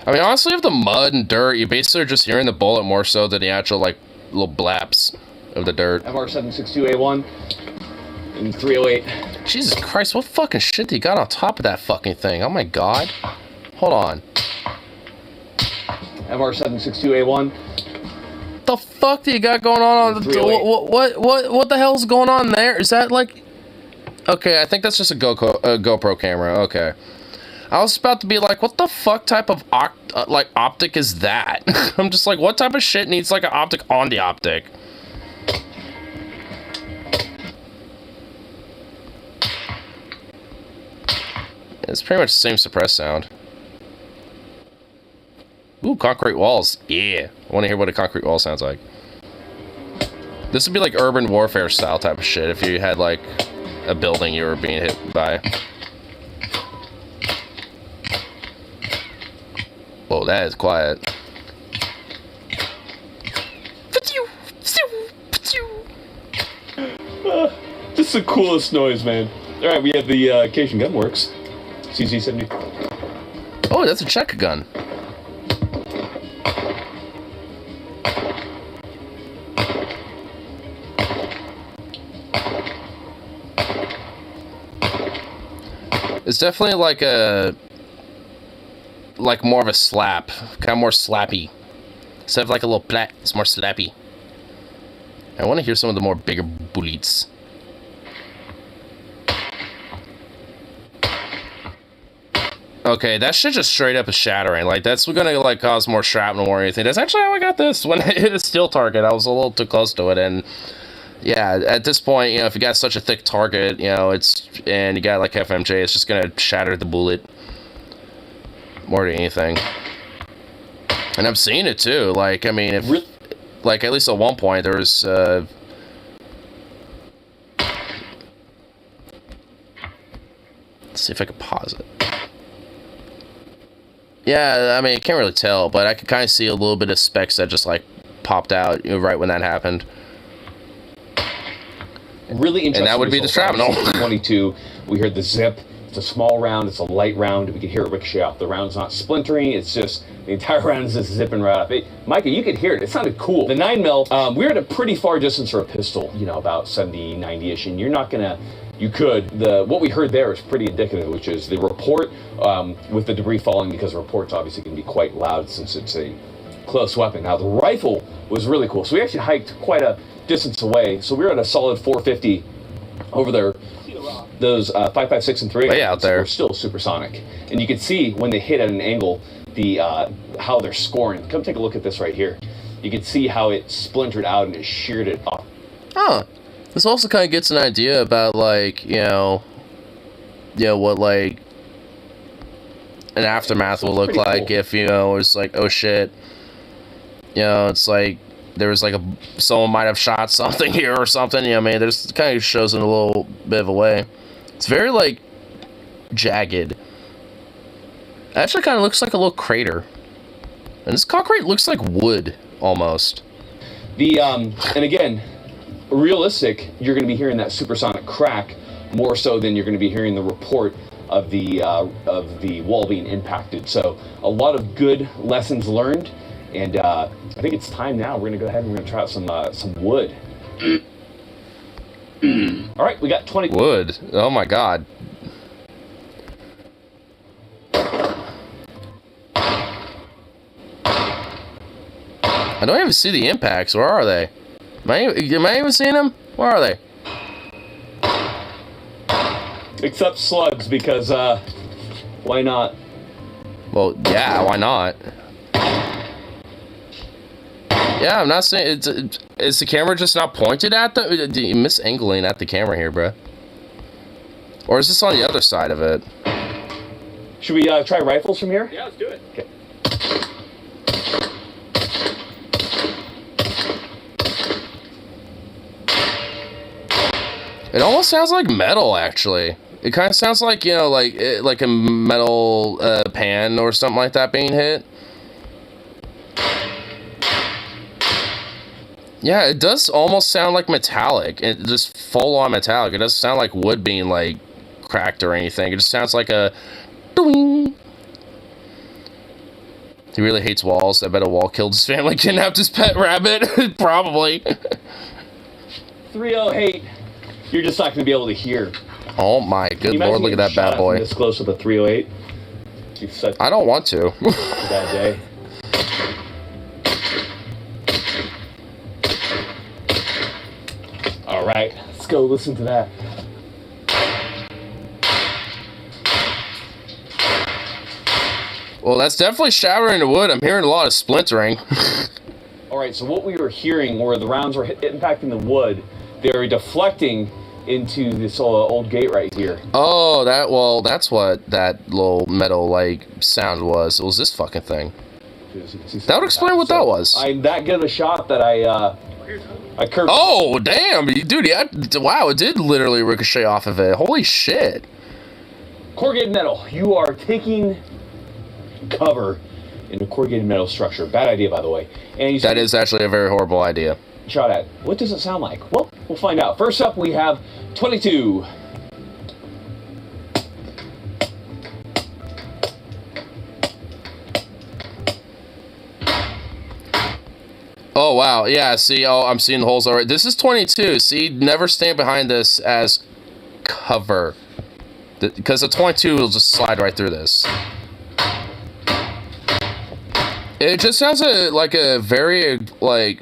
I mean, honestly, with the mud and dirt, you basically are just hearing the bullet more so than the actual, like, little blaps of the dirt.
FR762A1 and 308.
Jesus Christ, what fucking shit do you got on top of that fucking thing? Oh my god. Hold on.
FR762A1.
The fuck do you got going on? What the hell's going on there? Is that like... Okay, I think that's just a GoPro camera. Okay. I was about to be like, what the fuck type of like optic is that? I'm just like, what type of shit needs like an optic on the optic? It's pretty much the same suppressed sound. Ooh, concrete walls. Yeah. I want to hear what a concrete wall sounds like. This would be like urban warfare style type of shit if you had like a building you were being hit by. Whoa, that is quiet.
This is the coolest noise, man. Alright, we have the Cation Gunworks. CZ70.
Oh, that's a check gun. It's definitely like a... like more of a slap. Kind of more slappy. Instead of like a little plat, it's more slappy. I want to hear some of the more bigger bullets. Okay, that shit just straight up is shattering. Like, that's gonna, like, cause more shrapnel or anything. That's actually how I got this. When I hit a steel target, I was a little too close to it, and... yeah, at this point, you know, if you got such a thick target, you know, it's... and you got, like, FMJ, it's just gonna shatter the bullet. More than anything. And I'm seeing it, too. Like, I mean, if... like, at least at one point, there was, let's see if I can pause it. Yeah, I mean, I can't really tell, but I could kind of see a little bit of specks that just, like, popped out, you know, right when that happened.
Really interesting.
And that would be the shrapnel.
22, we heard the zip. It's a small round, it's a light round. We could hear it ricochet off. The round's not splintering, it's just, the entire round is just zipping right off. Micah, you could hear it. It sounded cool. The 9mm, we're at a pretty far distance for a pistol, you know, about 70, 90-ish, and you're not gonna... you could. What we heard there is pretty indicative, which is the report with the debris falling, because the report's obviously going to be quite loud since it's a close weapon. Now, the rifle was really cool. So we actually hiked quite a distance away. So we were at a solid 450 over there. Those 5.56 and 3
way out there
were still supersonic. And you could see when they hit at an angle, the how they're scoring. Come take a look at this right here. You can see how it splintered out and it sheared it off.
Huh. This also kind of gets an idea about, like, you know, what, like, an aftermath will look like if, you know, it's like, oh shit, you know, it's like, there was like someone might have shot something here or something, you know what I mean? There's kind of shows in a little bit of a way. It's very, like, jagged. It actually kind of looks like a little crater. And this concrete looks like wood, almost.
And again, realistic, you're going to be hearing that supersonic crack more so than you're going to be hearing the report of the wall being impacted. So a lot of good lessons learned, and I think it's time now. We're going to go ahead and we're going to try out some wood. All right, we got 20
wood. Oh my god. I don't even see the impacts. Where are they? Am I even seeing them? Where are they?
Except slugs, because, why not?
Well, yeah, why not? Yeah, I'm not saying... is the camera just not pointed at the... You're misangling at the camera here, bro. Or is this on the other side of it?
Should we try rifles from here?
Yeah, let's do it.
Okay.
It almost sounds like metal, actually. It kind of sounds like, you know, like a metal pan or something like that being hit. Yeah, it does almost sound like metallic. It just full on metallic. It doesn't sound like wood being, like, cracked or anything. It just sounds like a... Doing. He really hates walls. I bet a wall killed his family, kidnapped his pet rabbit. Probably.
308. You're just not going to be able to hear.
Oh my good lord, look at that bad boy.
This close with a 308.
I don't want to.
Bad day. All right, let's go listen to that.
Well, that's definitely shattering the wood. I'm hearing a lot of splintering.
All right, so what we were hearing where the rounds were impacting the wood, they were deflecting into this old gate right here.
Oh, that's what that little metal like sound was. It was this fucking thing. That would explain what that was.
I'm that good a shot that I curved.
Oh, damn, dude! Yeah, wow, it did literally ricochet off of it. Holy shit!
Corrugated metal. You are taking cover in a corrugated metal structure. Bad idea, by the way. And
that is actually a very horrible idea.
Shot at. What does it sound like? Well, we'll find out. First up, we have 22.
Oh, wow. Yeah, see, I'm seeing the holes already. This is 22. See, never stand behind this as cover. Because the 22 will just slide right through this. It just has a very, like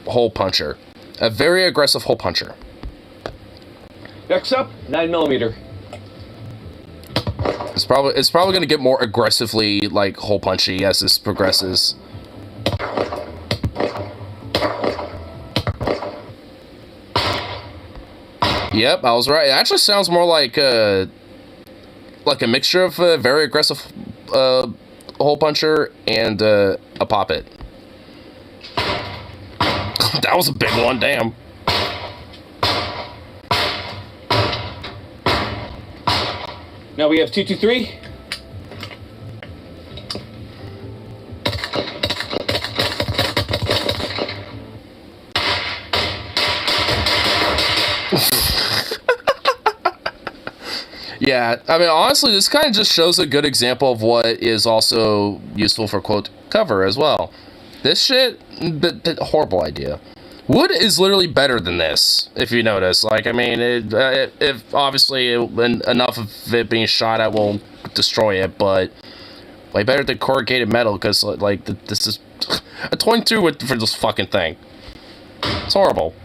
hole puncher. A very aggressive hole puncher.
Next up, 9mm.
It's probably gonna get more aggressively like hole punchy as this progresses. Yep, I was right. It actually sounds more like a mixture of a very aggressive hole puncher and a poppet. That was a big one, damn.
Now we have 223.
Yeah, I mean, honestly, this kind of just shows a good example of what is also useful for, quote, cover as well. This shit, horrible idea. Wood is literally better than this, if you notice. Like, I mean, if obviously enough of it being shot at will destroy it, but way better than corrugated metal, because, like, this is a 22 for this fucking thing. It's horrible.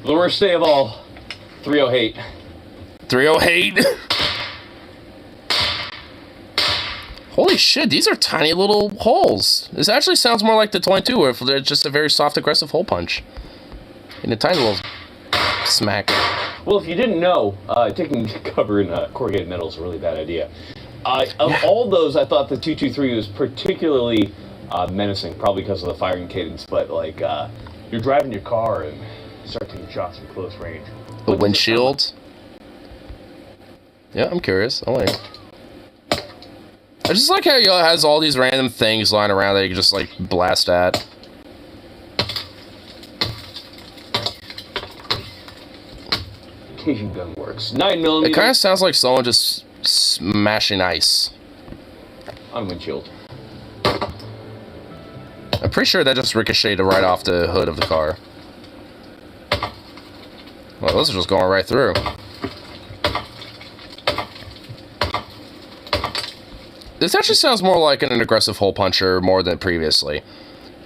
The worst day of all, 308.
308? Holy shit, these are tiny little holes. This actually sounds more like the 22, where it's just a very soft, aggressive hole punch. And a tiny little smack.
Well, if you didn't know, taking cover in corrugated metal is a really bad idea. Of all those, I thought the 223 was particularly menacing, probably because of the firing cadence, but like, you're driving your car and start taking shots from close range.
The windshield? Yeah, I'm curious. I like. I just like how he has all these random things lying around that you can just like blast at.
Occasion gun works. 9mm.
It kind of sounds like someone just smashing ice
on windshield.
I'm pretty sure that just ricocheted right off the hood of the car. Well, those are just going right through. This actually sounds more like an aggressive hole puncher more than previously.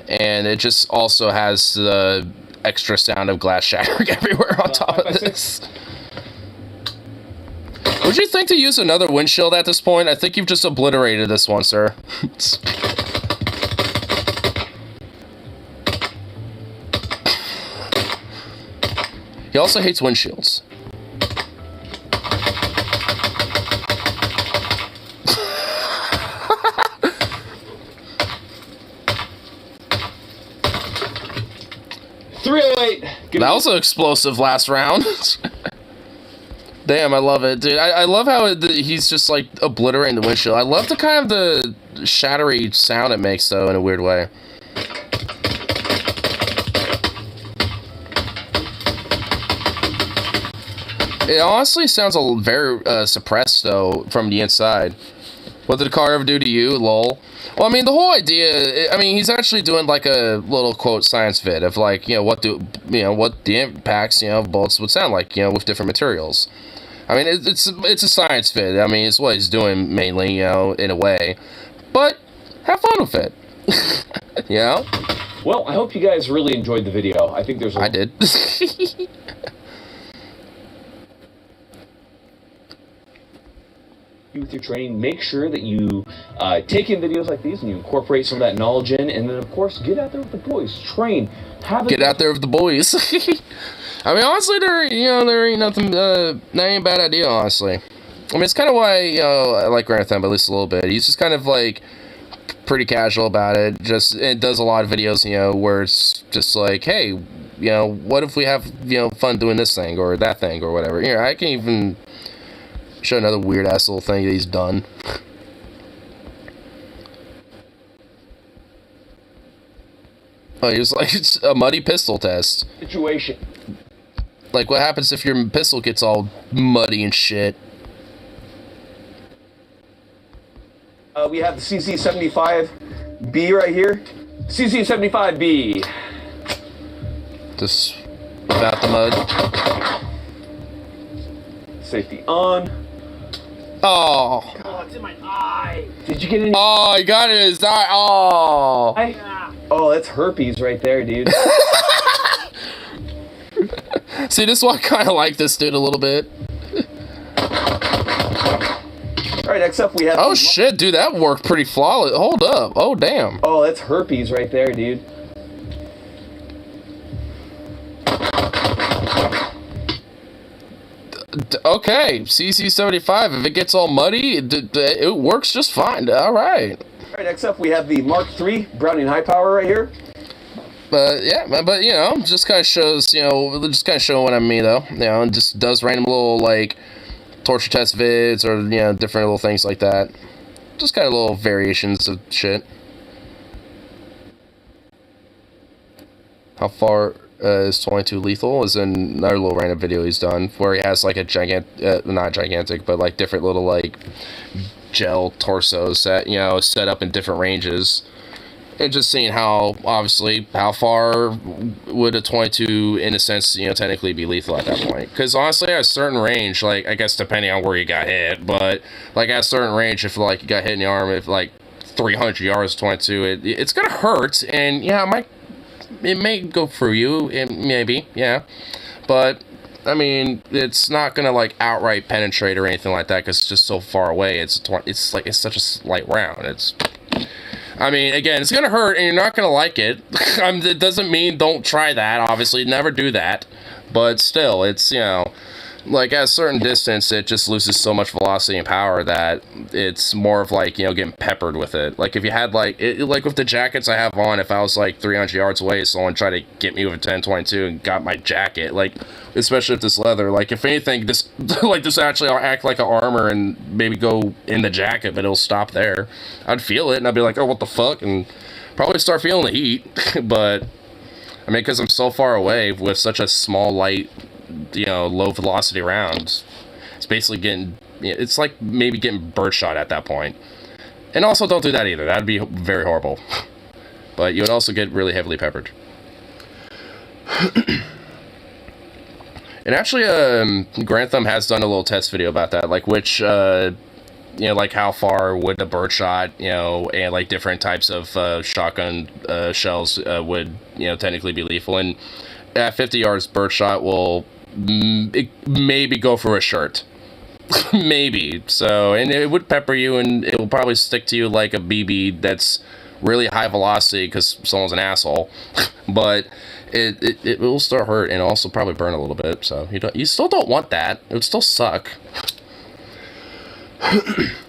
And it just also has the extra sound of glass shattering everywhere on top of this. Would you think to use another windshield at this point? I think you've just obliterated this one, sir. He also hates windshields. That was an explosive last round. Damn, I love it, dude. I love how he's just like obliterating the windshield. I love the kind of the shattery sound it makes, though, in a weird way. It honestly sounds very suppressed, though, from the inside. What did the car ever do to you, lol? Well, I mean, the whole idea, I mean, he's actually doing, like, a little, quote, science vid of, like, what the impacts, of bullets would sound like, with different materials. I mean, it's a science vid. I mean, it's what he's doing mainly, in a way. But have fun with it.
Well, I hope you guys really enjoyed the video. I think there's
I did.
you with your training. Make sure that you take in videos like these and you incorporate some of that knowledge in, and then of course get out there with the boys, train,
get out there with the boys. I mean, honestly, there ain't nothing, that ain't a bad idea, honestly. I mean, it's kind of why, I like Grand Theft, at least a little bit. He's just kind of, like, pretty casual about it. It does a lot of videos, where it's just like, hey, what if we have, fun doing this thing, or that thing, or whatever. I can even show another weird-ass little thing that he's done. Oh, he was like, it's a muddy pistol test.
Situation.
Like, what happens if your pistol gets all muddy and shit?
We have the CC75B right here. CC75B.
Just without the mud.
Safety on.
Oh.
Oh, it's in my eye. Did you get any?
Oh, he got it in his eye. Oh.
Oh, that's herpes right there, dude.
See, this is why I kind of like this dude a little bit.
Alright, next up we have...
Oh shit, dude, that worked pretty flawless. Hold up. Oh, damn.
Oh, that's herpes right there, dude.
Okay, CC75, if it gets all muddy, it works just fine. Alright.
Alright, next up we have the Mark III Browning High Power right here.
But yeah, but just kind of shows, just kind of showing what I mean though. And just does random little like torture test vids or different little things like that. Just kind of little variations of shit. How far is 22 lethal? Is another little random video he's done where he has like a not gigantic, but like different little like gel torsos that set up in different ranges. And just seeing how far would a 22, in a sense, technically be lethal at that point. Because honestly, at a certain range, like, I guess depending on where you got hit, but, like, at a certain range, if, like, you got hit in the arm, if, like, 300 yards 22, it's gonna hurt, and, yeah, it may go through you, maybe, yeah. But, I mean, it's not gonna, like, outright penetrate or anything like that, because it's just so far away. It's such a slight round. I mean, again, it's going to hurt, and you're not going to like it. It doesn't mean don't try that, obviously. Never do that. But still, it's, like, at a certain distance, it just loses so much velocity and power that it's more of, like, getting peppered with it. Like, if you had, like with the jackets I have on, if I was, like, 300 yards away, someone tried to get me with a 10-22 and got my jacket, like, especially with this leather, like, if anything, this actually act like an armor and maybe go in the jacket, but it'll stop there. I'd feel it, and I'd be like, oh, what the fuck, and probably start feeling the heat, but, I mean, because I'm so far away with such a small, light, low velocity round, it's basically getting, it's like maybe getting birdshot at that point. And also, don't do that either, that'd be very horrible. But you would also get really heavily peppered. And actually, Grand Thumb has done a little test video about that, like which, like how far would the birdshot, and like different types of shotgun shells would, technically be lethal. And at 50 yards, birdshot will maybe go for a shirt. Maybe. So, and it would pepper you, and it will probably stick to you like a BB that's really high velocity because someone's an asshole. But it will still hurt and also probably burn a little bit. So you still don't want that. It would still suck.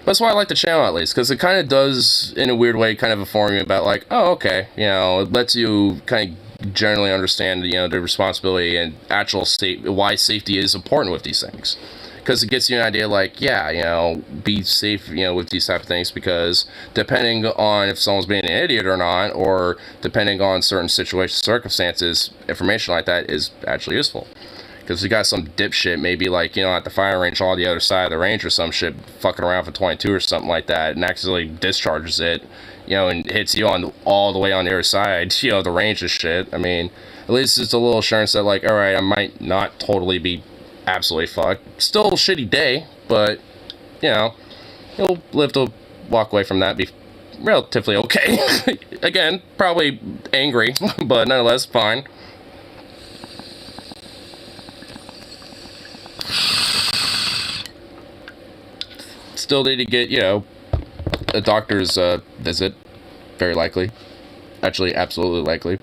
That's why I like the channel, at least, because it kind of does, in a weird way, kind of inform you about, like, oh, okay, it lets you kind of generally understand, the responsibility and actual why safety is important with these things. Because it gets you an idea, like, yeah, be safe, with these type of things, because depending on if someone's being an idiot or not, or depending on certain circumstances, information like that is actually useful. Because you got some dipshit, maybe like, at the firing range on the other side of the range or some shit, fucking around for 22 or something like that, and accidentally discharges it, and hits you all the way on the other side, the range of shit. I mean, at least it's a little assurance that, like, alright, I might not totally be absolutely fucked. Still a shitty day, but, you'll live to walk away from that, be relatively okay. Again, probably angry, but nonetheless, fine. still need to get, you know, a doctor's visit. Very likely. Actually, absolutely likely.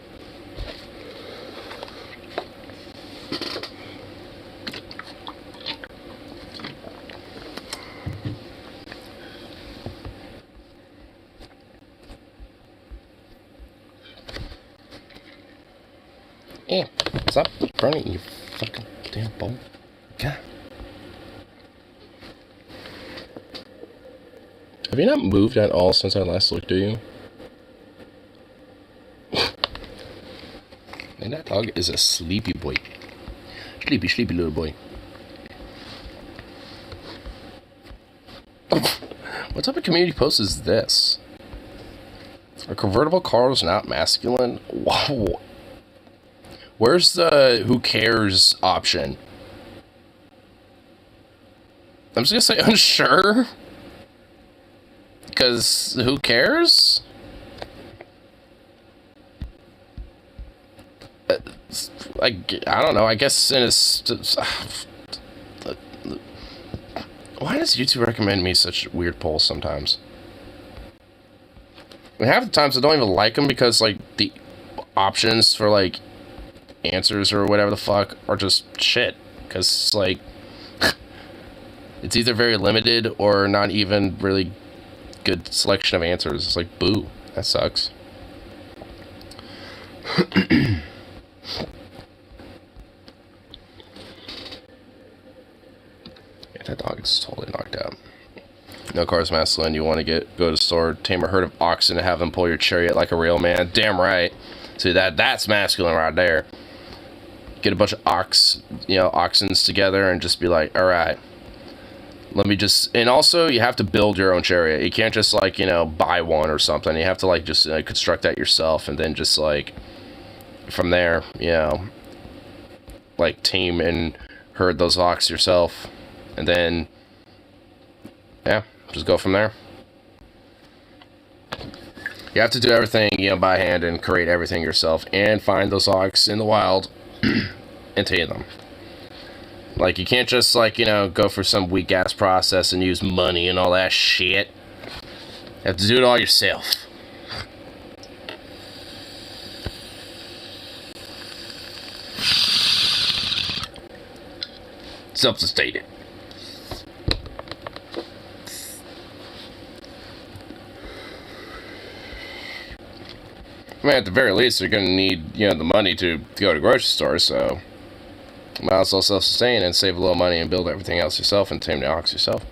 Yeah, stop burning, you fucking damn bowl. God. Have you not moved at all since I last looked at you? And that dog is a sleepy boy. Sleepy, sleepy little boy. What type of community post is this? Are convertible cars not masculine? Wow. Where's the who cares option? I'm just gonna say unsure. Because who cares? I don't know. I guess in a... Why does YouTube recommend me such weird polls sometimes? I mean, half the times I don't even like them because, like, the options for, like, answers or whatever the fuck are just shit. Because, like, it's either very limited or not even really good selection of answers. It's like, boo. That sucks. That dog is totally knocked out. No cars masculine. You want to go to the store, tame a herd of oxen, and have them pull your chariot like a real man. Damn right. See, that's masculine right there. Get a bunch of oxens together and just be like, all right, let me just. And also, you have to build your own chariot. You can't just like buy one or something. You have to like just construct that yourself, and then just like from there, like tame and herd those ox yourself. And then, yeah, just go from there. You have to do everything, by hand and create everything yourself and find those ox in the wild and tame them. Like, you can't just, like, go for some weak-ass process and use money and all that shit. You have to do it all yourself. Self-sustained. I mean, at the very least, you're going to need, the money to go to grocery stores, so might as well self-sustain and save a little money and build everything else yourself and tame the ox yourself.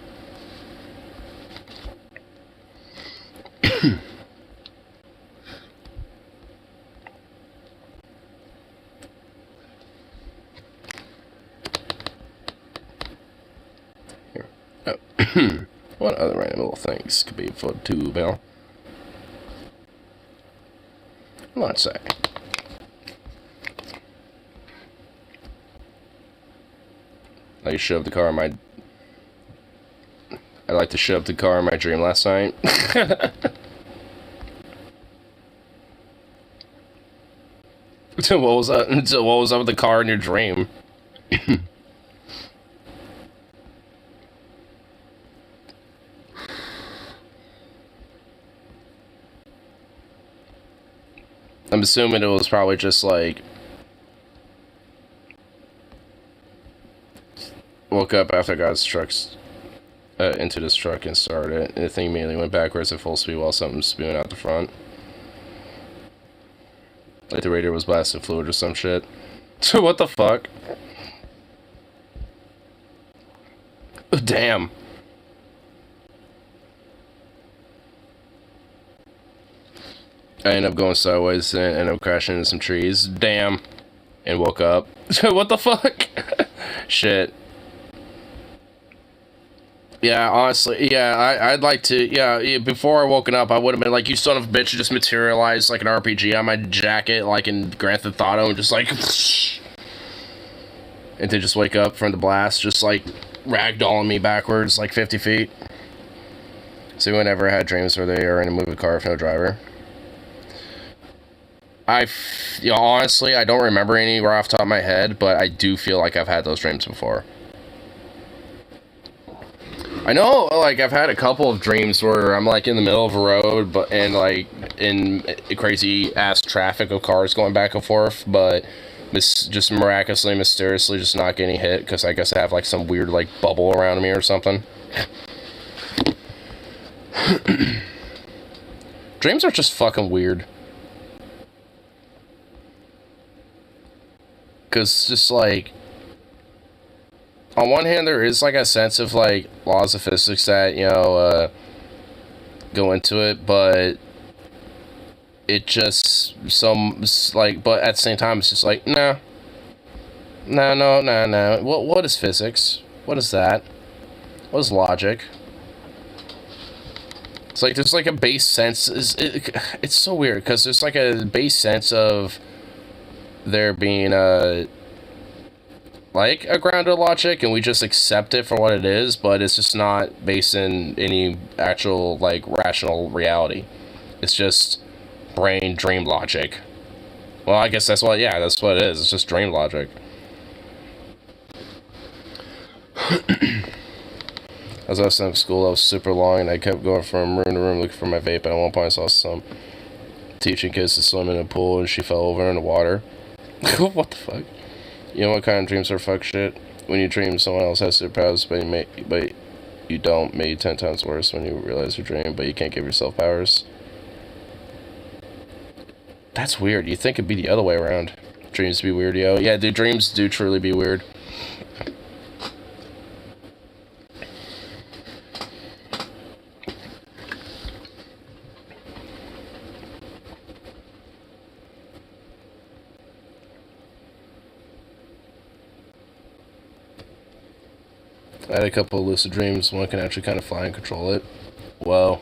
Here. Oh. What other random little things could be for two, Bill? Let's say. I shoved the car in my... I like to shove the car in my dream last night. What was up with the car in your dream? I'm assuming it was probably just like woke up after I got his trucks into this truck and started it, and the thing immediately went backwards at full speed while something was spewing out the front. Like the radiator was blasting fluid or some shit. What the fuck? Damn. I ended up going sideways and ended up crashing into some trees. Damn. And woke up. What the fuck? Shit. Yeah, honestly, yeah, I'd like to, yeah, before I woken up, I would have been like, you son of a bitch, just materialized like an RPG on my jacket, like in Grand Theft Auto, and just like, and to just wake up from the blast, just like ragdolling me backwards, like 50 feet. So anyone ever had dreams where they are in a moving car with no driver? Honestly, I don't remember any right off the top of my head, but I do feel like I've had those dreams before. I know, like, I've had a couple of dreams where I'm, like, in the middle of a road, and, like, in crazy-ass traffic of cars going back and forth, but just miraculously, mysteriously just not getting hit, because I guess I have, like, some weird, like, bubble around me or something. Dreams are just fucking weird. Because, just, like... On one hand, there is, like, a sense of, like, laws of physics that, you know, go into it, but it just, but at the same time, it's just like, no. What is physics? What is that? What is logic? It's like, there's, like, a base sense, it's so weird, because there's, like, a base sense of there being, like a grounded logic, and we just accept it for what it is, but it's just not based in any actual, like, rational reality. It's just brain dream logic. Well, I guess that's what it is. It's just dream logic. As I was in school, I was super long, and I kept going from room to room looking for my vape, and at one point I saw some teaching kids to swim in a pool, and she fell over in the water. What the fuck? You know what kind of dreams are fuck shit? When you dream someone else has superpowers, but you don't, made 10 times worse when you realize your dream, but you can't give yourself powers. That's weird. You'd think it'd be the other way around. Dreams be weird, yo. Yeah, dude, dreams do truly be weird. I had a couple of lucid dreams. One can actually kind of fly and control it. Well,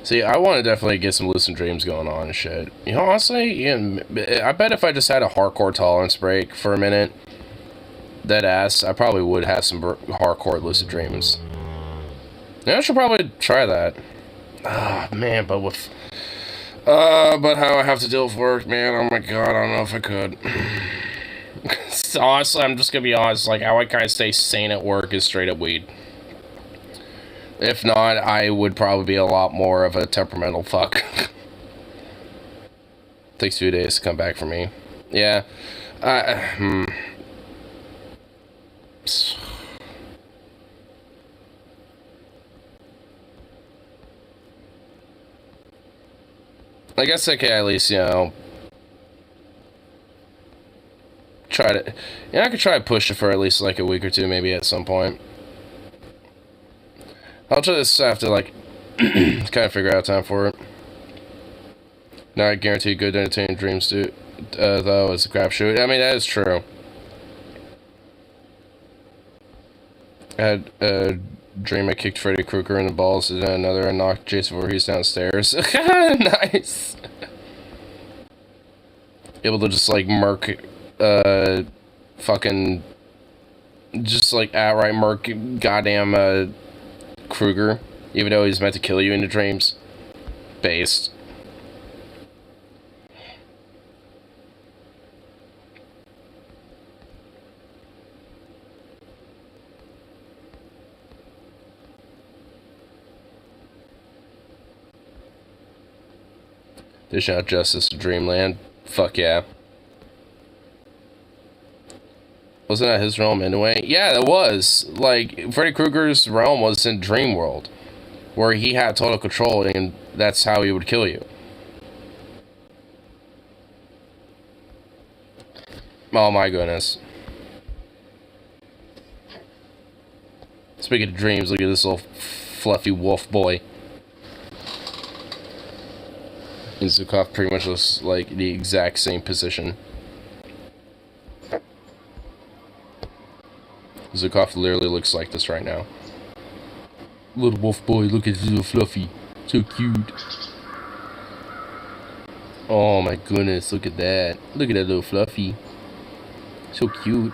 see, I want to definitely get some lucid dreams going on and shit. You know, honestly, I bet if I just had a hardcore tolerance break for a minute, dead ass, I probably would have some hardcore lucid dreams. Yeah, I should probably try that. Ah, man, but with... but how I have to deal with work, man, oh my god, I don't know if I could. Honestly, I'm just gonna be honest, like, how I kind of stay sane at work is straight up weed. If not, I would probably be a lot more of a temperamental fuck. Takes a few days to come back for me. Yeah. I guess I can at least, you know, try to... Yeah, I could try to push it for at least, like, a week or two, maybe, at some point. I'll just have to, like, kind of figure out time for it. Now, I guarantee good entertaining dreams, do, though, it's a crapshoot. I mean, that is true. I had a dream I kicked Freddy Krueger in the balls, and then another I knocked Jason Voorhees downstairs. Nice! Able to just, like, murk, fucking... Just, like, outright murk goddamn, Krueger, even though he's meant to kill you in the dreams. Based. Dish out justice to Dreamland. Fuck yeah. Wasn't that his realm anyway? Yeah, it was. Like, Freddy Krueger's realm was in Dream World, where he had total control, and that's how he would kill you. Oh my goodness. Speaking of dreams, look at this little fluffy wolf boy. And Zukov pretty much looks like the exact same position. Zukov literally looks like this right now. Little wolf boy, look at this little fluffy. So cute. Oh my goodness, look at that. Look at that little fluffy. So cute.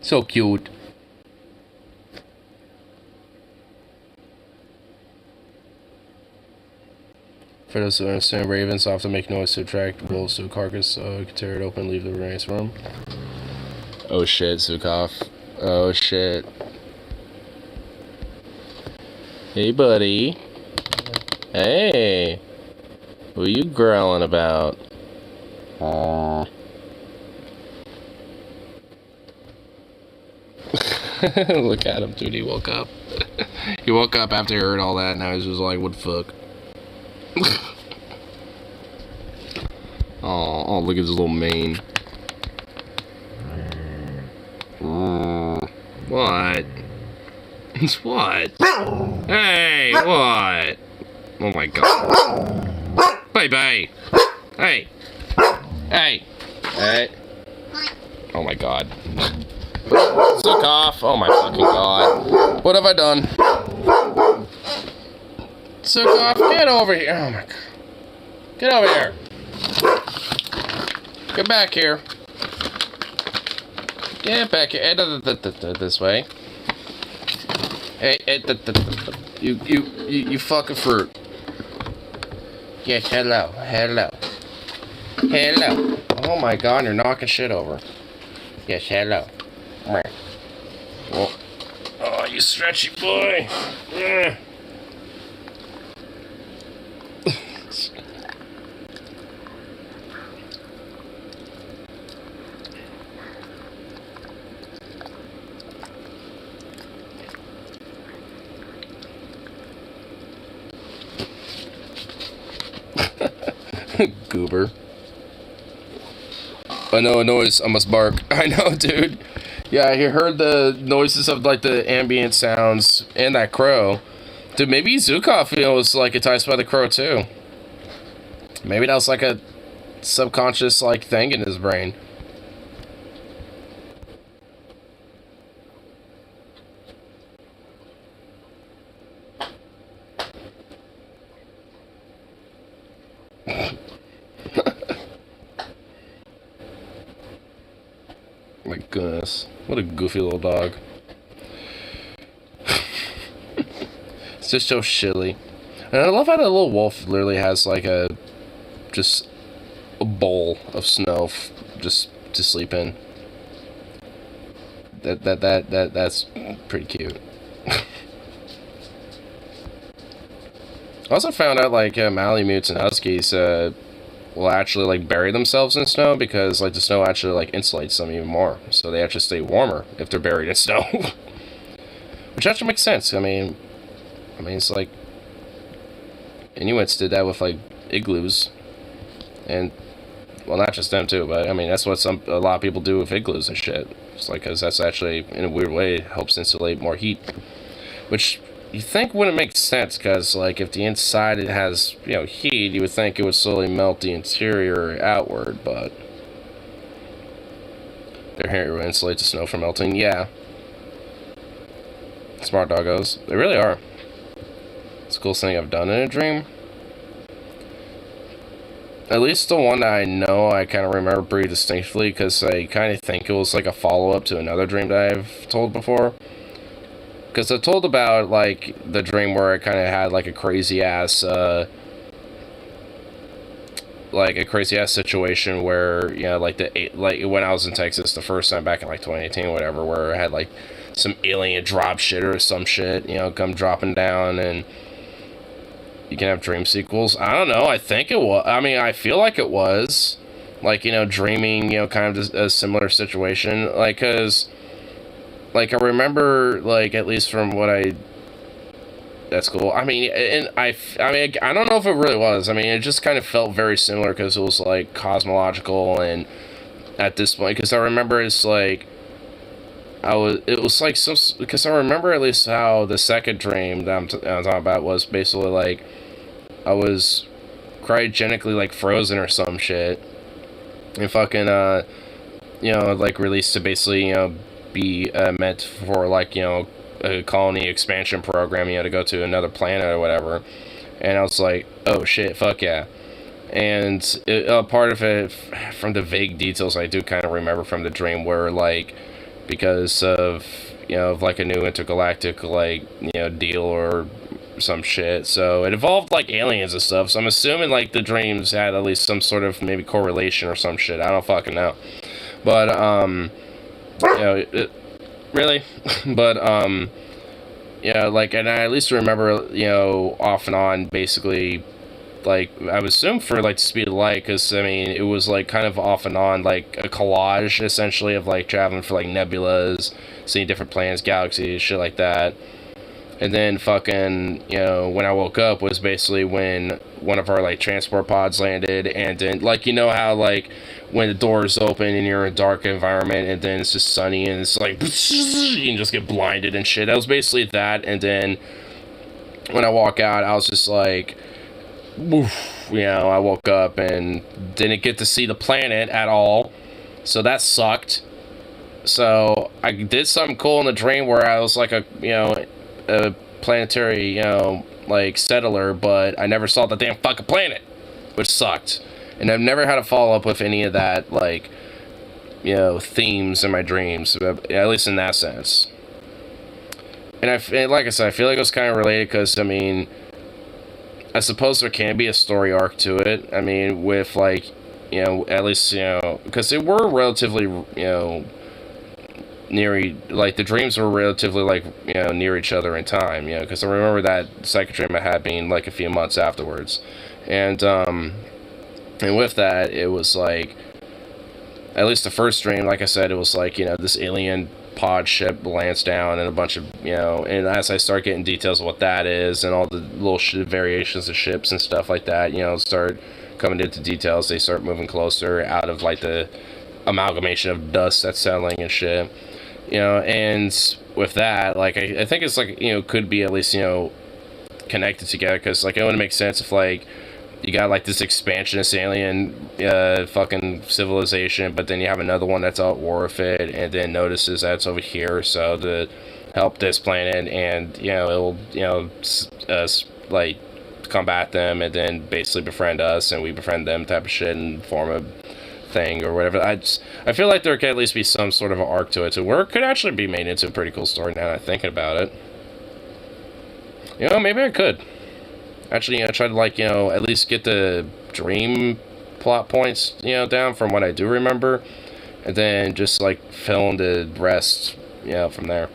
So cute. For those who understand, ravens often make noise to attract wolves to a carcass, so you can tear it open and leave the remains room. Oh shit, Zukov. Oh shit. Hey, buddy. Hey. What are you growling about? Look at him, dude. He woke up. He woke up after he heard all that, and now he's just like, what the fuck? Oh, look at his little mane. What? It's what? Hey, what? Oh my god. Bye. Hey. Hey. Hey. Oh my god. Zukov. Oh my fucking god. What have I done? Zukov, get over here. Oh my god. Get over here. Get back here. Get back here. This way. Hey, you fucking fruit. Yes, hello. Oh my god, you're knocking shit over. Yes, hello. Oh, you stretchy boy. Goober. I know a noise, I must bark. I know, dude. Yeah, I heard the noises of like the ambient sounds and that crow. Dude, maybe Zukov feels like enticed by the crow too. Maybe that was like a subconscious like thing in his brain. My goodness, what a goofy little dog. It's just so shilly. And I love how the little wolf literally has like just a bowl of snow just to sleep in. That's pretty cute. I also found out like Malamutes and Huskies will actually like bury themselves in snow because like the snow actually like insulates them even more, so they actually stay warmer if they're buried in snow. Which actually makes sense. I mean it's like Inuits did that with like igloos, and well, not just them too, but I mean that's what a lot of people do with igloos and shit. It's like because that's actually in a weird way helps insulate more heat, which you think wouldn't make sense, because like if the inside it has, you know, heat, you would think it would slowly melt the interior outward, but their hair will insulate the snow from melting. Yeah, smart doggos, they really are. It's the coolest thing I've done in a dream. At least the one that I know I kind of remember pretty distinctly, because I kind of think it was like a follow-up to another dream that I've told before. Because I told about, like, the dream where I kind of had, like, a crazy-ass situation where, you know, like, when I was in Texas the first time back in, like, 2018 or whatever, where I had, like, some alien drop shit or some shit, you know, come dropping down, and you can have dream sequels. I don't know, I think it was, I mean, I feel like it was, like, you know, dreaming, you know, kind of a similar situation, like, because... like, I remember, like, at least from what that's cool. I mean, and I don't know if it really was. I mean, it just kind of felt very similar because it was, like, cosmological, and at this point, because I remember it's, like, it was, like, because I remember at least how the second dream that I'm talking about was basically, like, I was cryogenically, like, frozen or some shit, and fucking, you know, like, released to basically, you know, be meant for, like, you know, a colony expansion program, you know, to go to another planet or whatever. And I was like, oh shit, fuck yeah. And part of it, from the vague details I do kind of remember from the dream, were like, because of, you know, of like a new intergalactic, like, you know, deal or some shit. So it involved like aliens and stuff. So I'm assuming like the dreams had at least some sort of maybe correlation or some shit. I don't fucking know. But you know, really, but yeah, like, and I at least remember, you know, off and on, basically, like, I would assume for, like, the speed of light, because, I mean, it was, like, kind of off and on, like, a collage, essentially, of, like, traveling for, like, nebulas, seeing different planets, galaxies, shit like that. And then fucking, you know, when I woke up was basically when one of our, like, transport pods landed, and then, like, you know how, like, when the doors open and you're in a dark environment, and then it's just sunny, and it's like, you can just get blinded and shit. That was basically that, and then when I walk out, I was just like, woof, you know, I woke up and didn't get to see the planet at all, so that sucked. So I did something cool in the dream where I was like a planetary, you know, like, settler, but I never saw the damn fucking planet, which sucked. And I've never had a follow-up with any of that, like, you know, themes in my dreams, at least in that sense. And like I said, I feel like it was kind of related because, I mean, I suppose there can be a story arc to it. I mean, with, like, you know, at least, you know, because they were relatively, you know, like, the dreams were relatively, like, you know, near each other in time, you know, because I remember that second dream I had being, like, a few months afterwards. And with that, it was, like, at least the first dream, like I said, it was, like, you know, this alien pod ship lands down and a bunch of, you know, and as I start getting details of what that is and all the little variations of ships and stuff like that, you know, start coming into details, they start moving closer out of, like, the amalgamation of dust that's settling and shit. You know, and with that, like, I think it's, like, you know, could be at least, you know, connected together, because, like, it wouldn't make sense if, like, you got, like, this expansionist alien fucking civilization, but then you have another one that's at war with it, and then notices that it's over here, so to help this planet, and, you know, it'll, you know, like, combat them, and then basically befriend us, and we befriend them type of shit, and form a thing or whatever. I feel like there could at least be some sort of an arc to it, to where it could actually be made into a pretty cool story now that I'm thinking about it. You know, maybe I could actually, you know, try to, like, you know, at least get the dream plot points, you know, down from what I do remember, and then just, like, fill in the rest, you know, from there.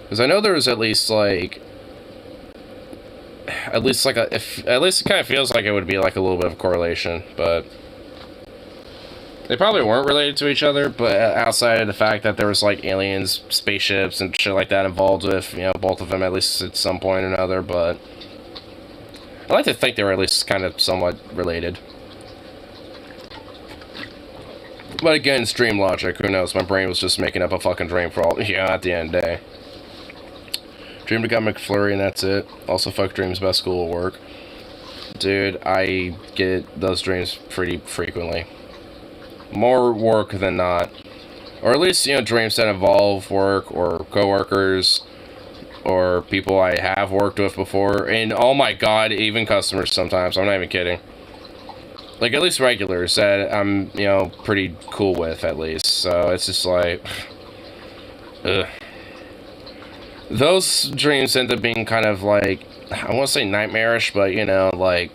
Because I know there was at least, like, at least it kind of feels like it would be, like, a little bit of correlation, but they probably weren't related to each other, but outside of the fact that there was, like, aliens, spaceships, and shit like that involved with, you know, both of them at least at some point or another, but I like to think they were at least kind of somewhat related. But again, it's dream logic, who knows, my brain was just making up a fucking dream for all, yeah, at the end of the day. Dreamed I got McFlurry and that's it. Also, fuck dreams about school or work. Dude, I get those dreams pretty frequently. More work than not. Or at least, you know, dreams that involve work or coworkers or people I have worked with before. And oh my god, even customers sometimes. I'm not even kidding. Like, at least regulars that I'm, you know, pretty cool with, at least. So it's just like, ugh. Those dreams end up being kind of like, I won't say nightmarish, but, you know, like,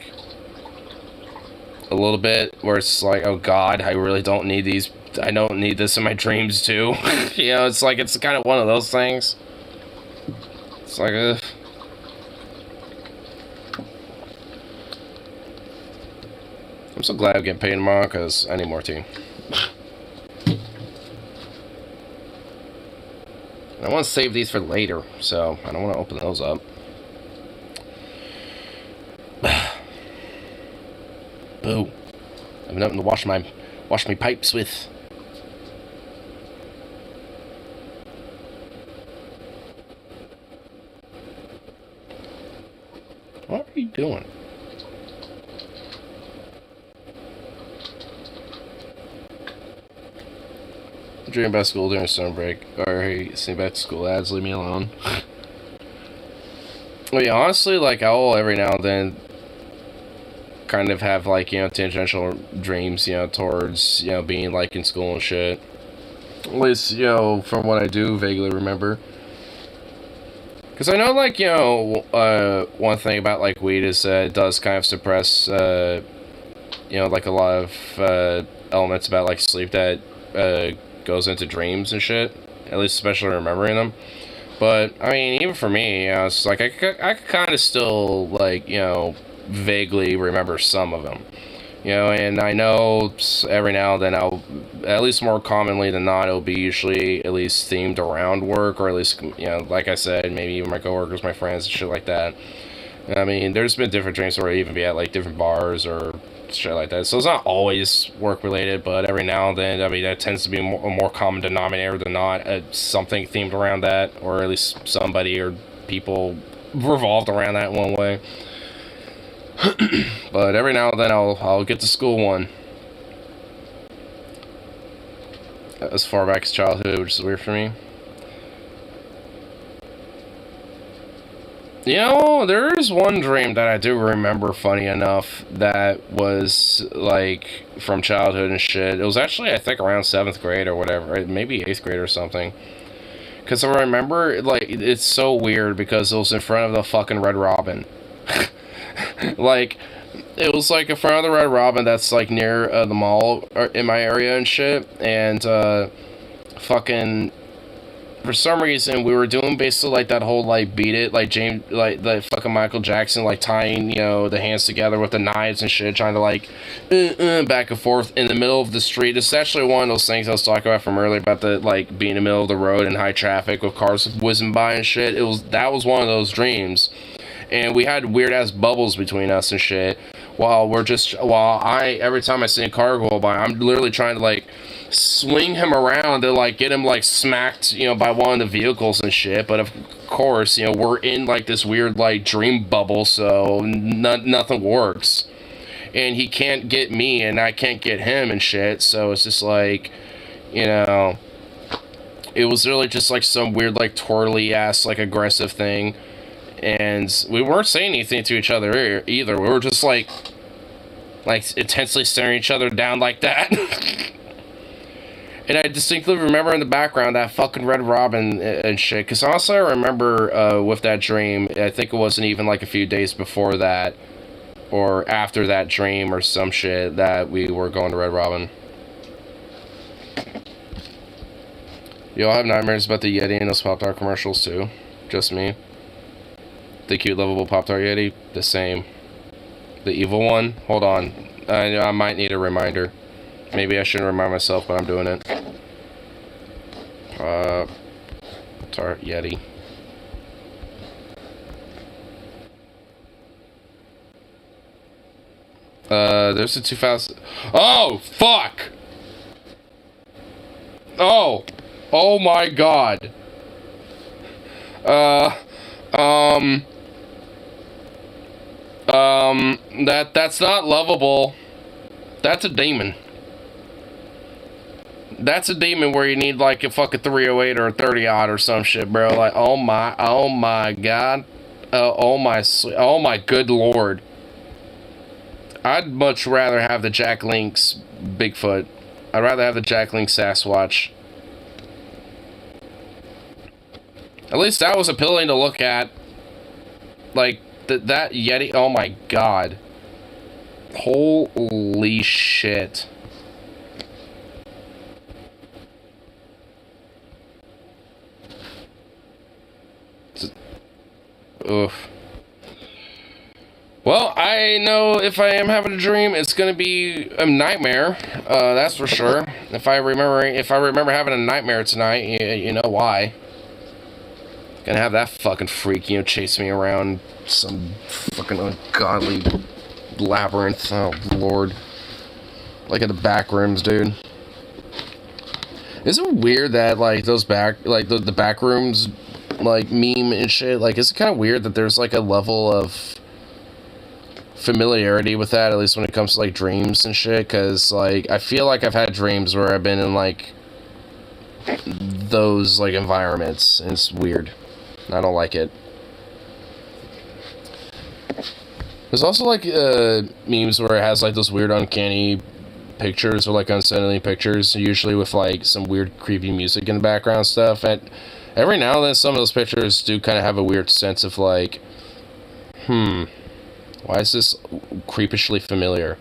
a little bit, where it's like, oh god, I really don't need these, I don't need this in my dreams too. You know, it's like, it's kind of one of those things. It's like, ugh. I'm so glad I'm getting paid tomorrow, because I need more tea. I want to save these for later, so I don't want to open those up. Boo. I have nothing to wash my pipes with. What are you doing? Dream about school during summer break. Alright, see back to school ads, leave me alone. Well, yeah, honestly, like, I'll every now and then kind of have, like, you know, tangential dreams, you know, towards, you know, being, like, in school and shit. At least, you know, from what I do vaguely remember. Because I know, like, you know, one thing about, like, weed is it does kind of suppress, you know, like, a lot of elements about, like, sleep that goes into dreams and shit. At least especially remembering them. But, I mean, even for me, you know, it's like, I could kind of still, like, you know, vaguely remember some of them. You know, and I know every now and then I'll, at least more commonly than not, it'll be usually at least themed around work, or at least, you know, like I said, maybe even my coworkers, my friends, and shit like that. I mean, there's been different drinks where I even be at, like, different bars or shit like that. So it's not always work-related, but every now and then, I mean, that tends to be a more common denominator than not, something themed around that, or at least somebody or people revolved around that one way. But every now and then I'll get the school one. As far back as childhood, which is weird for me. You know, there is one dream that I do remember, funny enough, that was, like, from childhood and shit. It was actually, I think, around 7th grade or whatever, maybe 8th grade or something. Because I remember, like, it's so weird because it was in front of the fucking Red Robin. Like, it was, like, in front of the Red Robin that's, like, near the mall in my area and shit. And, fucking... For some reason, we were doing basically, like, that whole, like, beat it, like, the fucking Michael Jackson, like, tying, you know, the hands together with the knives and shit, trying to, like, back and forth in the middle of the street. It's actually one of those things I was talking about from earlier, about the, like, being in the middle of the road in high traffic with cars whizzing by and shit. That was one of those dreams. And we had weird-ass bubbles between us and shit, every time I see a car go by, I'm literally trying to, like, swing him around to, like, get him, like, smacked, you know, by one of the vehicles and shit. But of course, you know, we're in, like, this weird, like, dream bubble, so nothing works. And he can't get me, and I can't get him and shit, so it's just, like, you know, it was really just, like, some weird, like, twirly-ass, like, aggressive thing. And we weren't saying anything to each other either. We were just, like, intensely staring each other down like that. And I distinctly remember in the background that fucking Red Robin and shit. Because honestly, I remember with that dream, I think it wasn't even like a few days before that, or after that dream or some shit, that we were going to Red Robin. You all have nightmares about the Yeti and those Pop-Tart commercials too? Just me? The cute, lovable Pop-Tart Yeti? The same. The evil one? Hold on. I might need a reminder. Maybe I shouldn't remind myself, but I'm doing it. Pop-Tart Yeti. There's a 2000... Oh, fuck! Oh my god. That's not lovable. That's a demon. That's a demon where you need like a fucking 308 or a 30-aught or some shit, bro. Like, oh my god. Oh my good lord. I'd much rather have the Jack Link's Bigfoot. I'd rather have the Jack Link Sasquatch. At least that was appealing to look at. Like, that Yeti, oh my god. Holy shit. Oof. Well, I know if I am having a dream, it's gonna be a nightmare. That's for sure. If I remember having a nightmare tonight, you know why. Gonna have that fucking freak, you know, chase me around some fucking ungodly labyrinth. Oh lord. Like in the back rooms, dude. Is it weird that like those the back rooms like meme and shit, like it's kind of weird that there's like a level of familiarity with that, at least when it comes to like dreams and shit, because like I feel like I've had dreams where I've been in like those like environments, and it's weird. I don't like it. There's also like memes where it has like those weird uncanny pictures or like unsettling pictures, usually with like some weird creepy music in the background stuff, and Every now and then, some of those pictures do kind of have a weird sense of like, why is this creepishly familiar?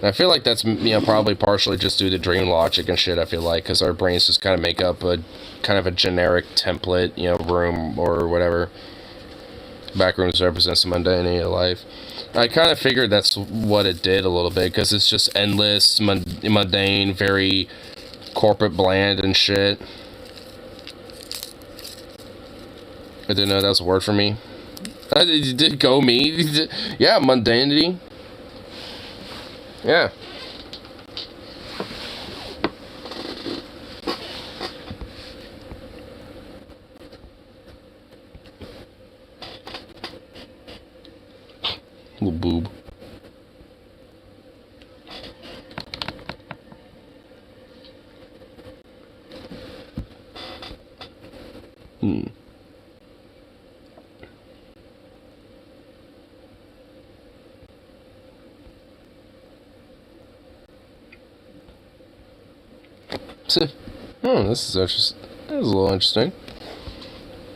I feel like that's, you know, probably partially just due to dream logic and shit, I feel like, because our brains just kind of make up a kind of a generic template, you know, room or whatever. Backrooms represents the mundanity of life. I kind of figured that's what it did a little bit, because it's just endless, mundane, very corporate bland and shit. I didn't know that was a word for me. Did go me? Yeah, mundanity. Yeah. Little boob. This is interesting. That was a little interesting.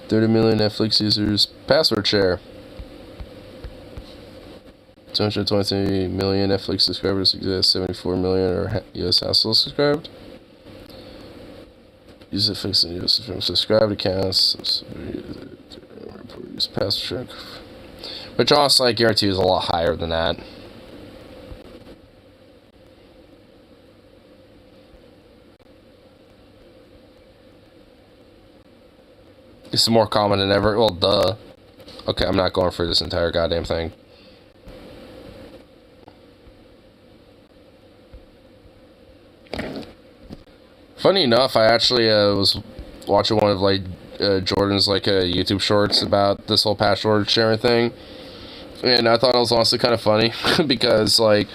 30 million Netflix users. Password share. 223 million Netflix subscribers exist. 74 million are US households subscribed. Use Netflix and US from subscribed accounts. Use password share. Which also, I guarantee, is a lot higher than that. It's more common than ever. Well, duh. Okay, I'm not going for this entire goddamn thing. Funny enough, I actually was watching one of like Jordan's like YouTube shorts about this whole password sharing thing, and I thought it was honestly kind of funny because like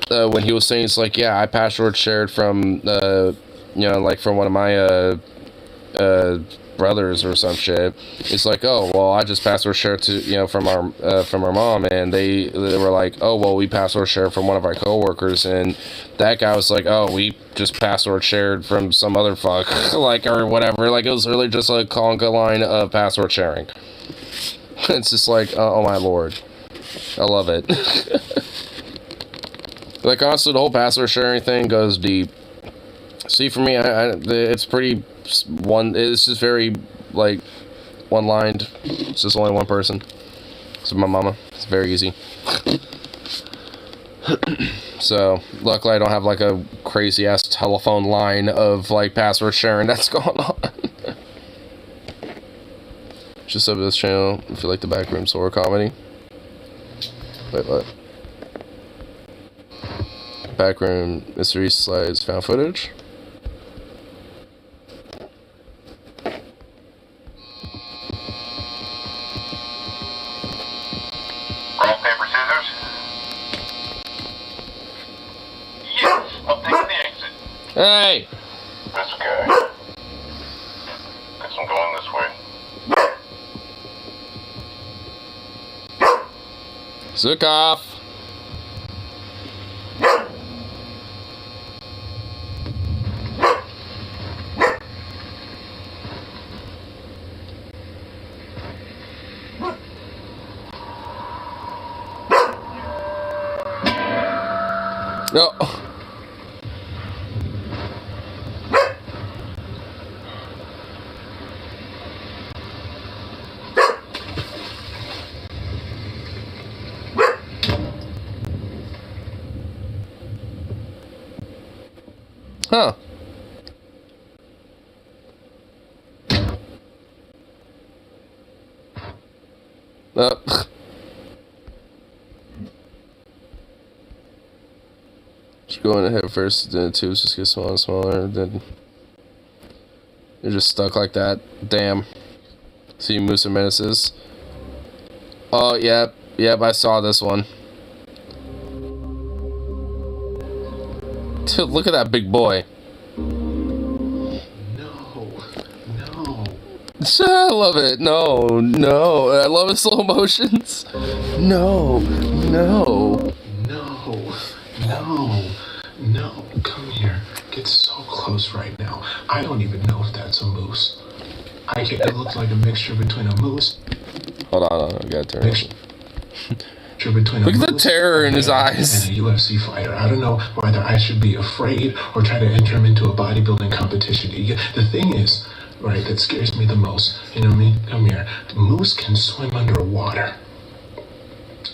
when he was saying it's like, yeah, I password shared from you know, like from one of my brothers or some shit. It's like, oh well, I just password shared to, you know, from our mom, and they were like, oh well, we password shared from one of our coworkers, and that guy was like, oh, we just password shared from some other fuck like, or whatever. Like, it was really just a conga line of password sharing. It's just like, oh my lord, I love it. Like, honestly, the whole password sharing thing goes deep. See, for me, it's pretty it's just very, like, one-lined. It's just only one person. It's my mama. It's very easy. So, luckily I don't have, like, a crazy-ass telephone line of, like, password sharing that's going on. Just sub to this channel if you like the Backrooms horror comedy. Wait, what? Backroom mystery slides found footage.
Rock, paper, scissors? Yes! I'll take the exit.
Hey!
This guy. Guess I'm going this way.
Zukov! No. Huh. Just going ahead first, then the tubes just get smaller and smaller, then you're just stuck like that. Damn. See Musa Menaces. Oh, yep, I saw this one. Dude, look at that big boy. I love it. No. I love his slow motions. No.
close right now. I don't even know if that's a moose. It looks like a mixture between a moose.
Hold on, I gotta turn it.
Look
at the terror in his eyes.
And a UFC fighter. I don't know whether I should be afraid or try to enter him into a bodybuilding competition. The thing is, right, that scares me the most. You know what I mean? Come here. Moose can swim underwater.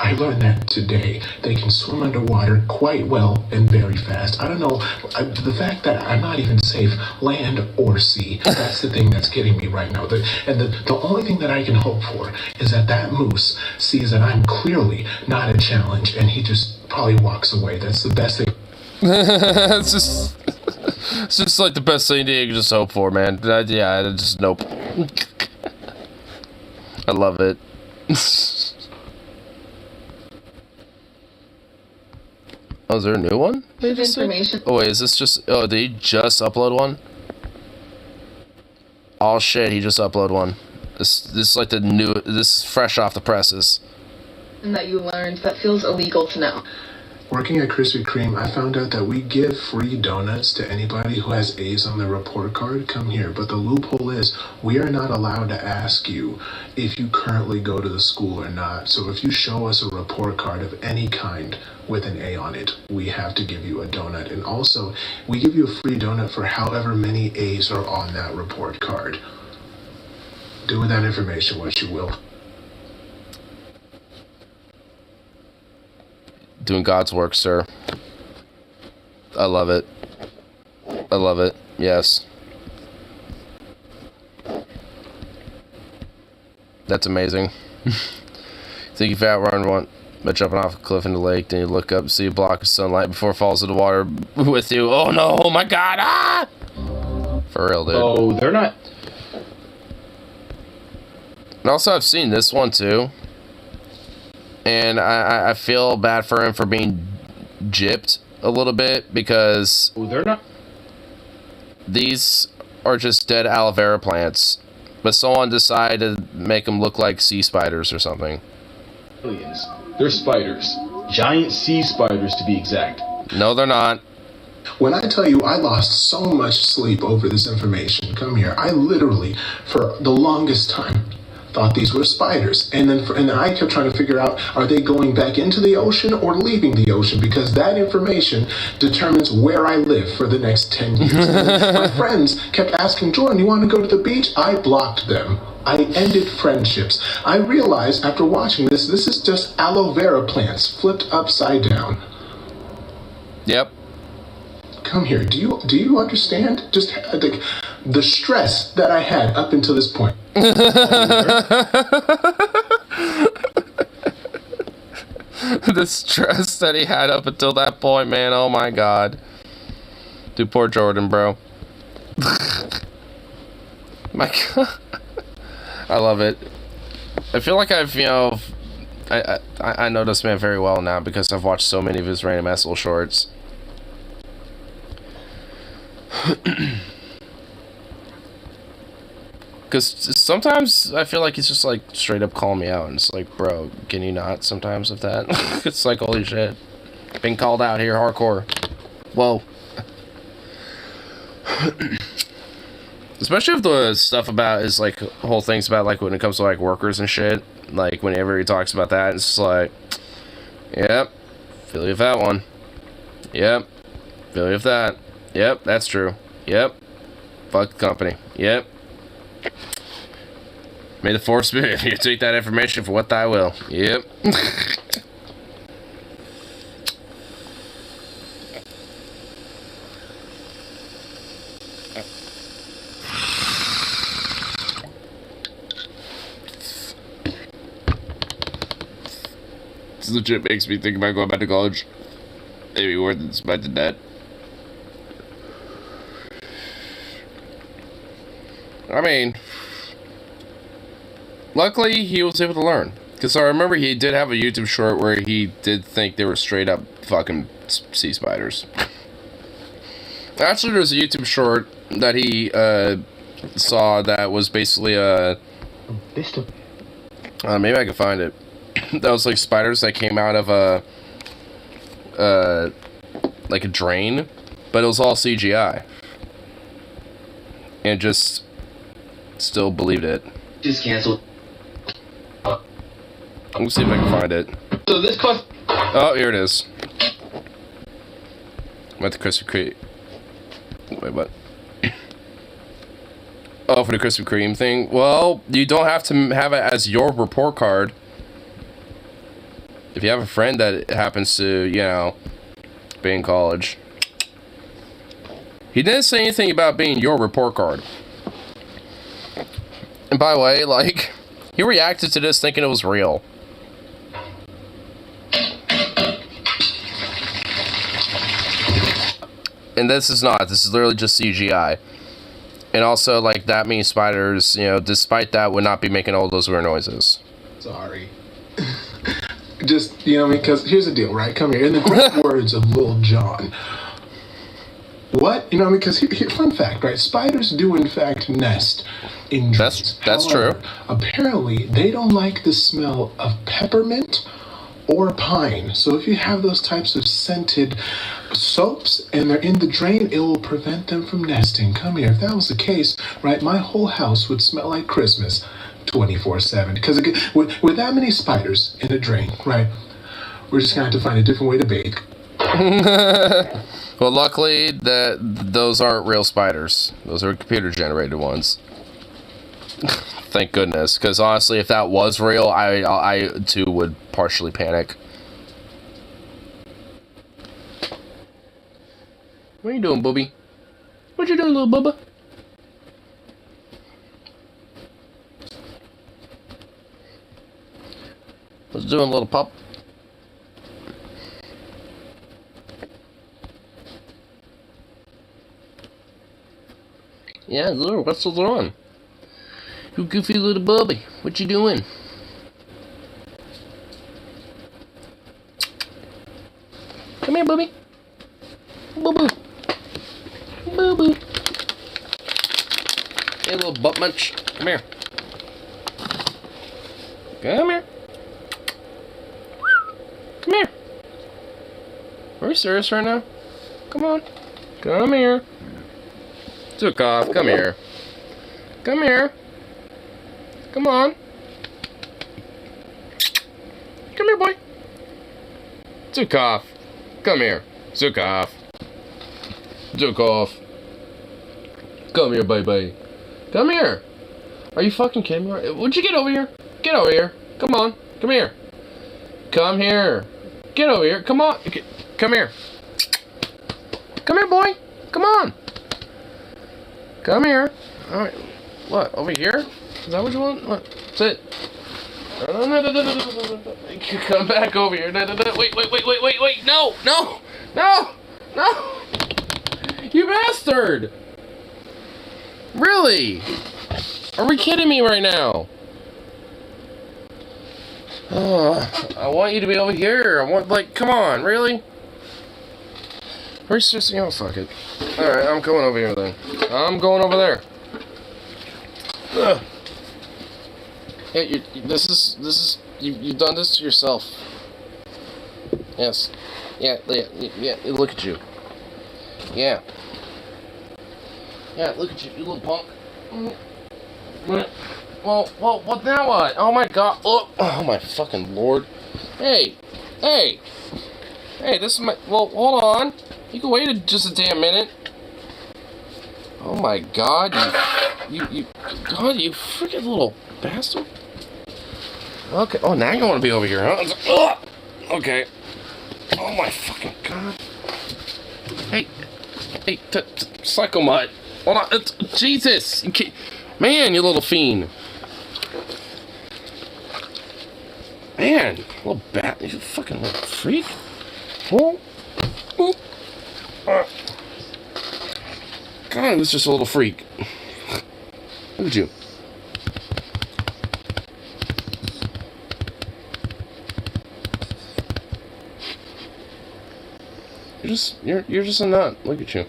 I learned that today. They can swim underwater quite well and very fast. I don't know, the fact that I'm not even safe, land or sea, that's the thing that's getting me right now. The only thing that I can hope for is that moose sees that I'm clearly not a challenge and he just probably walks away. That's the best thing.
it's just like the best thing you can just hope for, man. Yeah, just nope. I love it. Oh, is there a new one?
Information.
Oh wait, is this just? Oh, did he just upload one? Oh shit, he just uploaded one. This is like the new. This is fresh off the presses.
And that you learned that feels illegal to know.
Working at Krispy Kreme, I found out that we give free donuts to anybody who has A's on their report card. Come here. But the loophole is we are not allowed to ask you if you currently go to the school or not. So if you show us a report card of any kind with an A on it, we have to give you a donut. And also, we give you a free donut for however many A's are on that report card. Do with that information what you will.
Doing God's work, sir. I love it. I love it. Yes. That's amazing. Think you've outrun one by jumping off a cliff in the lake, then you look up and see a block of sunlight before it falls into the water with you. Oh no! Oh my god! Ah! For real, dude.
Oh, they're not.
And also, I've seen this one too. And I feel bad for him for being gypped a little bit because
they're not.
These are just dead aloe vera plants, but someone decided to make them look like sea spiders or something.
Aliens. They're spiders. Giant sea spiders, to be exact.
No, they're not.
When I tell you I lost so much sleep over this information, come here. I literally, for the longest time, thought these were spiders, and then I kept trying to figure out, are they going back into the ocean or leaving the ocean, because that information determines where I live for the next 10 years. My friends kept asking, Jordan, you want to go to the beach? I blocked them. I ended friendships. I realized after watching this is just aloe vera plants flipped upside down.
Yep.
Come here. Do you understand? Just the stress that I had up until this point.
The stress that he had up until that point, man. Oh my god. Dude, poor Jordan, bro. My god. I love it. I feel like I've, I know this man very well now because I've watched so many of his random ass little shorts. Because sometimes I feel like he's just like straight up calling me out, and it's like, bro, can you not sometimes with that? It's like, holy shit, being called out here hardcore. Whoa. Especially if the stuff about is like whole things about like when it comes to like workers and shit, like whenever he talks about that, it's just like, yep, feel you with that one. Yep, feel you with that. Yep, that's true. Yep, fuck the company. Yep. May the force be with you. Take that information for what thy will. Yep. This legit makes me think about going back to college. Maybe worth it despite the debt. I mean, luckily he was able to learn. Because I remember he did have a YouTube short where he did think they were straight up fucking sea spiders. Actually, there's a YouTube short that he saw that was basically maybe I can find it. That was like spiders that came out of like a drain, but it was all CGI. and just still believed it.
Just canceled.
I'm gonna see if I can find it.
So this cost.
Oh, here it is. I'm at the Krispy Kreme. Wait, what? Oh, for the Krispy Kreme thing? Well, you don't have to have it as your report card. If you have a friend that happens to, you know, be in college. He didn't say anything about being your report card. And by the way, like, he reacted to this thinking it was real. And this is not. This is literally just CGI. And also, like, that means spiders, you know, despite that, would not be making all those weird noises.
Sorry. Just, you know, because here's the deal, right? Come here. In the great words of Lil Jon. What? You know, because here, fun fact, right? Spiders do, in fact, nest in drains.
That's
However,
true.
Apparently, they don't like the smell of peppermint or pine. So if you have those types of scented soaps and they're in the drain, it will prevent them from nesting. Come here. If that was the case, right, my whole house would smell like Christmas 24/7. Because with that many spiders in a drain, right, we're just going to have to find a different way to bathe.
Well, luckily, those aren't real spiders. Those are computer-generated ones. Thank goodness, because honestly, if that was real, I too would partially panic. What are you doing, booby? What you doing, little bubba? What's doing, little pup? Yeah, little what's on? You goofy little bubby, what you doing? Come here, bubby. Boo boo. Boo boo. Hey, little butt munch. Come here. Come here. Come here. Are you serious right now? Come on. Come here. Zukov, come here. Come here. Come on. Come here, boy. Zukov. Come here. Zukov. Zukov. Come here, baby. Come here. Are you fucking kidding me? Would you get over here? Get over here. Come on. Come here. Come here. Get over here. Come on. Come here. Come here, boy. Come on. Come here. Alright. What? Over here? Is that what you want? What? Sit. Come back over here. Wait. No. You bastard. Really? Are we kidding me right now? I want you to be over here. I want, like, come on, really? Are you seriously? Oh, fuck it. Alright, I'm going over here then. I'm going over there. Ugh. Yeah, you've done this to yourself. Yes. Yeah, look at you. Yeah. Yeah, look at you, you little punk. Well, what now what? Oh my god. Oh my fucking lord. Hey, this is my, well, hold on. You can wait just a damn minute. Oh my god, you freaking little bastard. Okay, oh, now you want to be over here, huh? Okay. Oh my fucking god. Hey, Psycho Mutt. Hold on, Jesus. Man, you little fiend. Man, little bat, you fucking little freak. God, he was just a little freak. Look at you. You're just a nut. Look at you.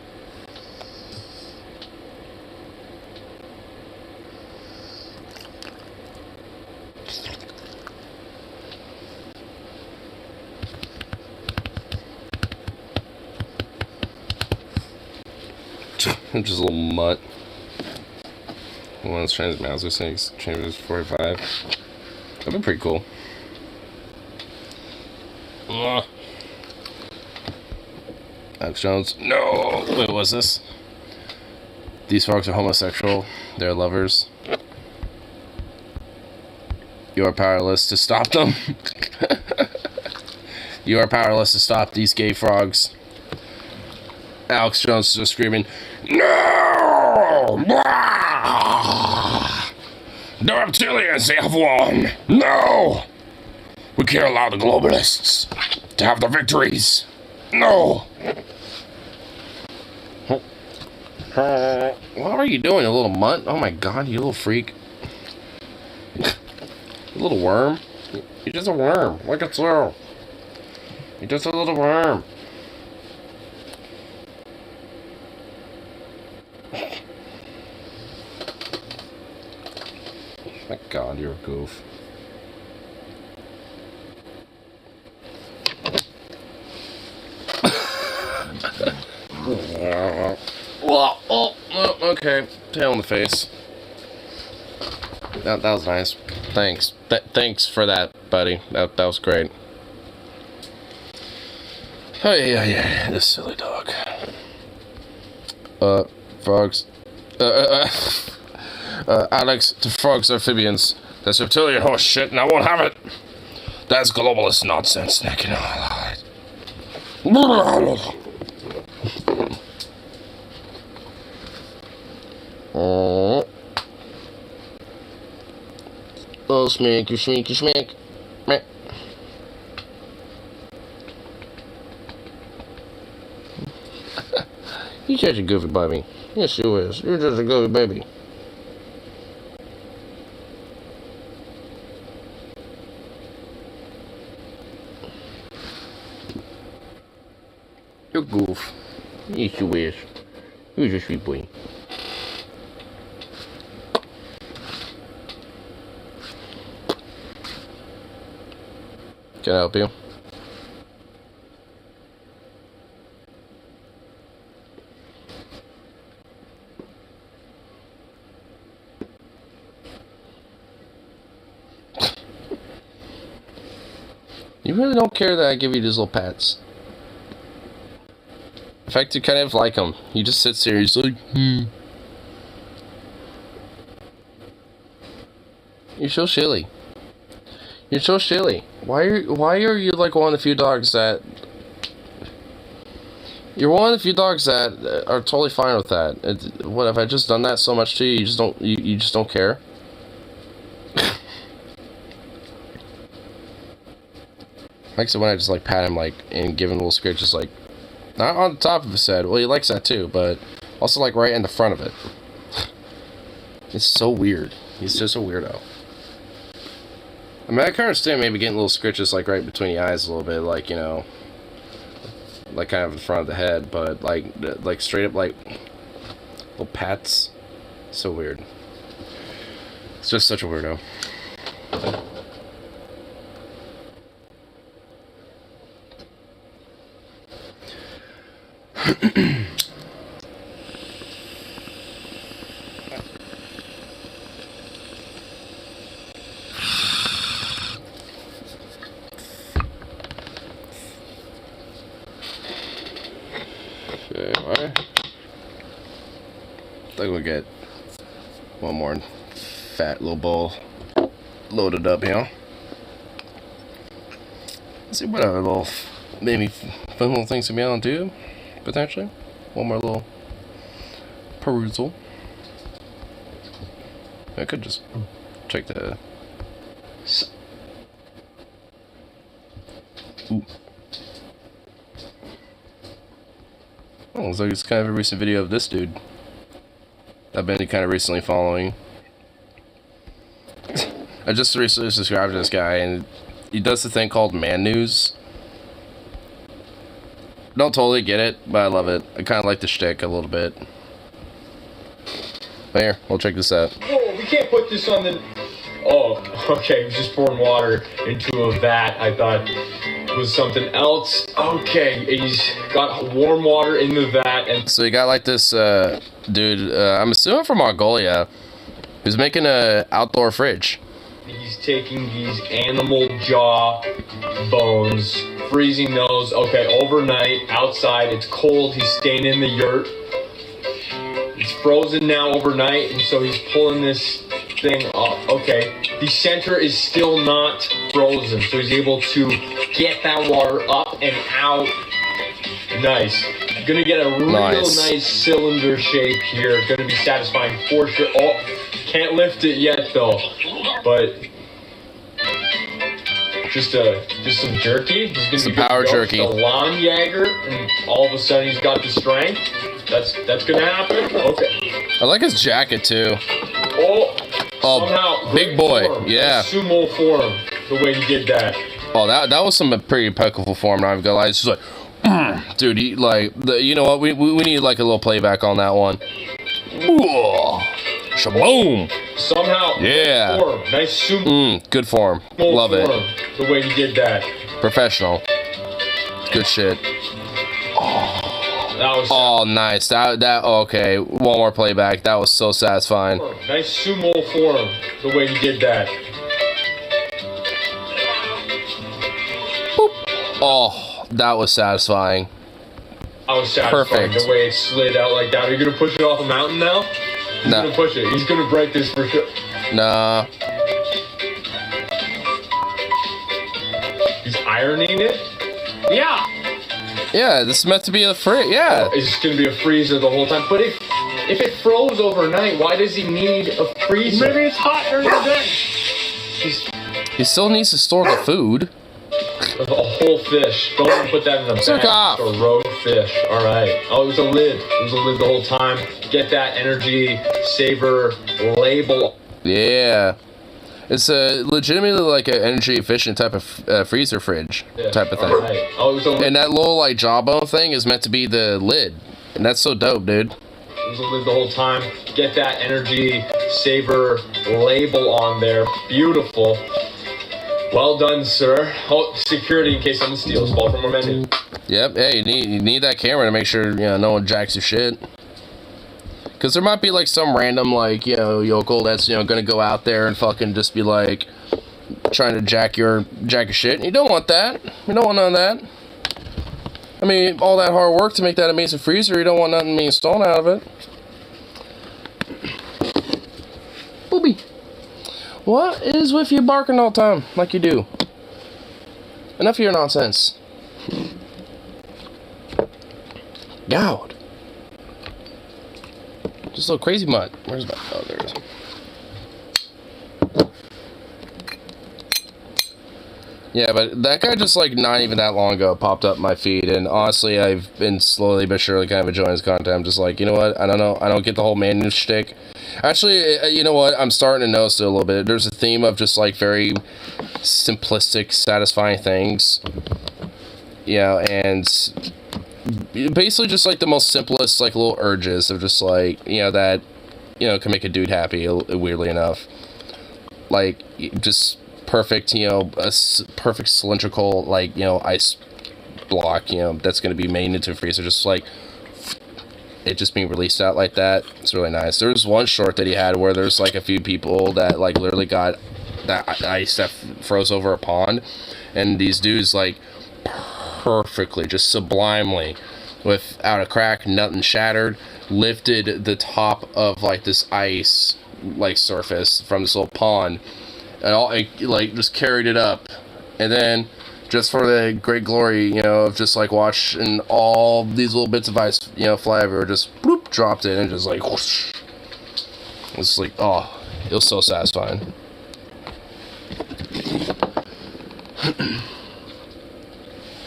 I'm just a little mutt. One of those trans Mauser things, changes 45. That'd be pretty cool. Alex Jones. No! Wait, what was this? These frogs are homosexual. They're lovers. You are powerless to stop them. You are powerless to stop these gay frogs. Alex Jones is just screaming, "No! The reptilians, they have won! No! We can't allow the globalists to have the victories! No!" What are you doing, you little mutt? Oh my god, you little freak. You little worm. You're just a worm. Look at you. You're just a little worm. My god, you're a goof. Okay. Tail in the face. That was nice. Thanks. Thanks for that, buddy. That was great. Oh yeah. This silly dog. Frogs. Alex, the frogs are amphibians. That's reptilian horse shit, and I won't have it. That's globalist nonsense, Nick. Oh, sminky, sminky, smink. You're such a goofy baby. Yes, you is. You're just a goofy baby. You're goof. Yes, you is. You're just a sweet boy. Can I help you? You really don't care that I give you these little pats. In fact, you kind of like them. You just sit seriously. You're so silly. You're so silly. Why are you like one of the few dogs that... You're one of the few dogs that are totally fine with that. What, have I just done that so much to you? You just don't care? Like so when I just like pat him like and give him little scratches like not on the top of his head. Well, he likes that too, but also like right in the front of it. It's so weird. He's just a weirdo. I mean, I can understand maybe getting little scratches like right between the eyes a little bit, like, you know, like kind of in front of the head, but like straight up like little pats. So weird. It's just such a weirdo. Okay, alright. I think we'll get one more fat little bowl loaded up here. Let's see what other little maybe fun little things to be able to do, potentially. One more little perusal. I could just check the... Ooh. Oh, looks like it's kind of a recent video of this dude. I've been kind of recently following. I just recently subscribed to this guy, and he does the thing called Man News. Don't totally get it, but I love it. I kind of like the shtick a little bit. But here, we'll check this out.
Oh, we can't put this on the... Oh, okay, we're just pouring water into a vat. I thought it was something else. Okay, he's got warm water in the vat. And
so you got like this dude, I'm assuming from Mongolia, He's making a outdoor fridge.
He's taking these animal jaw bones, freezing those, okay, overnight, outside, it's cold, he's staying in the yurt. It's frozen now overnight, and so he's pulling this thing up. Okay, the center is still not frozen, so he's able to get that water up and out. Nice. Gonna get a real nice cylinder shape here. Gonna be satisfying for sure. Oh, can't lift it yet though, but just some jerky. He's gonna
some power jerky.
The lawn Jaeger, and all of a sudden he's got the strength. That's gonna happen. Okay.
I like his jacket too.
Oh,
somehow, big boy.
Form,
yeah.
Sumo form. The way he did that.
Oh, that was some pretty impeccable form. Not even gonna lie. It's just like, dude. He like you know what? We need like a little playback on that one. Ooh, shaboom.
Somehow.
Yeah.
Form. Nice sumo.
Good form. Love it.
The way he did that.
Professional. Good shit.
That was
nice. That okay. One more playback. That was so satisfying.
Nice sumo form. The way he did that.
Boop. Oh, that was satisfying.
I was satisfied.
Perfect.
The way it slid out like that. Are you gonna push it off a mountain now? He's gonna push it. He's gonna break this for sure.
Nah.
He's ironing it? Yeah.
Yeah, this is meant to be a yeah.
It's gonna be a freezer the whole time. But if it froze overnight, why does he need a freezer?
Maybe it's hot during the day.
He still needs to store the food.
A whole fish. Don't even put that in a
Suck
bag.
off.
A rogue fish. All right. Oh, it was a lid. It was a lid the whole time. Get that energy saver label.
Yeah. It's a legitimately like an energy efficient type of freezer fridge type of thing.
Right. Oh, it was a lid.
And that little like jawbone thing is meant to be the lid. And that's so dope, dude.
It was a lid the whole time. Get that energy saver label on there. Beautiful. Well done, sir. Oh, security in case someone steals. Fall from our menu.
Yep. Hey, you need that camera to make sure no one jacks your shit. Because there might be like some random like yokel that's gonna go out there and fucking just be like trying to jack your shit. And you don't want that. You don't want none of that. I mean, all that hard work to make that amazing freezer. You don't want nothing being stolen out of it. Booby. What is with you barking all the time like you do? Enough of your nonsense. God. Just a little crazy mutt. Where's my... Oh, there it is. Yeah, but that guy just like not even that long ago popped up my feed, and honestly, I've been slowly but surely kind of enjoying his content. I'm just like, you know what? I don't know. I don't get the whole man shtick. Actually, you know what? I'm starting to notice it a little bit. There's a theme of just like very simplistic, satisfying things. Yeah, and basically just like the most simplest like little urges of just like that can make a dude happy. Weirdly enough, like just perfect a perfect cylindrical like ice block that's going to be made into a freezer, just like it just being released out like that. It's really nice. There was one short that he had where there's like a few people that like literally got that ice that froze over a pond, and these dudes like perfectly, just sublimely, without a crack, nothing shattered, lifted the top of like this ice like surface from this little pond, and all like just carried it up, and then just for the great glory of just like watching all these little bits of ice fly over, just bloop, dropped it and just like whoosh. It's like, oh, it was so satisfying.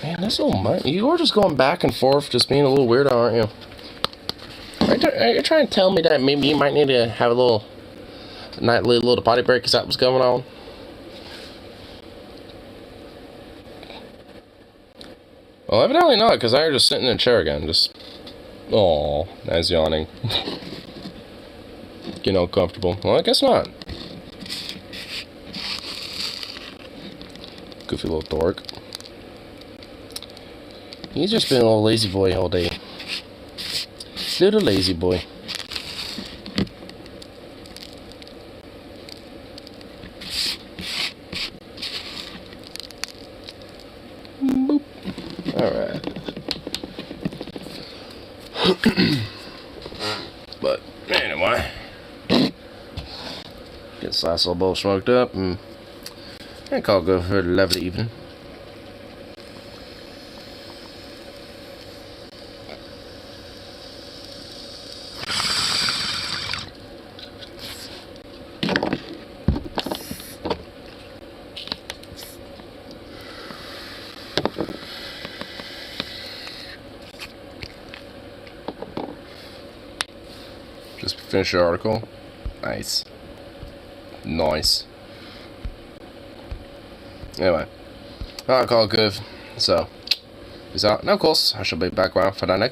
Man, this little mutt, you are just going back and forth, just being a little weirdo, aren't you? Are you trying to tell me that maybe you might need to have a little nightly little potty break? Is that what's going on? Well, evidently not, because I was just sitting in a chair again, just... Aww, that's yawning. Getting all comfortable. Well, I guess not. Goofy little dork. He's just been a little lazy boy all day. Little lazy boy. But anyway, get this last little bowl smoked up and call it good for the lovely evening. Just finish your article. Nice. Nice. Anyway, I'll call it good. So, peace out. And of course, I shall be back around for that next.